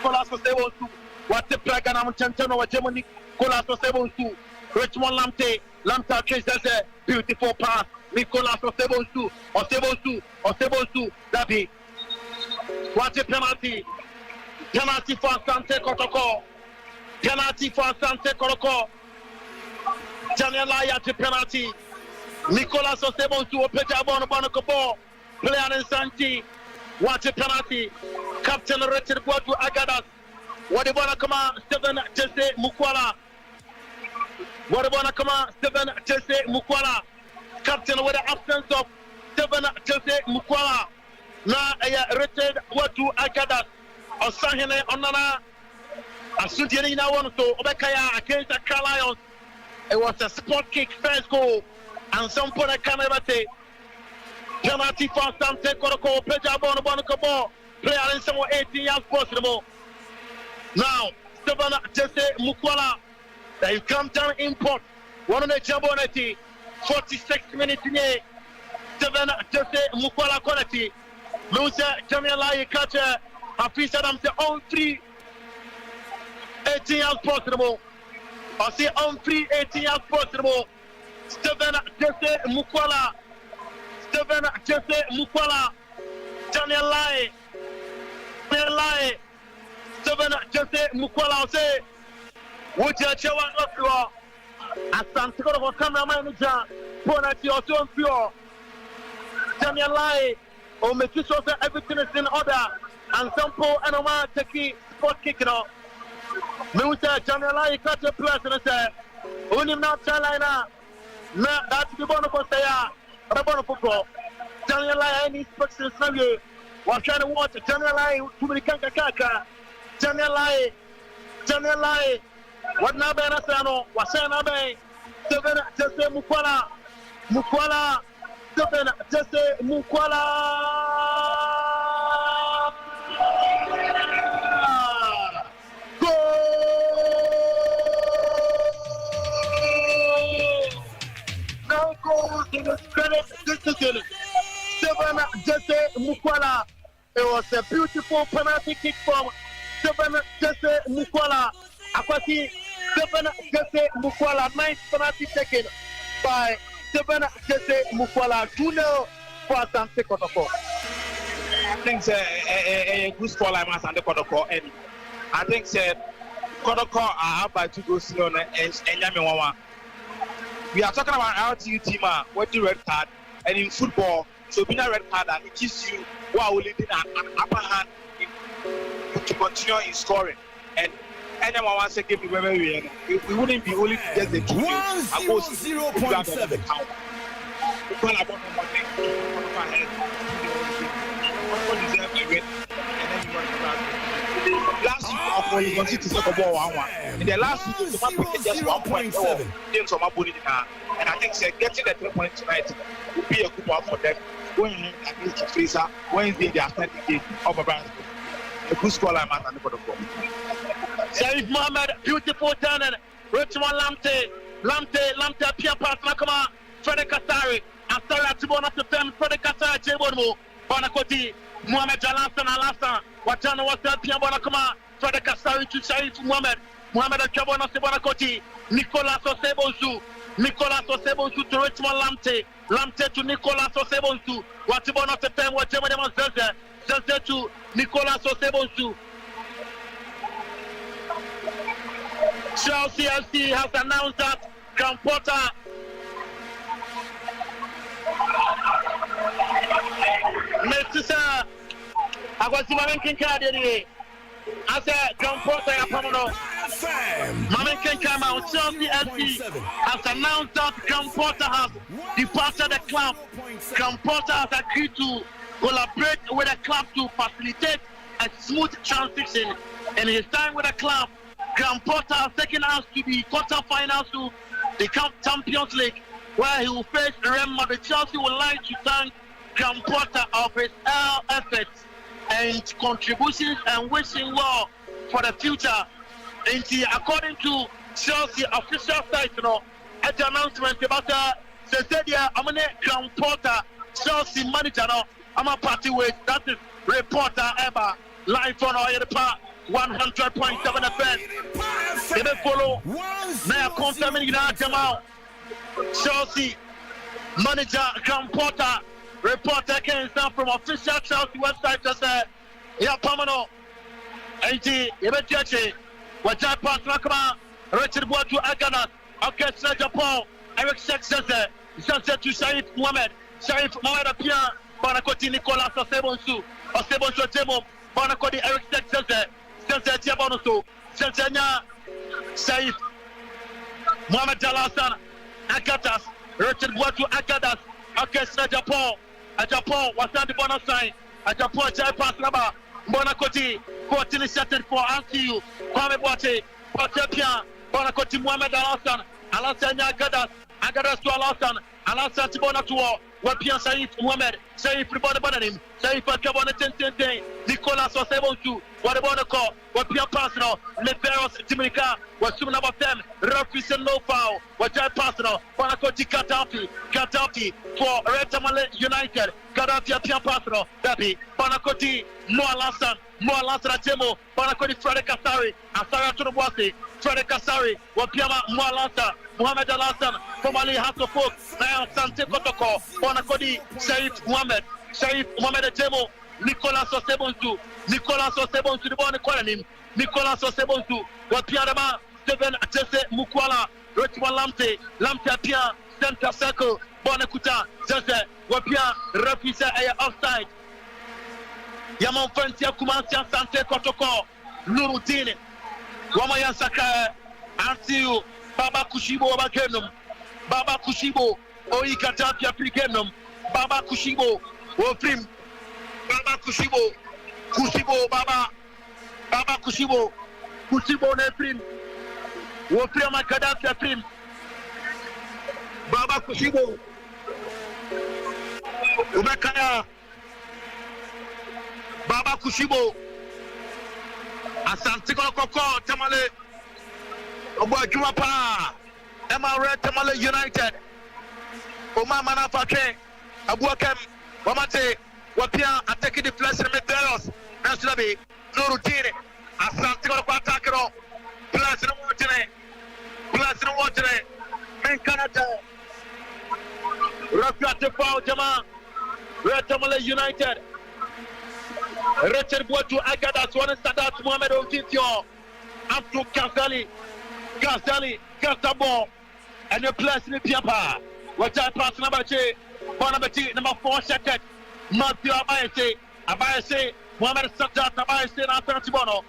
[SPEAKER 9] Colas was able to what the Pragan Amchantano or Germany, Colas was able to Richmond Lamta Chase does a beautiful pass. Nicolas was able to, Dabi. What a penalty. Penalty for Asante Kotoko. Penalty for Asante Kotoko. Daniel Ayati penalty. Nicolas was able to open the ball. Player in Santi. What a penalty. Captain Richard Boatu Agadas. What do you want to come on? Stephen Jesse Mukwala. What do you want to come on? Stephen Jesse Mukwala. Captain with the absence of Stephen Jesse Mukwala. Now, Richard Boatu Agadas. Osahene Onana. Asante now one so Obekaya against the Car Lions. It was a spot kick first goal. And some point I can never say. Penalty for Asante Kotoko. Ball. Player in somewhere 18 years possible. Now, Stephen Jesse Mukwala. They come down import. One of the Jaboneti. 46 minutes in here. Stephen Jesse Mukwala quality. Lucia Jamiala catcher. Hafiz Adam say on free 18 years possible. I say on free 18 years possible. Stephen Jesse Mukwala. Stephen Jesse Mukwala. Daniel Lai. Stephen Jesse Mukwala say would you chewa no Asante Kotoko cameraman manager Bonati also on pure Daniel Lai or make sure that everything is in order and Sampo and Omar take spot kicking off. Me say Daniel Lai catch a place and say only not Carolina na that's the bono for say ya bono for Daniel Lai any inspections now you was trying to watch Daniel Lai too many kaka Daniel Lai what na be na say no was say na be Stephen Jesse Mukwala Stephen Jesse Mukwala goal now goal to the credit decision Stephen Jesse Mukwala. It was a beautiful penalty kick from Stephen Jesse Mukwala. Akwasi Stephen Jesse Mukwala, ninth penalty taken by Stephen Jesse Mukwala. 2-0 for Asante Kotoko.
[SPEAKER 12] I think a good score like Asante Kotoko, and I think Kotoko are up by 2 goals to none and Yamiwawa. We are talking about R.T.U team with the red card, and in football, so being a red card, it gives you while leading an upper hand to continue in scoring. And anyone wants to give me where we wouldn't be only just the 100.7. Last week, you wanted to talk about 1-1. In the last week, you picked just 1.7 games on my body, and I think getting the 3 points tonight would be a good one for them. Going against the Fraser Wednesday, they are starting the game of a brand. a good scoreline Asante Kotoko.
[SPEAKER 9] Sharif Mohammed, beautiful turn. Richmond Lamte, Pia Partner, come on. Frederick Kasari, Asara Tibona to them, Frederick Kasari, Jebono, Bonakoti, Mohamed Jalansan, Alasan, Watana was there, Pia Bonakama, Frederick Kasari to Sharif Mohammed Kabona Bonakoti, Nicolas Osebonsu to Richmond Lamte to Nicolas Osebonsu, Watibona to them, Watibona Zeze to Nicolas Osebonsu. Chelsea FC has announced that Graham Potter Mr. Agwasimamen card anyway. I said Graham Potter Mamen Kenkama Chelsea FC has announced that Graham Potter has departed the club. Graham Potter has agreed to collaborate with the club to facilitate a smooth transition in his time with the club. Graham Potter has taken us to the quarterfinals to the Champions League, where he will face Real Madrid. Chelsea would like to thank Graham Potter of his efforts and contributions and wishing well for the future. And according to Chelsea official site, at the announcement about I'm Graham Potter, Chelsea manager, I'm a party with that is reporter ever live on our part. 100.7 FM. They follow. Now confirming that Jamal Chelsea manager Graham Potter reporter came down from official Chelsea website just said, "Yeah, Pamano, 80, Ebecheche, Wajai Partner, come on, Richard Boatu Aganas, okay, Japan, Eric Sheck says to Sharif Mohammed appear, Banakoti Nicolas Osebonsu Temo, Banakoti Eric Sheck says Bonoso, Saif, Mohamed Jalasan, Akatas, Richard Boatu Akadas, Orchestra Japan, Wasan the bonus sign, Japan Jai Pasnaba, Bonakoti, court initiated for R.T.U, Kwame Boate, Potepia, Bonakoti Mohamed Alasan, Agadas to Alasan Tibona to Wapian Saif Mohamed, Saif Ribananim, Saif Kabona Tente, Nicolas Osebonsu, what about the call? What Pia Pasno, Leperos Timika, what soon about them, Rafis and no foul, what Jai Pasno, Bonakoti Katapi for Retamale United, Kadafi Pia Pasno, Baby, Bonakoti, Moalasan Temo, Bonakoti Frederick Kasari, Asara to the Wasi, Frederick Kasari, Wapiama Moalasa, Mohamed Alasan, formerly House of Folk, now Asante Kotoko, Bonakoti, Sharif Mohammed Temo, Nicolas Osebonsu, the born economy, Nicolas Osebonsu, Wapiadama, Steven Atese Mukwala, Richmond Lamte Apia, Center Circle, Bonakuta, Jose, Wapia, Rapisa, offside. Yamon Fantia Kumantia Asante Kotoko, Nurudine, Wamaya Saka, R.T.U, Baba Kushibo Bagenum, Baba Kushibo, Oikatapia Prigenum, Baba Kushibo, Woprim, Baba Kushibo, Baba Kushibo Neprim, Wopriama Kadafia Prim, Baba Kushibo, Ubekaya, Baba Kushibo, Asante Kotoko, Tamale, Oboy Jumapa, MRA Tamale United, Oma Manafake, Abuakem, Wamate, Wapia attacking the flesh and Medeiros, Naslabi, Nurutine, Asante Kotoko, plus no water, Men Canada, Rafiate Pau Jama, Retamale United, Richard Boatu Agadas, one Sadat Mohamed Otitio, Abdul Gazali, and the place in the Piapa. What I pass number 4 second. Matthew Abayase, Mohamed Sadat Abayase, Tibono,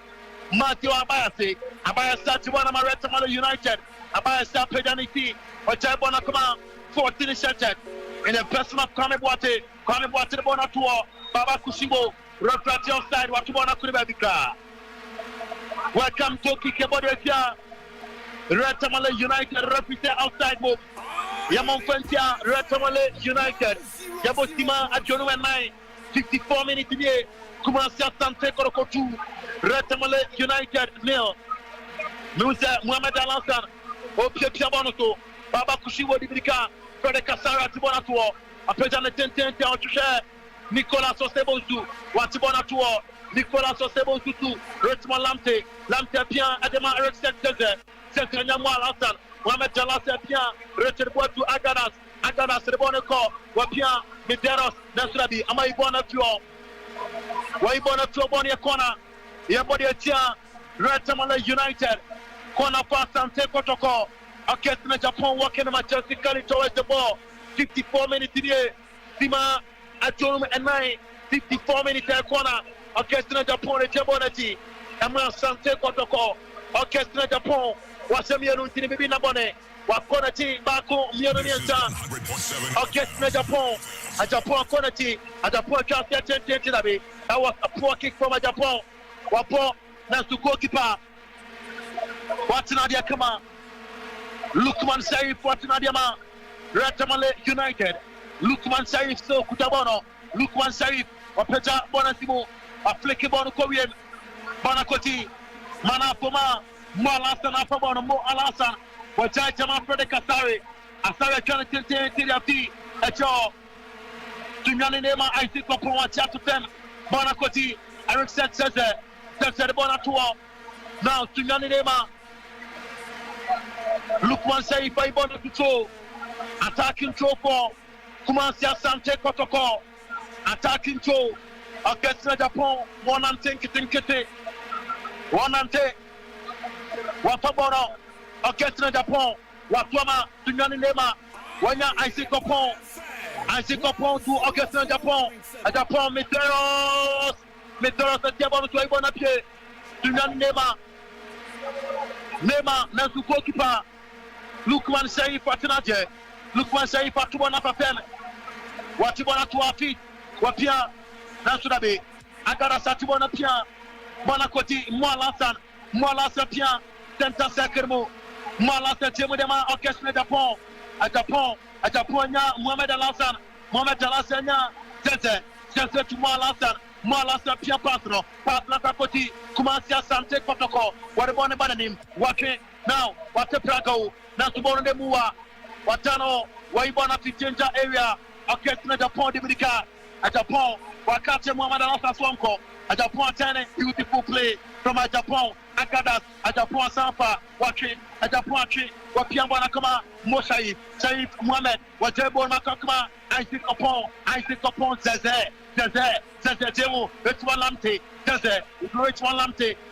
[SPEAKER 9] Matthew Abayase Tibono, Maretamala United, Abayase Pedaniti, Ojabona Kuma, 14 second, in the person of Kwame Boate the Bonatua, Baba Kushibo, Reflect offside, Watubona Kuribabika. Welcome to Kikebodia, Retamala United, represent outside move. Yamon Fantia, Retamale United, Yabosima at Jono and 9, 54 minutes today. Kumasi Asante Kotoko 2, Retamale United 0. Musa Mohamed Alassane, Opie Piabonoto, Baba Kushiwo Dibika, Frederick Kasara Tibonato, Apejane Tente en touche, Nicolas Osebozu, Watibonato, Nicolas Osebozu, Retman Lamte, Lamte bien, Adema Eric Senteze, Sentanyamo Alassane, Mohamed Alassane bien, Reterboatu Agadas, Agadas Reboneko, Wapien, Medeiros, Nasrabi, Amaibona Tuo, Waibona Tuo Bonia Kona, Yabodi Etia, Retamale United. Corner for Asante Kotoko. Against Japan working majestically towards the ball. 54 minutes today. Sima Atom and 9. 54 minutes corner. Against Japan the Jabonati. And Asante Kotoko. Against Japan. Wasamia Tini Bibi Nabone. Wakonati Bako Mionianta. Against Japan. A Japan Konati. A Japan Chassia. That was a poor kick from a Japan. Wapo Nasuko Kipa. Watanadia Kama, Lukman Saif, Watanadiama, Retamale United, Lukman Saif, so Kutabono, Lukman Saif, Wapeja Bonasimo, a flicky Bono Korean, Bonakoti, Mana Poma, Mo Alasan, Apabono, Mo Alasan, Wajai Jama Frederick Kasari, Asari Jonathan Tiafi, Echo, Tunyanema, I think upon one chapter 10, Bonakoti, Eric said the Bonatua, now Tunyanema. Lukman Saif by Bono Control, attacking throw for Kumasi Asante Kotoko, attacking throw against Japan, one and Tinkete, one and take, Wapabono against Japan, Watama, Tunyani Lema, Wanya Isaac Opon to against Japan, Japan, Meteros, and Diabolo to Ibonapie, Tunyani Lema. Nema Nansu goalkeeper Lukman Saif Atinaje Lukman Saif Atubona Papen Watibona Tuafi Wapia Nansudabe Agara Satibona Pia Bonakoti Moalasan Pia Tenta Sakermo Moalasan Temudema Orchestra Japan a Japan Mohamed Alassane Tente to Moalasan Pia Patro Koti Kumasi Asante Kotoko, what a bonnet bananim, walking now, what a prago, now to born the Mua, Watano, Waibona Fitinja area, against Japan Dibica, at Japan, Wakati Muhammad Alasa Swanko, a Japan 10, beautiful play from a Japan, Akadas, a Japan Sanfa, watching, a Japan tree, Wapiambana Kama, Mosai, Saif Mohamed, Watebo Makakama, Isaac upon Zeze, Demo, Richmond Lamte, Richmond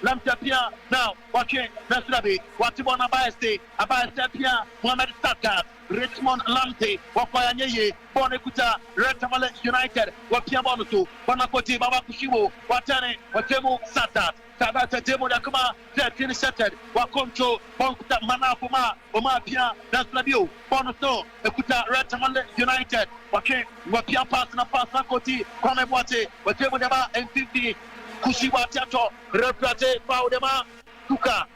[SPEAKER 9] Lamte Pia, now, watching, Nasrabi, Watibona Abaste Pia, Mohamed Saka, Richmond Lamte, Wapaye, Bonekuta, Retamale United, Wapiabonutu, Bonakoti, Baba Kushiwo, Watane, Watemo Sata, Tabata Demo Dakuma, 13 setted, Wakonto, Bonkuta Manapuma, Oma Pia, Nasrabio, Bonuto, Ekuta, Retamale United, Wake, Wapia Pasna Koti, Kwame Boate, Watemo Dema, M50, Kushiwa Tiato, Replate, Paudema, Kuka,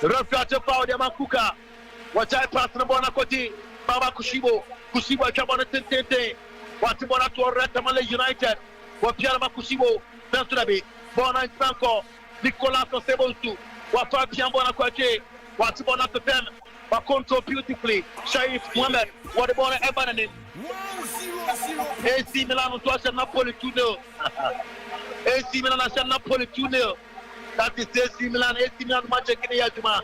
[SPEAKER 9] Replate, Paudema, Kuka, Wajai Pasna Bonakoti, Baba Kushiwa Chabona Tente, Watibona to Retamale United, Wapiama Kushiwo, Nasrabi, Bona Franco, Nicolas Osebozu, Wapa Piambona Kwache, Watibona to them, Wakonto beautifully, Shaif Mohamed, Wadibona Ebanin, AC Milan was Napoli 2-0. AC Milan was Napoli 2-0. That is AC Milan match against Yajuma.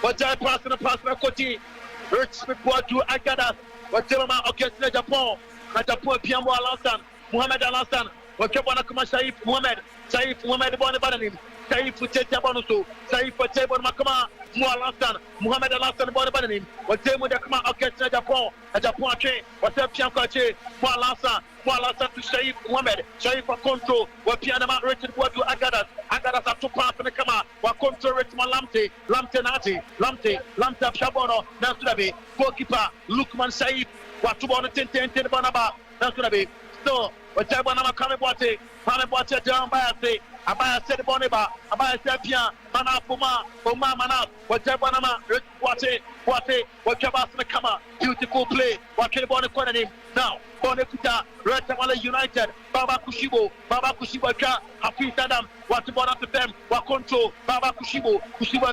[SPEAKER 9] Wajai Pasna Koti, Rich report to Agadas, Wajama Orchestra Japan, Japan Piamo Alassane, Mohamed Alassane, Wakabana Kuma Saif Mohamed Bonabananim, Saif Cheta Bonusu, Saif Tebon Makama, Alassane, Mohamed Alassane Bonabananim, Watemo Dakama Orchestra Japan, a Japan chain, Watapian Kache, Alassane to Saif Mohamed, Saif Control, Wapianama Richard Watu Agadas at two parts in the Kama, Wakonto Richmond Lamte Shabono, Nasrabi, goalkeeper, Lukman Saif, Watubon Tintin Banaba, Nasrabi, so, Watabana Kame Boate down by Abaya said Boneba, Abaya Sapia, Mana Puma, Oma Mana, Watabanama, Wate, Wakabas Nakama, beautiful play, Wakabona Konanim, Now, Bonekuta, Red Tamale United, Baba Kushibo, Hafiz Adam, what to border to them, what control, Baba Kushibo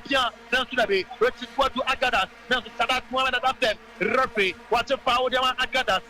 [SPEAKER 9] Pia, Nansunabe, Red Squad to Agadas, Nansu Sadat Mohamed Adaptem, Referee, what to power them Agadas.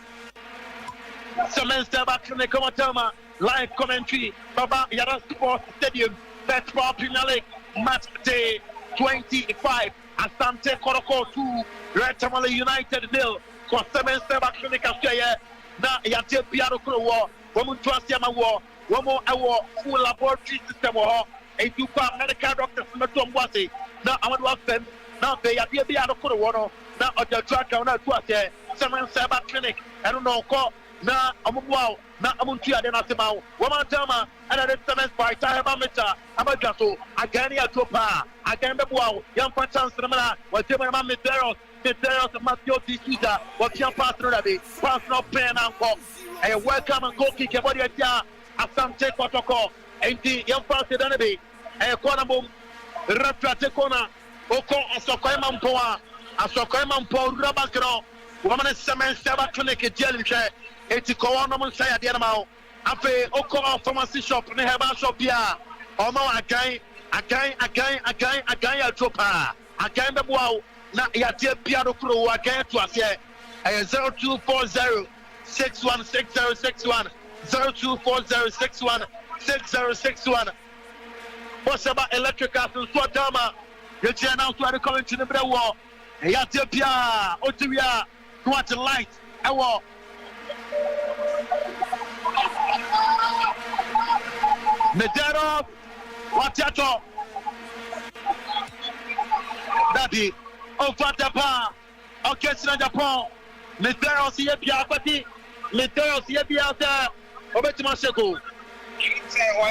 [SPEAKER 9] Semester back in the Komatama, live commentary, Baba Yara Sports Stadium, Best Ball Premier League, match day 25, Asante Kotoko 2, Red Tamale United 0. For semester back in the Cascade, now Yate Piano War, woman trust Yama War, one more hour, full laboratory system war, a two medical doctors from the Tomwasi. Now I want to ask them, now they are the Piano War, now on the track on that was here, semester back clinic, I don't know, call. Na amumwao na amuntia de nasemao wama tama ana de semester by taheba meta amagaso agani atopa agambe buao yampa chance na mala watema ma meteros Matthew Tisuza what your partner rabi pass no pen anko a welcome and goal kick body atia Asante Kotoko enti yampa sedanabe a corner boom retrate corner oko asokoema mpo rabagro woman semester ba clinic jelin eti ko wono mo say ade na ma afi oko pharmacy shop ne herbal shop bia o ma agan atopa agan be boa na ya tie bia do kro wa agan to ase 0240 616061 0240 616061 Bosaba electrical so dama ye je na so ade comment ne bre wo ya tie bia otiwia what light e wo Medero, Watiato, Daddy, Ofatapa, Orchestra Japan, Medero, Siebia, Pati, Medero, Siebia, Obetimasheko.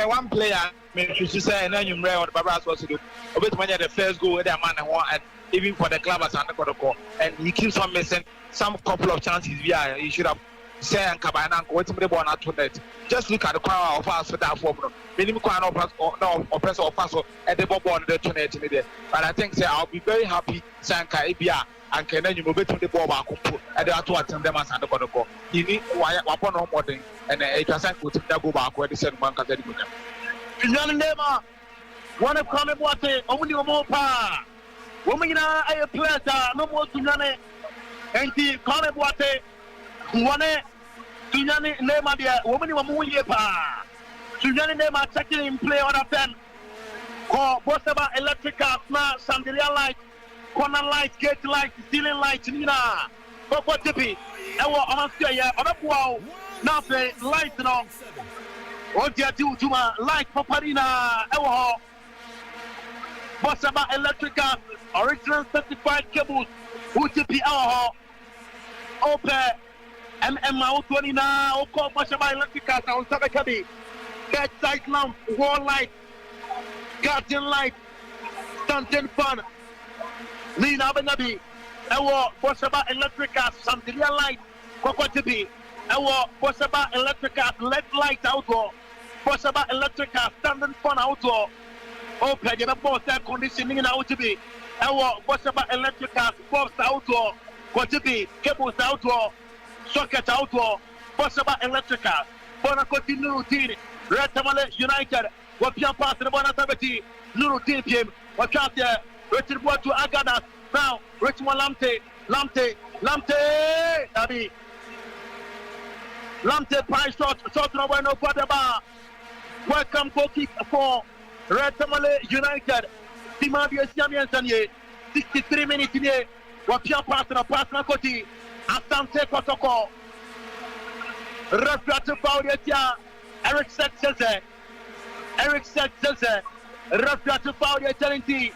[SPEAKER 12] One player, she said, and then you remember what Babas was to do. Obetimania, the first goal with their man and one, and even for the club as Asante Kotoko, and he keeps on missing some couple of chances. Yeah, he should have. Say and Cabana, what's the one at tonight? Just look at the power of us for that formula. Minimum or press or pass at the bob on the tonight. But I think I'll be very happy, Sanka Ibia, and can then you move it to the bob and the two attend them as under Kotoko. You need one more thing, and a Casan could go back where the same one can tell you.
[SPEAKER 9] Nema, one of Kame Boate, only more power. Woman, I appear no more Sunane, and the Kame Boate. One Sunyani Nema dia woman wa mu yepa Sunyani Nema taking in play on them ko Bosaba electrical na chandelier light corner light gate light ceiling light nina ko tipi e wo amasia ye obebuao na fe light no o dia ti utuma light paparina e wo Bosaba electrical original certified cables utipi e wo open M20 na oko Bosaba electrical sound sabekabi get side lamp wall light curtain light stanton fan Nina Benabi ewo Bosaba electrical chandelier light kokotibi ewo Bosaba electrical LED light outdoor Bosaba electrical standing fan outdoor open the boss air conditioning na utibi ewo Bosaba electrical box outdoor kotibi cables outdoor socket outdoor Bosaba electrical bona continue routine Red Tamale United wapia pass the bona tabeti Nuru team game wachate retribuwa to Agadas now Richmond Lamte Abi Lamte price shot no bueno for the bar welcome goal kick for Red Tamale United Timabia Siamian Sanye 63 minutes in here wapia pass na koti Asante Kotoko referee to foul yetia Eric said referee to foul yetia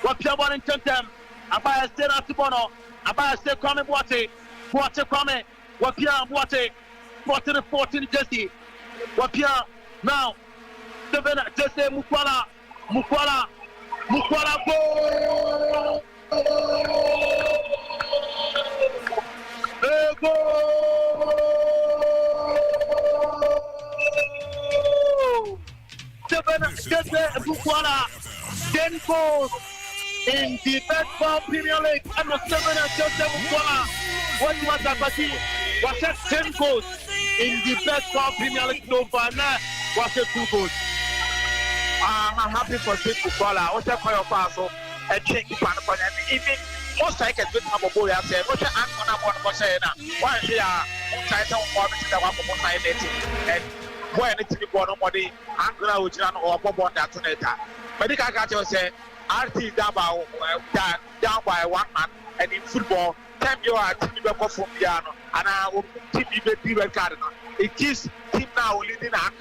[SPEAKER 9] wapia ball in tentem abaya stay na tibono abaya stay kwame boate kwame wapia boate 14 jersey wapia now 7 jersey mukwala goal Bukwala 10 goals in the Best Ball Premier League and the 7 and Bukwala. What was that? Was it 10 goals in the best of Premier League so far? Now, was it 2 goals? I'm happy for Steve Bukola. What's that for your pass? A check pan for them. Even most I can do a boy. I said, what's your answer? What say now? Why here? Title for me to one more side and when it's to be born on body, I'm going to or Bob that tonight. Medical Gato said, R.T.U down by 1 man, and in football, 10 you are team from piano, and I will team red card. It gives team now leading an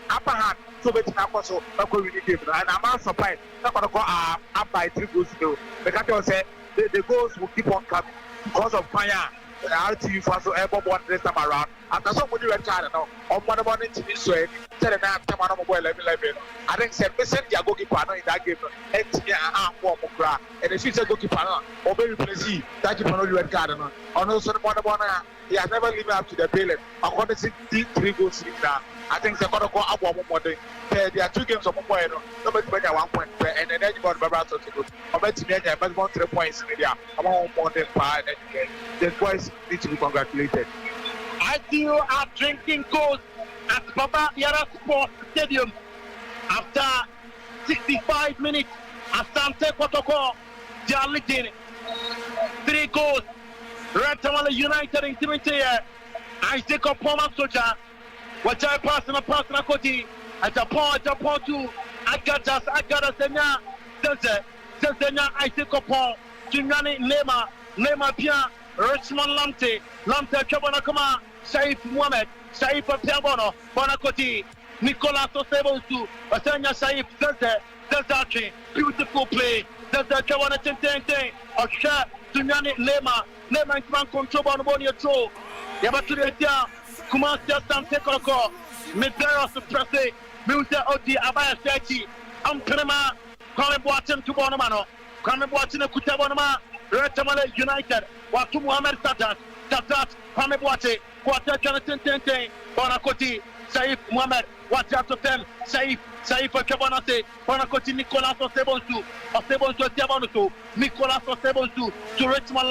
[SPEAKER 9] upper hand. So it's not also a good game, and I'm surprised. Not going to go up by 3 goals. The captain said the goals will keep on coming because of fire. R.T.U for so ever one this time around. After somebody red card now, on one morning to be so, said an after one of 11. I think said we sent the goalkeeper in that game. And and the future goalkeeper or very pleased that you know red card on also one he has never lived up to the billing. According to 3 goals now. I think they're going to go up one more day. There are 2 games of Momo. Nobody made 1 point, and then you got Barbara to go. I'm going to make 3 points in the I'm on more than 5. The boys need to be congratulated. R.T.U are drinking goals at Baba Yara Sports Stadium after 65 minutes. Asante Kotoko, they are leading 3 goals. R.T.U United in Timothy. Isaac Opoma Soja. What I pass on a Koti at Japan to Agadas Senya, Senya Isaac Opon, Jimani Nema Pia, Richmond Lamte Chabanakama, Saif Mohamed, Saif Piabono, Bonakoti, Nicolas Osebosu, Asanya Saif, Zazachi, beautiful play, Zazachabana Tente, Osha, Jimani Nema control on Bonio Tro, Yabaturia. Kumasi Asante Kotoko, Medero Suppresse, Musa Odi Abaya Sechi, Amprema, Kwame Boateng to Bonomano, Kwame Boateng Kutabonoma, R.T.U United, Watu Muhammad Tatat, Kwame Boateng, Kwata Jonathan Tente, Bonakoti, Saif Muhammad, Watato Tem, Saif Kabonate, Bonakoti Nicolas Osebonsu, Tiabonuto, Nicolas Osebonsu, to Richmond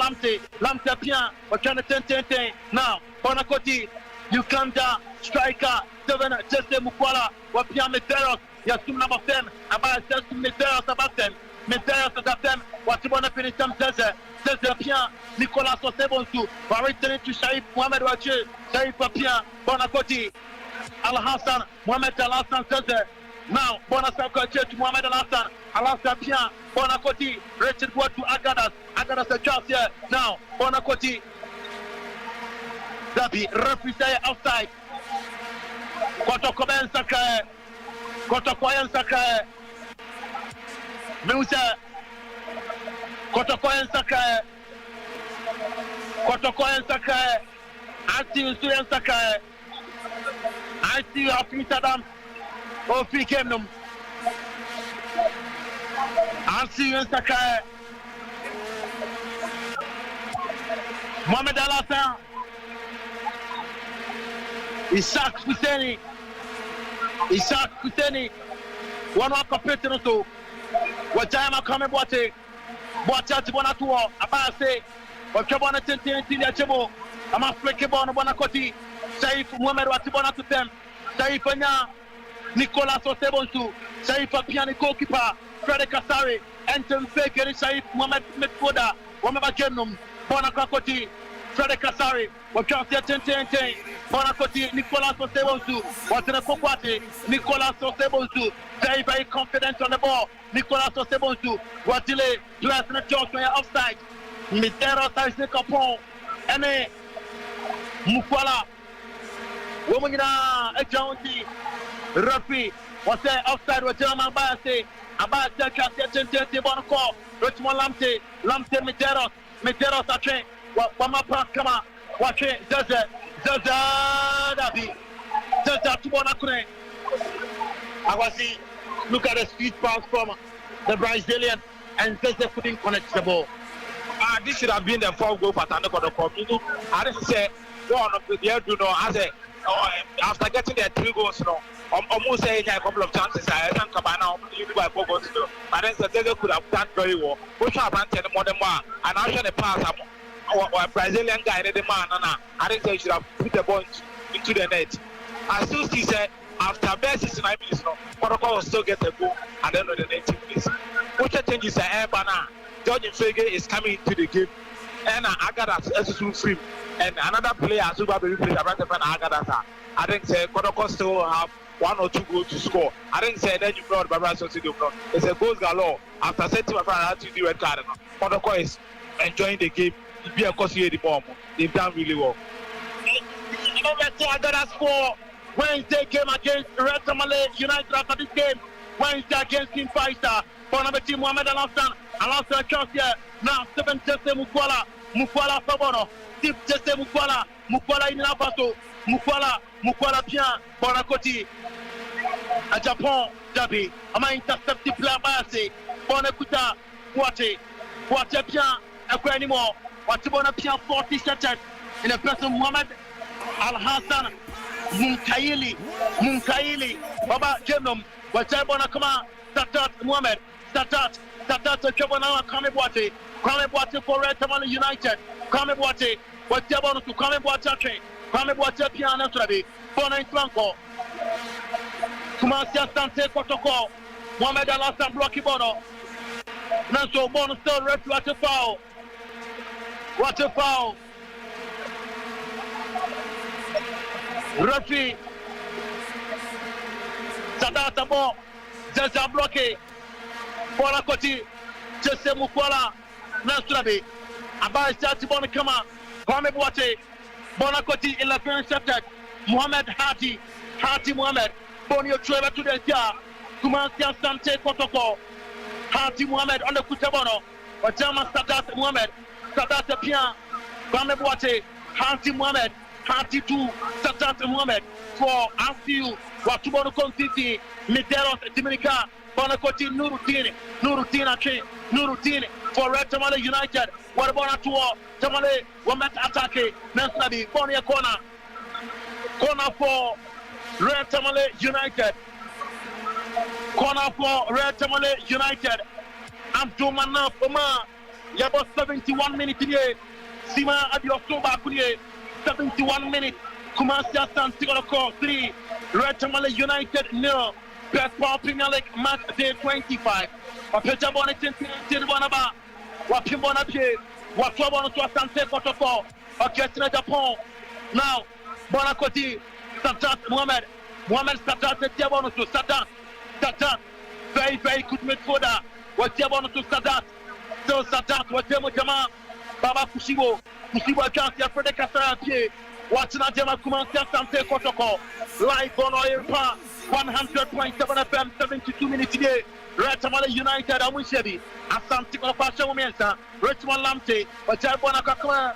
[SPEAKER 9] Lamte Pian, Jonathan Tente, now, Bonakoti. Uganda striker Jesse Mukwala Wapia Medeiros Yasum number 10 about Medeiros about them Medeiros about them Watibona Pinitam Zeze Pia Nicolas Osebonsu returning to Shaif Mohamed Wache Shaif Pia Bonakoti Al Hassan Mohamed Al Hassan Zeze now Bonasako to Mohamed Al Hassan Pia Bonakoti Richard Ward to Agadas adjust here now Bonakoti Dabi referee outside. Kotoko Saka. Musa. Kotoko Saka. R.T.U Saka. R.T.U Afitadam. Ofi Kemnum. R.T.U Saka. Mohamed Al Hassan. Isaac Kuseni, one more competitor to Wajama Kame Boate Bonatuo, Abase, Wachabona Tintin Chemo, Amafreke Bonakoti, Saif Mohamed Watibona to them, Saifanya, Nicolas Osebonsu, Saif Piani goalkeeper, Frederick Kasari, Anton Faker, Saif Mohamed Metfoda, Wamaba Genum, Bonakoti. Frederick Kasari, Wachassia Tente, Bonakoti, Nicolas Osebonsu, Watana Kokwate, Nicolas Osebonsu, very confident on the ball, Nicolas Osebonsu, Watile, Glasner Joshua offside, Mitero Saisne Capon, and Mukwala, Womana, a Jonesy, Rafi, was there offside with German Abase, Abase, Tente, Bonako, Richmond Lamte, Mitero Sache. Wamapa kama wache Zaza Dabi Zaza Tubonakune. Awasi, look at the speed pass from the Brazilian and Zaza couldn't connect the ball. This should have been the 4th goal for Kotoko. I didn't say one of the year do know as a after getting their 3 goals almost saying a couple of chances I think Cabana you by 4 goals I think Zaza could have done very well. Which have granted more than one and after the pass
[SPEAKER 12] or Brazilian guy, the man, I think they should have put the ball into the net. I still see that after best season, I mean, Kotoko will still get a goal at the end of the 90 minutes. What changes the air banner? George Fege is coming into the game, and Agadas as a free, and another player, Super Baby player, Agadas. I think Kotoko still have 1 or 2 goals to score. I didn't say then you brought Barbara Society. It's a goals galore. After setting my friend R.T.U red card, Kotoko is enjoying the game. If you are considering the bomb, they've done really well. Agadas for Wednesday game against Red Tamale United after this game. Wednesday against Team Fighter. For number team Mohamed Alassan chance here. Now 7 Jesse Mukwala Fabono. 6 Jesse Mukwala in la passo. Mukwala bien pour la côté. À Japon, Dabi. Ama intercepté plein basse. Bon écoute, Boite bien. À quoi anymore? Boite bon bien 47. Et le personne Mohamed Al-Hassan Munkaili Baba Genom. Boite bon comment Satat Mohamed. Satat Kebona Kame Boite for Red Tamale United. Kame Boite. Boite bon to Kame Boite. Kame Boite bien Natrabi. Bon Franco. Commencé Asante Kotoko. Mohamed Alassan bloqué Bono. Nanso Bono still ref what a foul. Referee. Sadata Bo. Jesse bloqué. Pour la côté. Jesse Mukwala. Nastrabi. Abai Sati Bono Kama. Kwame Boite. Bona côté il a fait intercepted. Mohamed Hati Mohamed. Bonio Trevor to the jar. Commencé Asante Kotoko. Hati Mohamed on the Kutabono. Wajama Sadat Mohamed. Sadat Pian. Kwame Boite. Hati Mohamed. Hati 2. Sadat Mohamed. For R.T.U. Watubono Conciti. Mideros Dominica. Bonacoti Nurutine for Red Tamale United. What about Atuo? Tamale Womet attack. Nansnabi. Bonia corner for Red Tamale United. Corner for Red Tamale United. Abdulmanaf Omar. Yabo 71 minutes here. Sima Adiosoba Kuye. 71 minutes. Kumasia Santiago 3. Red Tamale United 0. Best Ball Premier League match day 25. Wapeja Bonnet in Bonaba. Wapimbona Pie. Watobon to Asante Kotoko. Orchestra Japan. Now, Bonacoti. Sadat Mohamed Sadat Tiabono to Sadat. Very, very good midfielder. What Tiabono to Sadat. So Sadat, what Temo Jama. Baba Kushibo chance ya Frederick Asante. Watching a Jama Kumansi Asante Kotoko. Live on Oirpa. 100.7 FM, 72 minutes today. Red Tamale United, Amushebi. Asante Kotoko Womensa. Richmond Lamte. Wajabona Kakuma.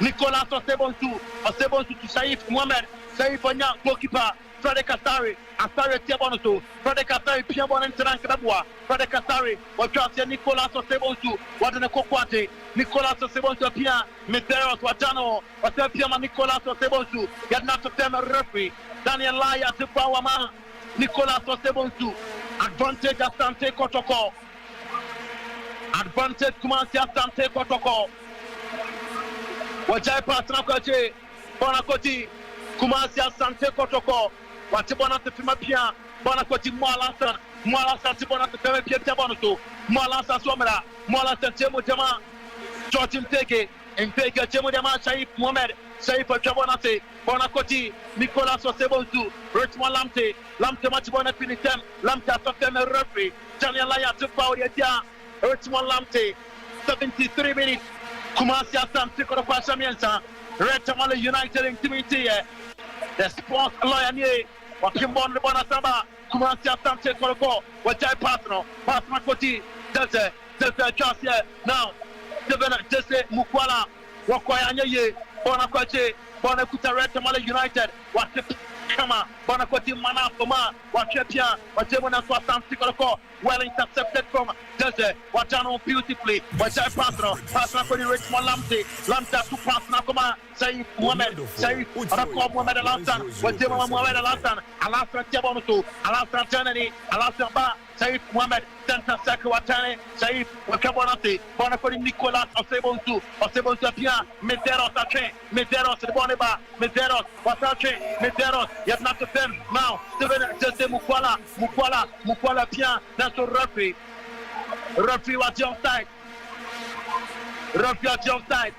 [SPEAKER 12] Nicolas Osebonsu to Saif Mohamed. Saif Onya, goalkeeper. Frederick Asare. Asare Tiabonoso. Frederick Asare, Piabon and Terankabua. Frederick Asare. Wajabia Nicolas Osebonsu. Wadana Kokwate. Nicolas Osebonsu Pia. Meteros Wajano. Wasapiama Nicolas Osebonsu. Yadnato Tema referee. Daniel Laya Tipawama. Nicolas Osebonsu. Advantage Asante Kotoko. Advantage Kumansi Asante Kotoko. Wajai Patna Koche. Bonakoti. Kumansi Asante Kotoko. Watibona Tifima Pia. Bonakoti Mwalasan. Tibona Tifima Pia Tabonoto. Mwalasan Swamera. Mwalasan Temo Jama. George Mteke. Mteke Temo Jama Shaif Mohamed. Shaif Jabonate. Bonakoti. Nicolas Osebonsu. Richmond Lamte Machibona Finitem. Lamte Asofeme referee. Daniel Laya Tipawa. Richmond Lamte. 73 minutes. Kumasi Asante Kotoko Miensa. Red Tamale United intimidate. The sports lawyer near. Wakimbon the Bonasaba. Kumasi Asante Kotoko. Wajai Patno Koti. There's a chance here. Now, Jesse Mukwala. Wakwaya Bonakwache. Bonakuta Red Tamale United. Kama Bonakoti Manafoma. Wachepia. Wajebona Asante Kotoko. Well intercepted from Jesse. Wajano beautifully. Wajai Patno Kodi Richmond Lamte to Patna Koma. Saif Mohamed. Arako Mohamed Alassan. Wajema Mohamed Alassan. Alassan Tiabonutu. Alassan Germany. Alassan Ba.
[SPEAKER 9] Saif Mohamed, center circle Watane, Saif Wakabonate, Bonafori Nicolas, Osebontu Pia, Medeiros Ache, Medeiros Boneba, Medeiros, Watache, Medeiros, Yatnak Fem, Mao, Jose Mukwala Pia, that's a referee. Referee was offside. Referee was offside.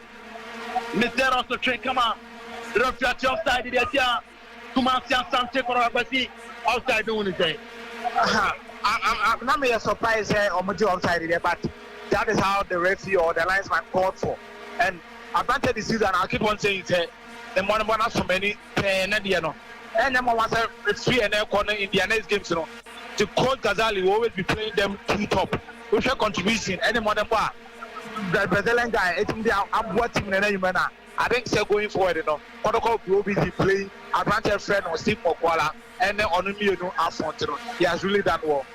[SPEAKER 9] Medeiros Ache, come on. Referee was offside, Idia, Kumasi Asante for Abasi, outside doing it.
[SPEAKER 12] I'm not really surprised here on Mujo outside there, but that is how the referee or the linesman called for. And Asante this season, I keep on saying it. The one has so many and then once a free and corner in the next games, you know. To coach Ghazali will always be playing them two top. With your contribution, any more than bar. The Brazilian guy, it's I'm watching the name. I think they're going forward, you know. Kotoko will be playing Asante friend or Steve Mokwala, and then on me, you know, Asante. He has really done well.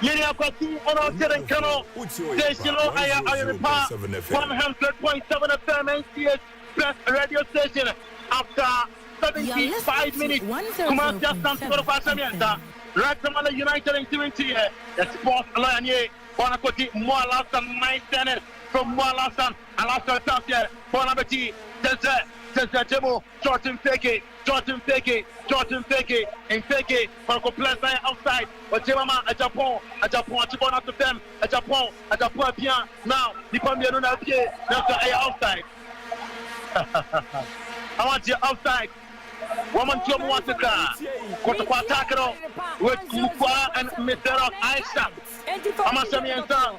[SPEAKER 9] Yenia Kwasi on our Terran Kano, Station Aya 100.7 FM NCS Press Radio Station after 75 minutes. Kumasi Asante for the Pasamienta, Ratamala United in 20, the Sports Alliance, Bonakoti, Moalasan, 9 standard from Moalasan, Alaska Tasia, Bonabati, Temo, Jordan Feke, and Feke, for complex outside, but Jemama, a Japan, Chibona to them, a Japan, Pian, now, the Pamiana Pier, that's the outside. I want you outside. Woman to want to car. Kotoko Takaro with Mukwa and Mr. Aisha. Amasami and Son.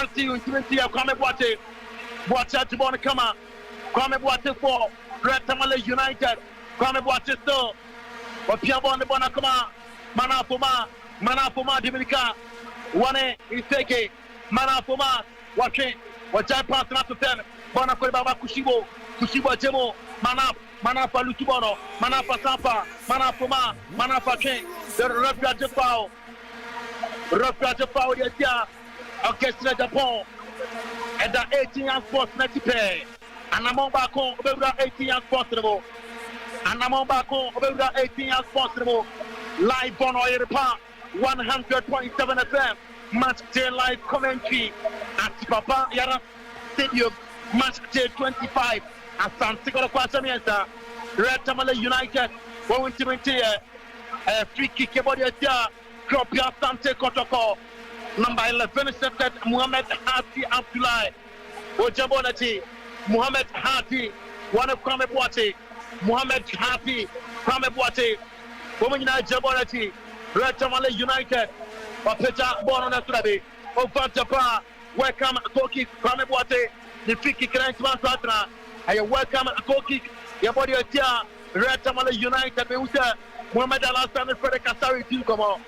[SPEAKER 9] R.T.U. 20 of Kwame Boate. Boate to Bonacama. Kwame Boate for Red Tamale United. Kwame Boate still. But Piabon the Bonacama. Manafuma Dominica. One is taking Manafuma. Watching. What I pass not to 10. Bonacori Baba Kushibo Jemo. Manafa Lutubono, Manafa Sampa, Manafuma, Manafa King, the Rafia Jepao, Yatia, Orchestra Japan, and the 18 sports Netipe, and I'm on back on over 18 sports, and I'm on back on over 18 sports, live on Oiripa, 100.7 FM, match day live commentary at Papa Yara Stadium, match day 25. Asante Kotoko Red Tamale United, going to maintain a free kick about the Kropia Asante Kotoko. Number 11 set Muhammad Hati Abdullah. Ojabonati, Muhammad Hati, one of Kwame Boate, Muhammad Hati, Kwame Boate, Women Jabonati, Red Tamale United, Opeta Bonona Over Japan, welcome Koki, Kwame Boate, the free kick ranks Patra. I welcome Koki, your body of Red Tamale United, Muhammad Alassane for the Kasari team. Come on,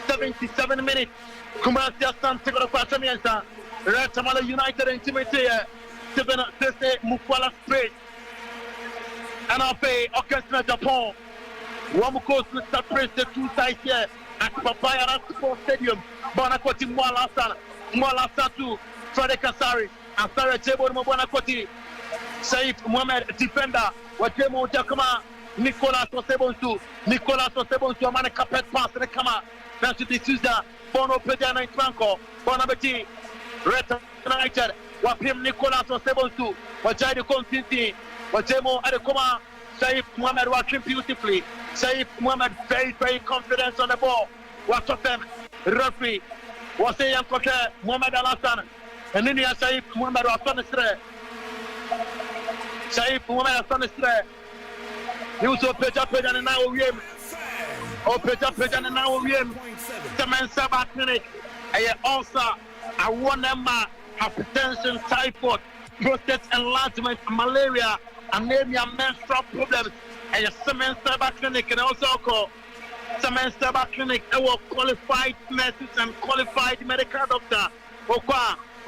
[SPEAKER 9] 77 minutes. Kumasi Asante Kotoko Red Tamale United intimate Seven Mukwala Spray. And I'll pay Orchestra Japan. Wamuko separates the two sides here at Papaya Sports Stadium. Bonakoti Moalasan to Freddy Kasari. And Sarah Jebo Bonakoti. Saif Mohamed defender, Wajemo Jakama, Nicolas Osebontu, Amane Capet pass in the Kama, Nancy D'Souza, Bono Pedana in Franco, Bonabeti, Red United, Wapim Nicolas Osebontu, Wajai Constantine, Wajemo Adekoma, Saif Mohamed watching beautifully, Saif Mohamed very confident on the ball, watch of them, referee, Wasayam Koke, Mohamed Alassane, and then Saif Mohamed Asante. Saif Mohamed Asante. He was Peja and now we Peja and now we Semen Sabbath clinic. I also a one number hypertension, typhoid, prostate enlargement, malaria, anemia, menstrual problems. And a Semen Sabbath clinic and also called Semen Sabbath clinic. Our qualified nurses and qualified medical doctor.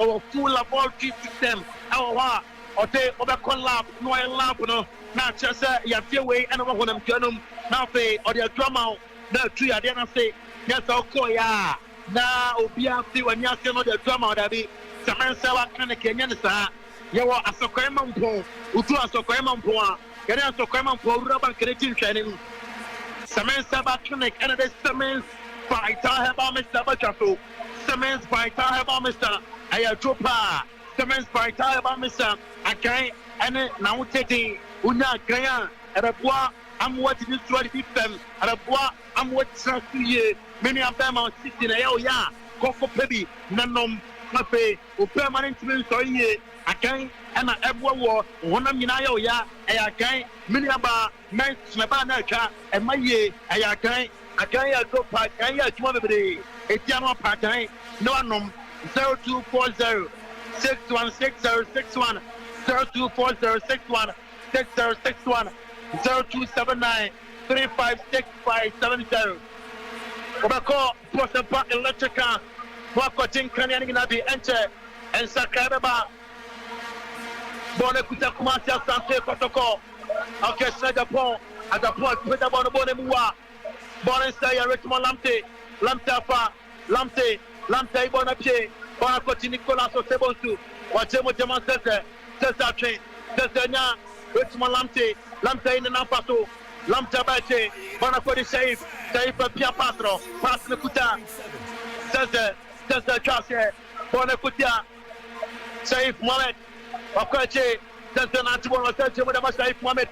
[SPEAKER 9] Our full laboratory system. Our Ote Obacon lab, no lab, no, not just a way and over them journum, now pay or their drama, no tree, I didn't say, yes, okay, yeah. Now, Obianti, when you see the drama, that be Saman Sawa kind of Kenyan, sir. You are a Sokoman Po, Utu a Sokoman Po, get a Sokoman Po, rubber creating training. Saman Sawa clinic, and the Saman Fighter Heba Mr. Bachato. Simmons Fighter Heba Mr. Ayatropa. Simmons Fighter Heba Mr. Akai and now Teddy Una Gaya and a bois. I'm what it is to them and a bois. I'm what ye. Many of them are sitting a ya. Coco Pebby, Nanom, Mape, who permanent to ye. Akai and a Ebwa war, one of Minayo ya, Ayakai, Miniaba, Night Snabanacha, and my ye, Ayakai. I can't go part. I can't go every day. It's your part time. No, 0240 616061 0240 616061 0279 356570. Obako Prosepa Electrica. Wakotin Kanyan Nabi enter and Sakababa. Bonekuta Kumasi Asante Kotoko. Okay, Snagapon at the point with the Bonabonemua. Bonestay Richmond Lamte Bonapie, Bonacoti Nicolas Sebonsu, Watemo Demonstrator, Tessa Train, Tessa Richmond Lamte in the Nampato, Lamta Bache, Bonacoti Safe, Pia Patro, Pasnakuta, Tessa Chasse, Bonacutia, Safe Mohamed, Okache, Tessa Natibon, Safe Mohamed,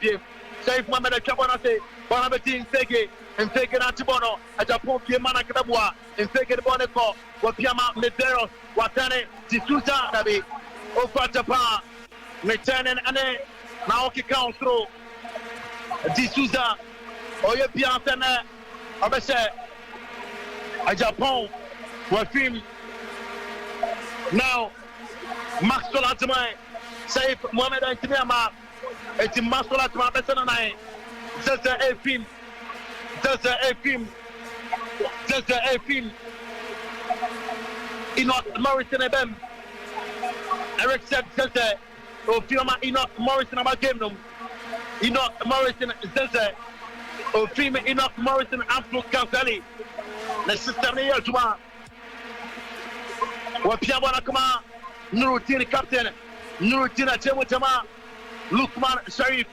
[SPEAKER 9] Safe Mohamed Chabonate, Bonabetin Sege. And take it out to Bono, at a poor Manakabua, and take it Boneco, Wapiama, Medero, Watane, Tisuta, Nabi, Opatapa, Metanen, and Naoki Council, Tisuza, Oyapiantana, Abese, a Japan, Wafim. Now, Maxwell Atama, Safe Mohamed and Tiama, it's Maxwell Atama, Bessanai, Sister Afim. Just a film. Enoch Morrison Ebem. Eric said, just a film. Enoch Morrison about game. Enoch Morrison, just a film. Enoch Morrison, Afro Canceli. The system here to one. What Piabana Kama, Nurutin captain, Nurutina Chemutama, Lukman Sharif,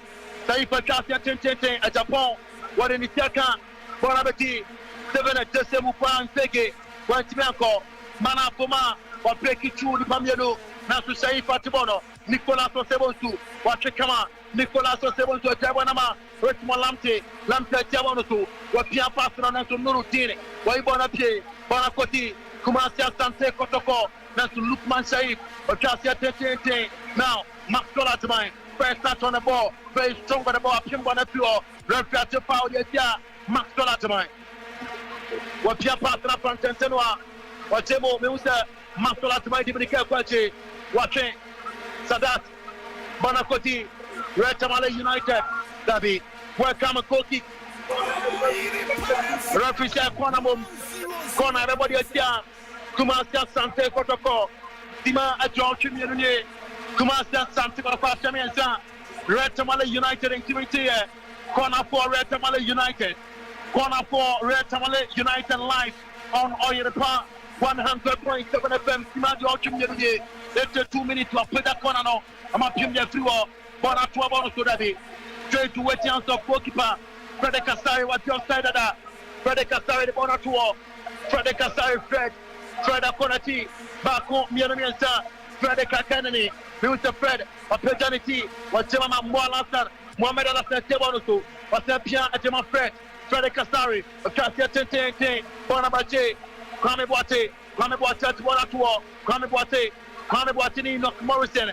[SPEAKER 9] Saifa Kasia Tente, at Japan. What in the second, Bonabati, 7 at Tessemupan Sege, Wantimanko, Mana Poma, or Pekichu, the Pamiano, Nasu Sai Fatibono, Nicolas Sebonsu, Wachekama, Nicolas Sebonsu, Jabanama, Richmond Lamte Jabanosu, what Pia Passon and Nurutine, Waibonapie, Bonacoti, Kumasia Asante Kotoko, Nasu Lukman Saif, or Kasia Tente, now, Maxwell Atman, first touch on the ball, very strong on the ball, Pimbonapio. Referee to foul yeah, Maxwell Atman. What Pia Patra from Tentenwa, what Temo Musa, Maxwell Atman, Dibinica Quachi, watching Sadat, Bonacoti, Red Tamale United, Dabi, welcome a goal kick. Referee said, Corner, everybody is here. Kumasia Asante Kotoko, Tima a George Community, Kumasia Asante Kotoko, Red Tamale United activity. Corner for Red Tamale United. Corner for Red Tamale United live on Oyeripa 100.7 FM. Simadio Community. After 2 minutes to play that corner now. I'm a Pim through Bona to a bonus to that. Straight to wait chance of goalkeeper. Frederick Kasari, what's your side of that? Frederick Kasari, the Bona to all. Frederick Kasari, Fred Konati. Back home, Mianamiansa. Frederick Kennedy. Mr. Fred, opportunity. What's your mama Moalasan? Mohamed Alassane Tebonusu, Wasapia at my friend, Frederick Kasari, Kasia Tente, Bonabache, Kwame Boate at Bonatuo, Kwame Boate, Enoch Morrison,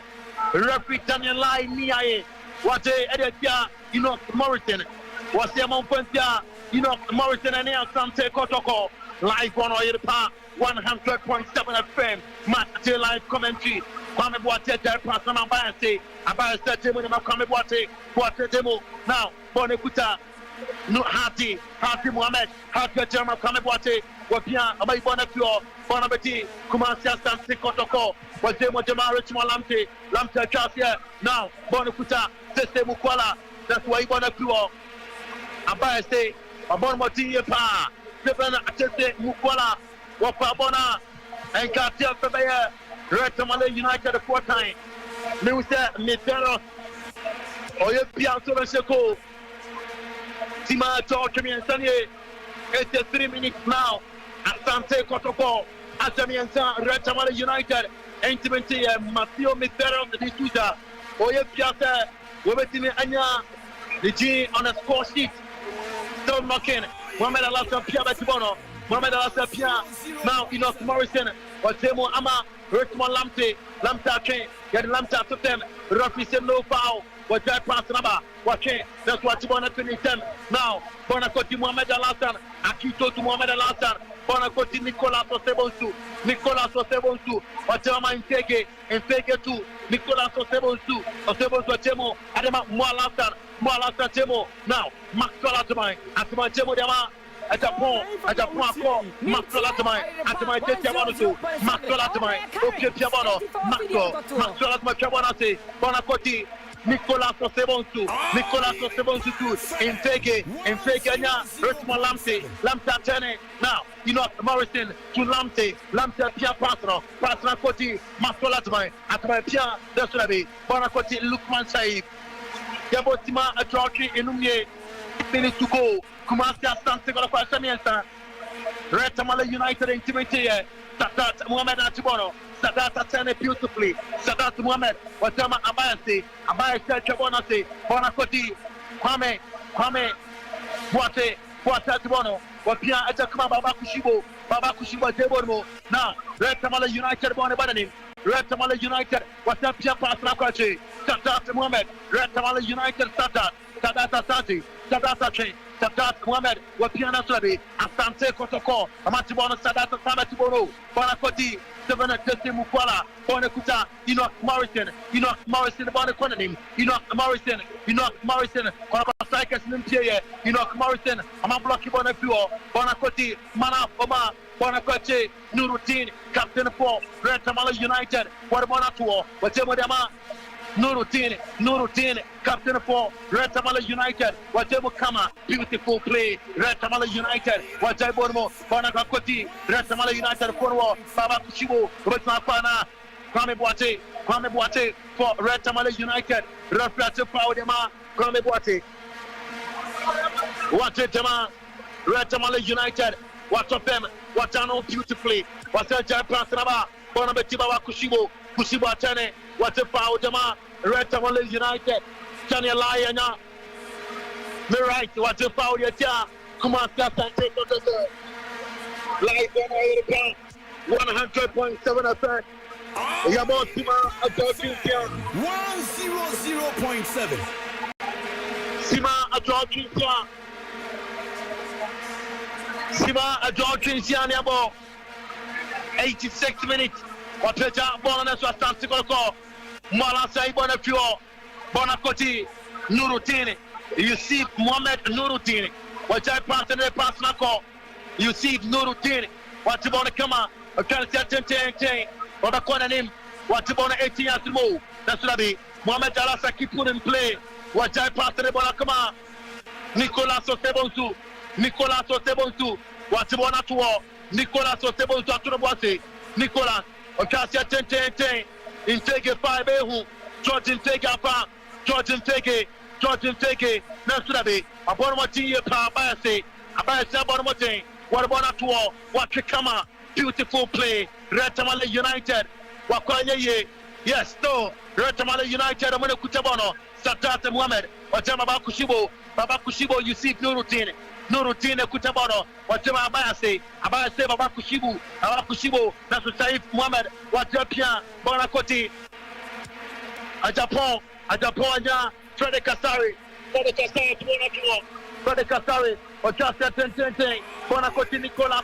[SPEAKER 9] Referee Daniel Lai Niae, Wate Edia, Enoch Morrison, Wasia Monpentia, Enoch Morrison and Asante Kotoko, live on Oyeripa 100.7 FM, match live commentary. Kwame Boate, their person, Abaya said to him, Kwame Boate demo. Now, Bonekuta, no Hati Mohamed, Hati German, Kwame Boate, Wapia, Abay Bonapio, Bonabati, Kumasia Asante Kotoko, Wazemo Jama Richmond Lamte Chasia. Now, Bonekuta, Sese Mukwala, that's why Bonapio. Abaya say, Abonmoti Pa, Seven Atese Mukwala, Wapabona, and Katia Febaya. Red Tamale United the 4th time. Mr. Mitero. Oye Piazzo Seko. Tima talk to me and Sunday. 83 minutes now. Asante Kotoko, Asamiansa, Red Tamale United, Intimacy, Matthew Mithero, the Disuza, Oye Piata, Webetini Anya, the G on a score sheet. Still knocking. Mohamed Alassane Pia Betibono. Mohamed Alassane Pia. Now Enoch Morrison. Watemo Ama. Richmond Lamte King. Get Lamte to them. Rafi said no foul. What that pass number? What King? That's what you want to finish them. Now Bonacoti Mohamed Alassane. Akito to Mohamed Alassane. Bonacoti Nicolas Osebonsu. Nicolas Osebonsu. Watema Infege to Nicolas Osebonsu. Osebonsu Watemo. Adema Moalassane Temo. Now Maxwell Atamai Temo Dama. At a point, Maxwell Atamai, Tiabono, Maxwell Atamai, okay, Tiabono, Maxwell Atamai, Bonacoti, Nicolas Osebonsu, Infege, Richmond Lamte Tene, now, Morrison to Lamte Pia Pasra Koti, Maxwell Atamai Pia, that's what I mean, Bonacoti, Lukman Saib, Yabotima, a trophy in minutes to go. Kumasi Asante got a question answer. Red Tamale United intimidate. Sadat Mohamed Atibono. Sadat Asante beautifully. Sadat Mohamed. Watama Abayase. Abayase Chabonase. Bonakoti. Kwame. Boate Atibono. Wapia Ajakuma Baba Kushibo Debormo. Now Red Tamale United born a bananim. Red Tamale United. Watapia Pasrakwachi. Sadat Mohamed. Red Tamale United Sadat Asante. Sadat Mohamed, Wapiana Slabi, Asante Kotoko, Amatibono Sadat Samatibono, Bonakoti, 7 Mukwala, Bonakuta, Enoch Morrison, Bonakonim, Enoch Morrison, Kwabasaikas Nimpier, Enoch Morrison, Amabloki Bonafuo, Bonakoti, Mana Oma, Bonakoti, Nurutin, Captain 4, Red Tamale United, Wadamonatuo, Watemodama. Nurutin, Captain 4, Red Tamale United, Wajebo Kama, beautiful play, Red Tamale United, Wajebo Bonakoti, Red Tamale United, Forward, Baba Kushibo, Rotapana, Kwame Boate for Red Tamale United, Reflective Power Dema, Kwame Boate, Dema, Red Tamale United, watch of them, what done beautifully, what's a giant pass, Bonabetiba Kushibo Atene, what a power Dema. Red Tamale United, Chania Liana, the right, what you found your jar, Kumasi Asante Kotoko, live on America, 100.7 FM, Yabotima, a Georgian
[SPEAKER 13] 100.7.
[SPEAKER 9] Sima, a Georgian Yabo, 86 minutes, what a job, Bonas was Asante Kotoko. Malasai Bonafio, Bonakoti, Nurutini, Yusuf Mohamed Nurutini, what I pass in the pass Nako, Yusuf Nurutini, what you want to come out, a cancer 10, or the corner name, what you want 18 years to move, that's what I be. Mohamed Alasa keep put in play, what I pass in the Bonakama, Nicolas Osebonsu, what you want to war, Nicolas Osebonsu to the Boise, Nicolas, or cancer 10. Intake 5 George intake that's what I be. A Bonamati Abayase Bonamati, what about to what Kama, beautiful play, Red Tamale United, Wakwanye, yes, no, Red Tamale United, I'm going to Kutabono, Sadat Mohamed, Watama Baba Kushibo, you see Nurutin Kutabono, Watama Abayase Baba Kushibo, that's what Saif Mohamed, Watapia, Bonakoti, a Japan, Freddy Kasari, or just 10, Bonakoti Nicolas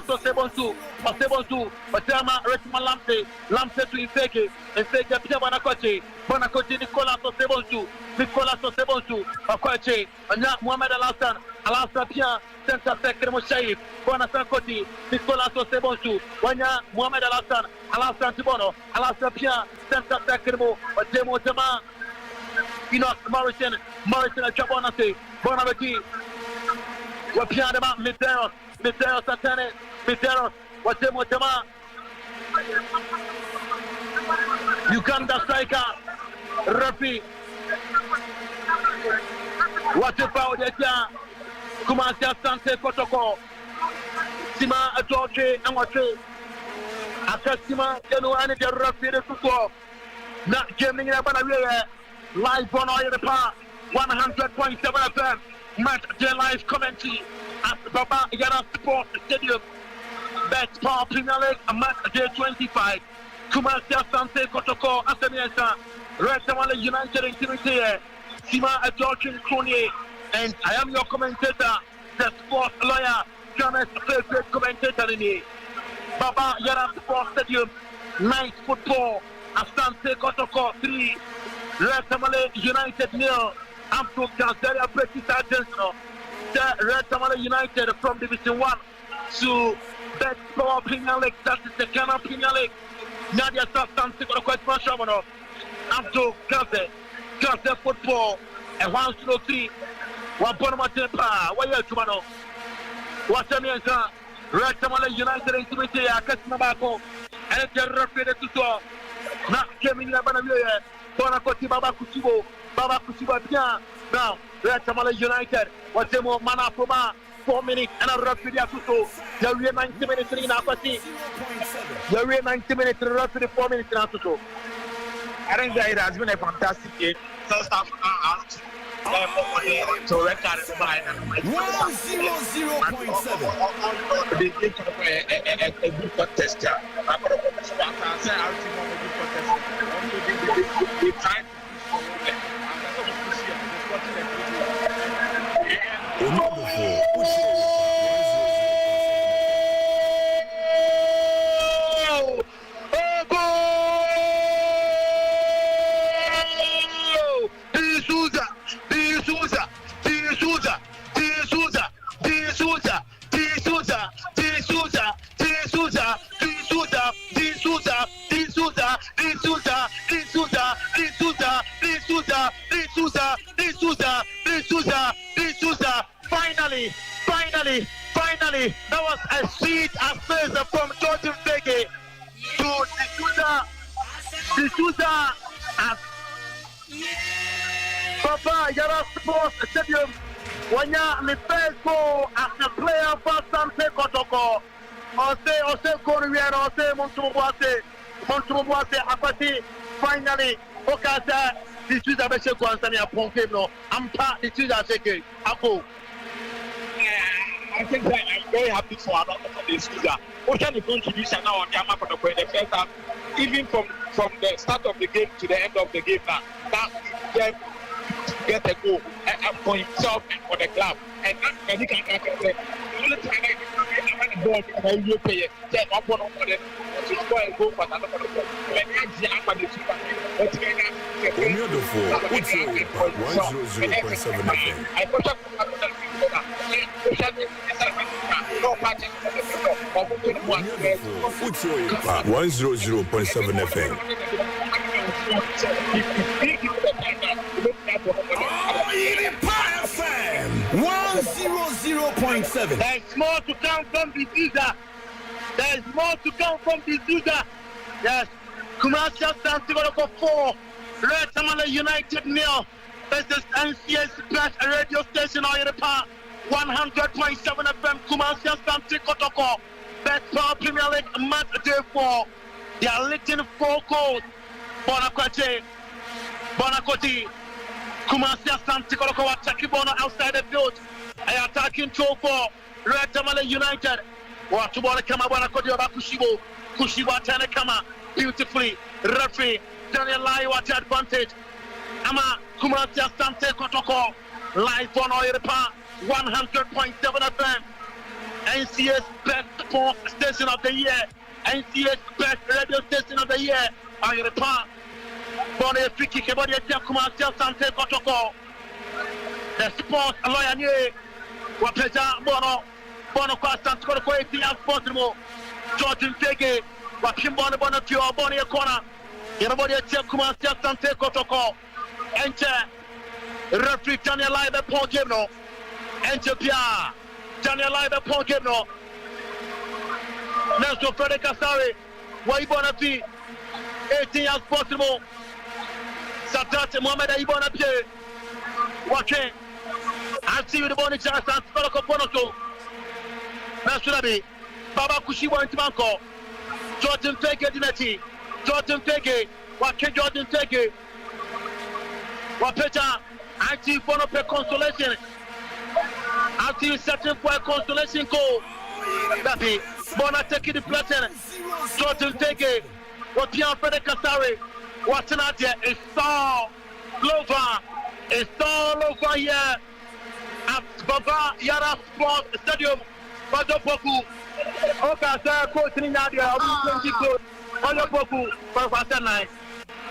[SPEAKER 9] Osebonsu, Otama Richmond Lamte to Infeke, Pia Bonakoti Nicolas Osebonsu, Akwache, and Mohamed Alassane Pia, Center Secretary Moshaif, Bonakoti, Nicolas Osebonsu, Wanya, Mohamed Alassane Tibono, Alassane Pia, Center Secretary, Demo Tema, Enoch Morrison, Chabonate, Bonabati, Wapianama, Medeiros, Satane, Watemo Tema, Uganda striker, Rafi, what about the Kumasi Asante Kotoko, Sima George and what Akasima, and the referee to go. Not gaming in a live on all the park, 100.7 FM. Match their live commentary at Baba Yara Sports Stadium. Bet Power Premier League, match day 25. Kumasi Asante Kotoko Asamiesa, Red Tamale United Intimity, Sima George Cronier, and I am your commentator, the sports lawyer, Ghana's favorite commentator in here. Baba Yara Sports Stadium, night football, Asante Kotoko 3, Red Tamale United 0, Abdul Kazaria British Argentina, the Red Tamale United from Division 1 to Bet Power Premier League, that is the Ghana Premier League. Nadia Asante Kotoko Shamano, Abdul Kaze football, and 1-3, one Bonamatepa, why you Tumano? What's the name? Red Tamale United Intimity, Akasimabako, and the referee to so. Not coming in a banana, Bonakoti Baba Kusibo, Bien. Now, Red Tamale United, what's the more mana for 4 minutes and a referee to so. There are 90 minutes in Apathy. There are 90 minutes in referee 4 minutes in Atuso.
[SPEAKER 12] I think that it has been a fantastic game. First half out. So record
[SPEAKER 10] 100.7.
[SPEAKER 12] They gave a good contest. They tried Finally, that was a sweet assist from George Mbege to D'Souza at Papa Yara Sports Stadium. When you first go as a player for Asante Kotoko, or say Korean, or say Montumbuase, Apati, finally, Okasa, D'Souza Besheko Ansania Ponkebno, Ampa D'Souza Sheke, Apo. I think that I'm very happy for this season. Ocean is contribution now on Yama for the first half, even from the start of the game to the end of the game now. That get a goal for himself and for the club. And that's he can the only time I the ball and you pay it. Then one for them to score a goal for another ball. When you have the super, I put up
[SPEAKER 11] 100.7 FM.
[SPEAKER 10] FM 100.7.
[SPEAKER 9] There's more to come from the D'Souza. There's more to come from the D'Souza. Yes, Kumasi Asante 4, Red Tamale United 0. This is NCS Plus radio station on the park. 100.7 FM, Kumasi Asante Kotoko. Best Power Premier League match day 4. They are leading 4 goals. Bonakoti, Kumasi Asante Kotoko attacking Bono outside the field. Attacking 2-4. Red Tamale United. What to Bonakama Bonakoti about Kushibo Tanakama beautifully. Referee Daniel Lai what advantage. Ama Kumasi Asante Kotoko live on Oiripa 100.7 FM. NCS best sports station of the year. NCS best radio station of the year. Oiripa Bone Fiki Kebodi Kumasi Asante Kotoko. The sports lawyer nye Wapeja Bono kwa Asante Kotoko ATL Sports Mo George Mbege Wakimbono Bono Tio Bone Kona Yerobodi Kumasi Asante Kotoko. Enter referee Daniel Live Paul Gibno. Enter Pia Daniel Live Paul Gibno. Nelson Frederick Kasari. Waibona P. 18 years possible. Sadat Mohamed Aibona P. Watching. I see you the bonus chance and Speloko Bonoto. Nasunabi. Baba Kushi Wantimanko, Jordan Fege Dinati, Jordan Fege, Wake Jordan Fege, Wapeta, anti for a consolation, anti searching for a consolation goal. Dabi, Bona taking the blessing, Jordan Fege, Wapian Frederick Kasari, watching out there, it's all over here at Baba Yara Sports Stadium, Kotoko. Okay, sir, coach in India, I'll be 20 goals. Kotoko, for Fasana.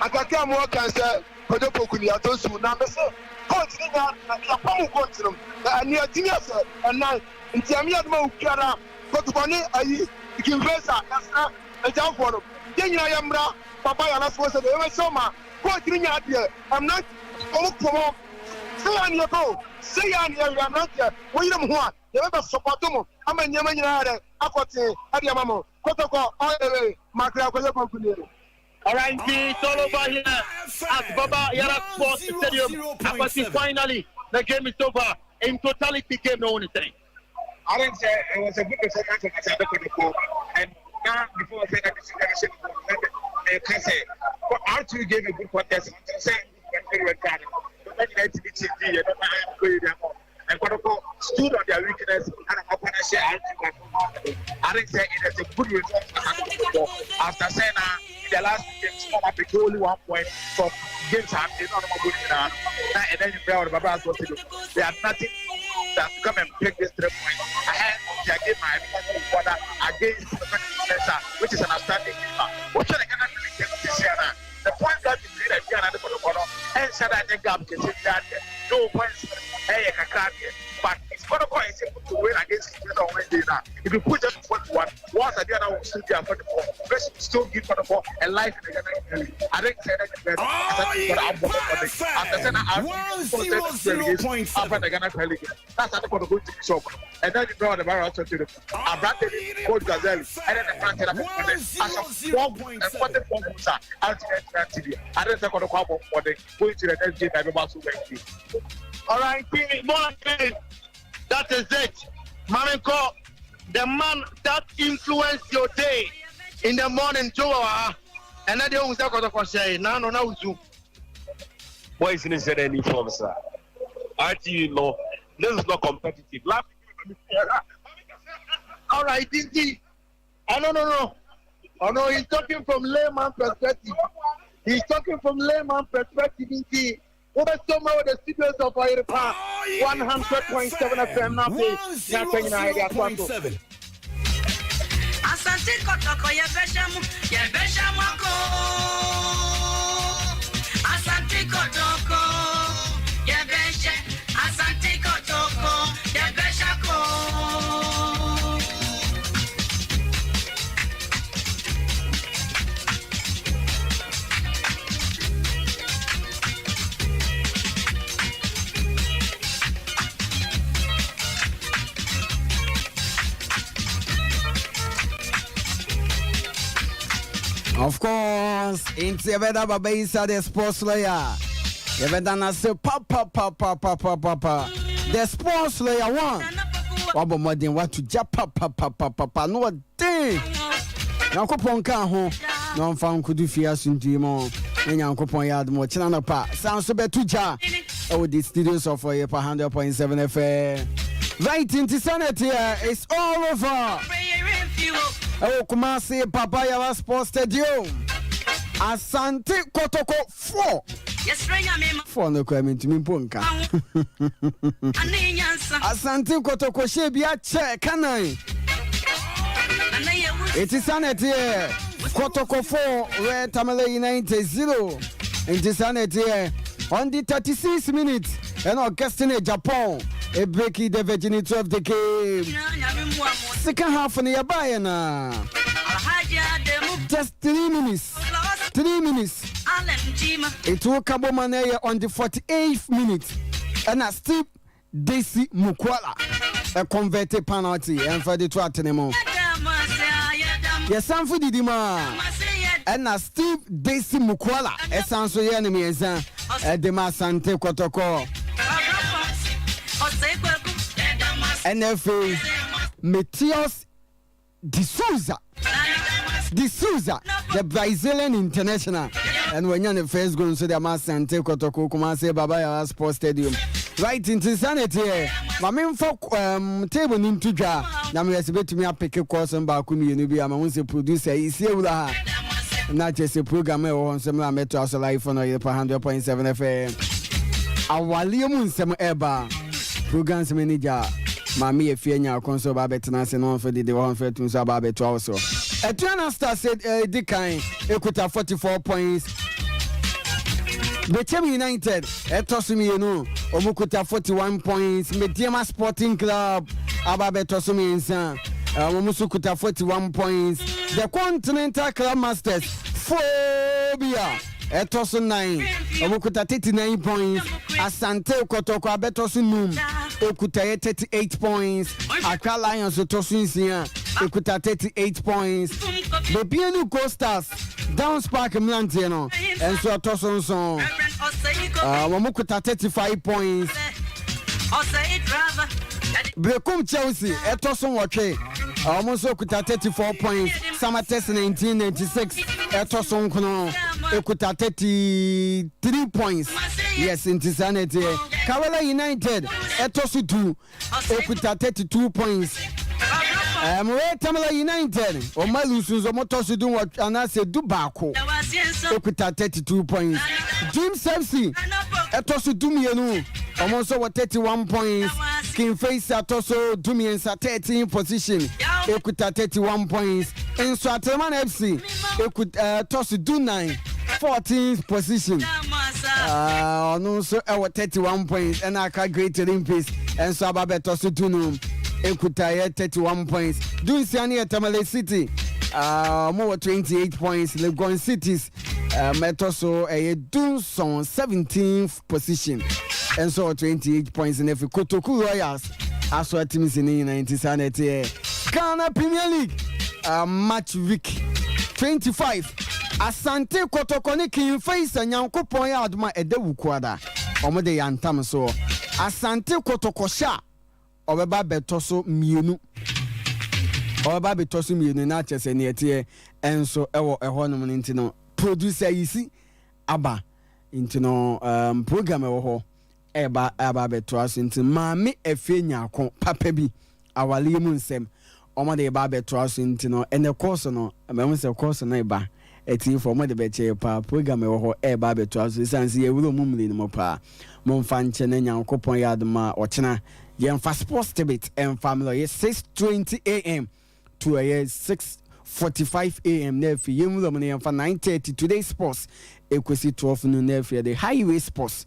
[SPEAKER 12] I can't work as a Kotoko, you are those who now say, coach in India, I'm coach them. And you're genius, and now in Tiamia Mokara, Kotobani, I can raise a job for them. Then I am Papa Yara Sports, and every summer, coach in India, I'm not. Oh, say on your go. Say on your Ramaka. William Hua. You ever support them? I'm a Yamana. Aquati. Adiamamo. Kotoko. All the way. Macra.
[SPEAKER 9] All right, it's all over here at Baba Yara Sports Stadium. Aquati. Finally, the game is over. In totality, game no anything.
[SPEAKER 12] I didn't say it was a good performance of Asante, and now before I say that, I can say R.T.U gave a good contest. And Kotoko stood on their weakness and I think it is a good result after saying in the last games, only 1 point from games have been not good enough. And then you know the Babas what to do. They have nothing that come and pick this 3 points. I had to get my water against the center, which is an outstanding game. What should I get this year? The point that you played at Ghana for the bottom, and said I think I'm getting that no points, but it's going to go to win against the Wednesday now. If you put just 1-1, once I did, I will still be for the ball. Let's still give for the ball and life in the Ghana. I think that after the Ghana League, that's how the good to shop. And then you know the barrel to the Abrante, Coach Gazelle, and then the front of the 4 points and 44 points out to the I don't think on the call for the going to the next game. Everybody's waiting.
[SPEAKER 9] All right, that is it. Maminko, the man that influenced your day in the morning, Joa, and I don't want to say, no,
[SPEAKER 13] boys in any form, sir. R.T.U, no, this is not competitive.
[SPEAKER 9] All right, Dinky. No. Oh, no, he's talking from layman perspective. He's talking from layman perspective, Dinky. Over somewhere with the studios of Airpa, 100.7 FM now. 100.7.
[SPEAKER 10] Asante Kotoko, Yebeshamu, Asante Kotoko, Asante Kotoko, Yebeshako.
[SPEAKER 8] Of course, into Yeveda Baba Isa, the sports lawyer. Yeveda Nase, papa. The sports lawyer one. Wabo modern what to jap, papa. No thing. Yankopon can home. No found could do fears in Dimo. And Yankopon yard more Chanapa. Sounds so better to ja. Oh, the studios of Yepa 100.7 FM. Right into Sanity, it's all over. Oh, Kumasi Papa Yara Sports Stadium. Asante Kotoko 4.
[SPEAKER 10] Yes, Rayamima.
[SPEAKER 8] 4 no coming to me punka. Asante Kotoko Shebia Che Kanai. It is Sanity. Kotoko 4 where Tamale United 0. It is Sanity on the 36 minutes. And Augustine Japan. A breaky the virginity of the game. Second half on the Abayana. Just 3 minutes. 3 minutes. It will come on the 48th minute. And a steep Desi Mukwala. A converted penalty and for the Tottenham. Yes, I'm for the demand. And a steep Desi Mukwala. A sounds of the enemy is a Demasante Kotoko. NFA Meteos D'Souza, the Brazilian international. And when you're the first goal, so the Asante Kotoko Kumase Babaya Sports Stadium. Right into sanity. My main folk table into jar. Now we are to me a pick a course and Bakumi and be a producer. Is here with her. Not just a program on some metro life on 100.7 FM. Our Liam some eba programs manager. Mami e fienya konso ba betena se no for the one for to so ba beto also. Etuana Star said Dikan ekuta 44 points. Bechem United etosumi enu omukuta 41 points. Mediama Sporting Club ababetosumi nsa omusukuta 41 points. The Continental Club Masters Phobia etosu 9 omukuta 39 points. Asante Kotoko abetosu num ekuta 38 points. Accra Lions etosu nsia ekuta 38 points. The Piano Coasters Downs Park Mlantie no enso etosu nso omukuta 35 points. Brekum Chelsea etosu nwotwe almost okuta 34 points. Samates 1996 etosu nkono ekuta 33 points. Yes, in Tisanete. Kerala United etosu 2 ekuta 32 points. Tamala United omalusu omotosu du anase du bako ekuta 32 points. Dreams FC etosu dumienu almost 31 points. King Face atoso dumiensa 13 position ekuta 31 points. In Swatman FC ekuta tosu du 9 14th position. No, so our 31 points and I can Great Olympics and so Ababeto Sutunu Ekuta 31 points. Doing Siani Tamale City more 28 points. Legon Cities Metoso a Dunson 17th position and so 28 points in every Kotoko Royals as well teams in the 90s. Ghana Premier League match week 25. Asante Kotoko ni King Face Nyankopon ya aduma edewu kwada omode yantam so Asante Kotoko sha obeba betoso mienu na chese ne etie enso ewo ehonum ntino producer yisi aba ntino program ewo ho aba betoso nti maami efie nyakon papa bi awale mu nsem omode eba betoso ntino ene course no amem se course na eba eti for mo de beche pa program ho ba beto aso sanse ye wuro mumli no pa mo mfa nche na nyankopon ya adoma ochena ye mfa sports debate and family 6:20 am to 6:45 am na fi ye wuro mo ne mfa 9:30 today sports ekwesi 12 no na fi the highway sports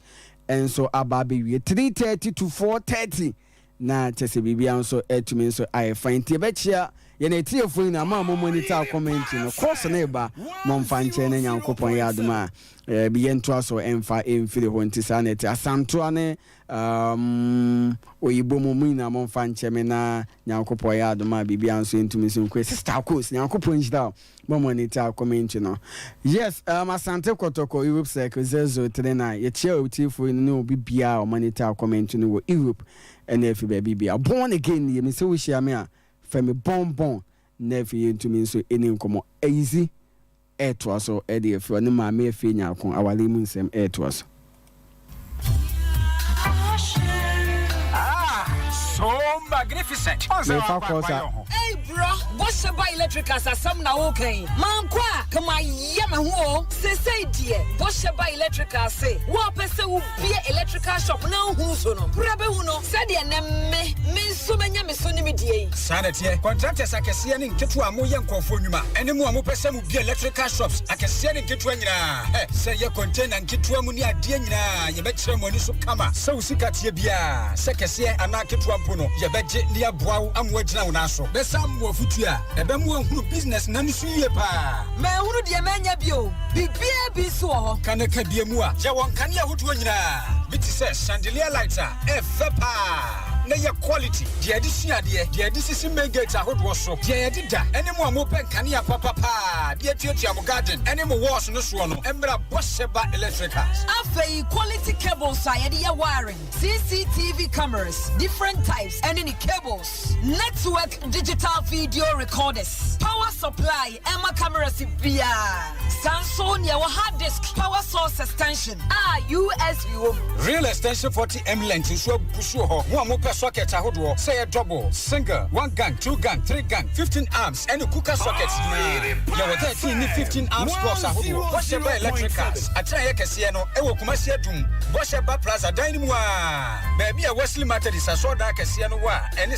[SPEAKER 8] and so ababe we 3:30 to 4:30 na chese bibia nso etumi nso I find te bechia ye na tie fo na ma mo monitor comment no course na eba mo mfa nche na nyankopon ya adoma bi ye nto aso emfa emfiri ho nti sanete asanto ane oyibo mo mu na mo mfa nche me na nyankopon ya adoma bibia nso entumi nso kwe sister course nyankopon njida mo monitor comment no yes Asante Kotoko Europe Circle 039 ye chia otie fo no bibia o monitor comment no wo Europe and if you be born again, you may say we share me from a bon never into me so any come easy air to us or Eddie if you are my mere fina con our lemon same air to us.
[SPEAKER 14] So magnificent. Hey bro, what's about electrical some now okay? Man kwa kama yama huo say dear. What's about electrical say? What person will be electrical shop now who's no? Brabe uno said ya me so many mesoni media. Sanity contractors I can see any get to a more young conformuma. Any more person will be electrical shops. I can see any get to any say your content and get to a money idea. You bet some money so come so sick at Yabia. Second and I get to Pono, ya budget near Bow, I'm waiting on Naso. There's some more futia, a bamboo business, none see pa. Me who the Amania Bio, be so, can a cabia mua, Jawan Kanya Hutwina, Bitty says, Chandelier lighter, F. na ye quality de adisia de adisisi main gate ahodo so de adida ene mo amopen kania papa de atuatua mo garden ene mo walls no so no embra Bosheba Electricals
[SPEAKER 15] afei quality cables are ye wiring CCTV cameras different types and any cables network digital video recorders power supply Emma cameras bia Samsung your hard disk power source extension USB
[SPEAKER 14] real extension 40mm length so busu ho mo amope socket ahodo say double single 1 gang 2 gang 3 gang 15 amps and cooker sockets ya wa 13 ni 15 amps plus ahodo Bosheba Electricals atran ye kese no e wo Kumasi adum Bosheba Plaza dining wa baby a Wesley Methodist aso da kese no wa ene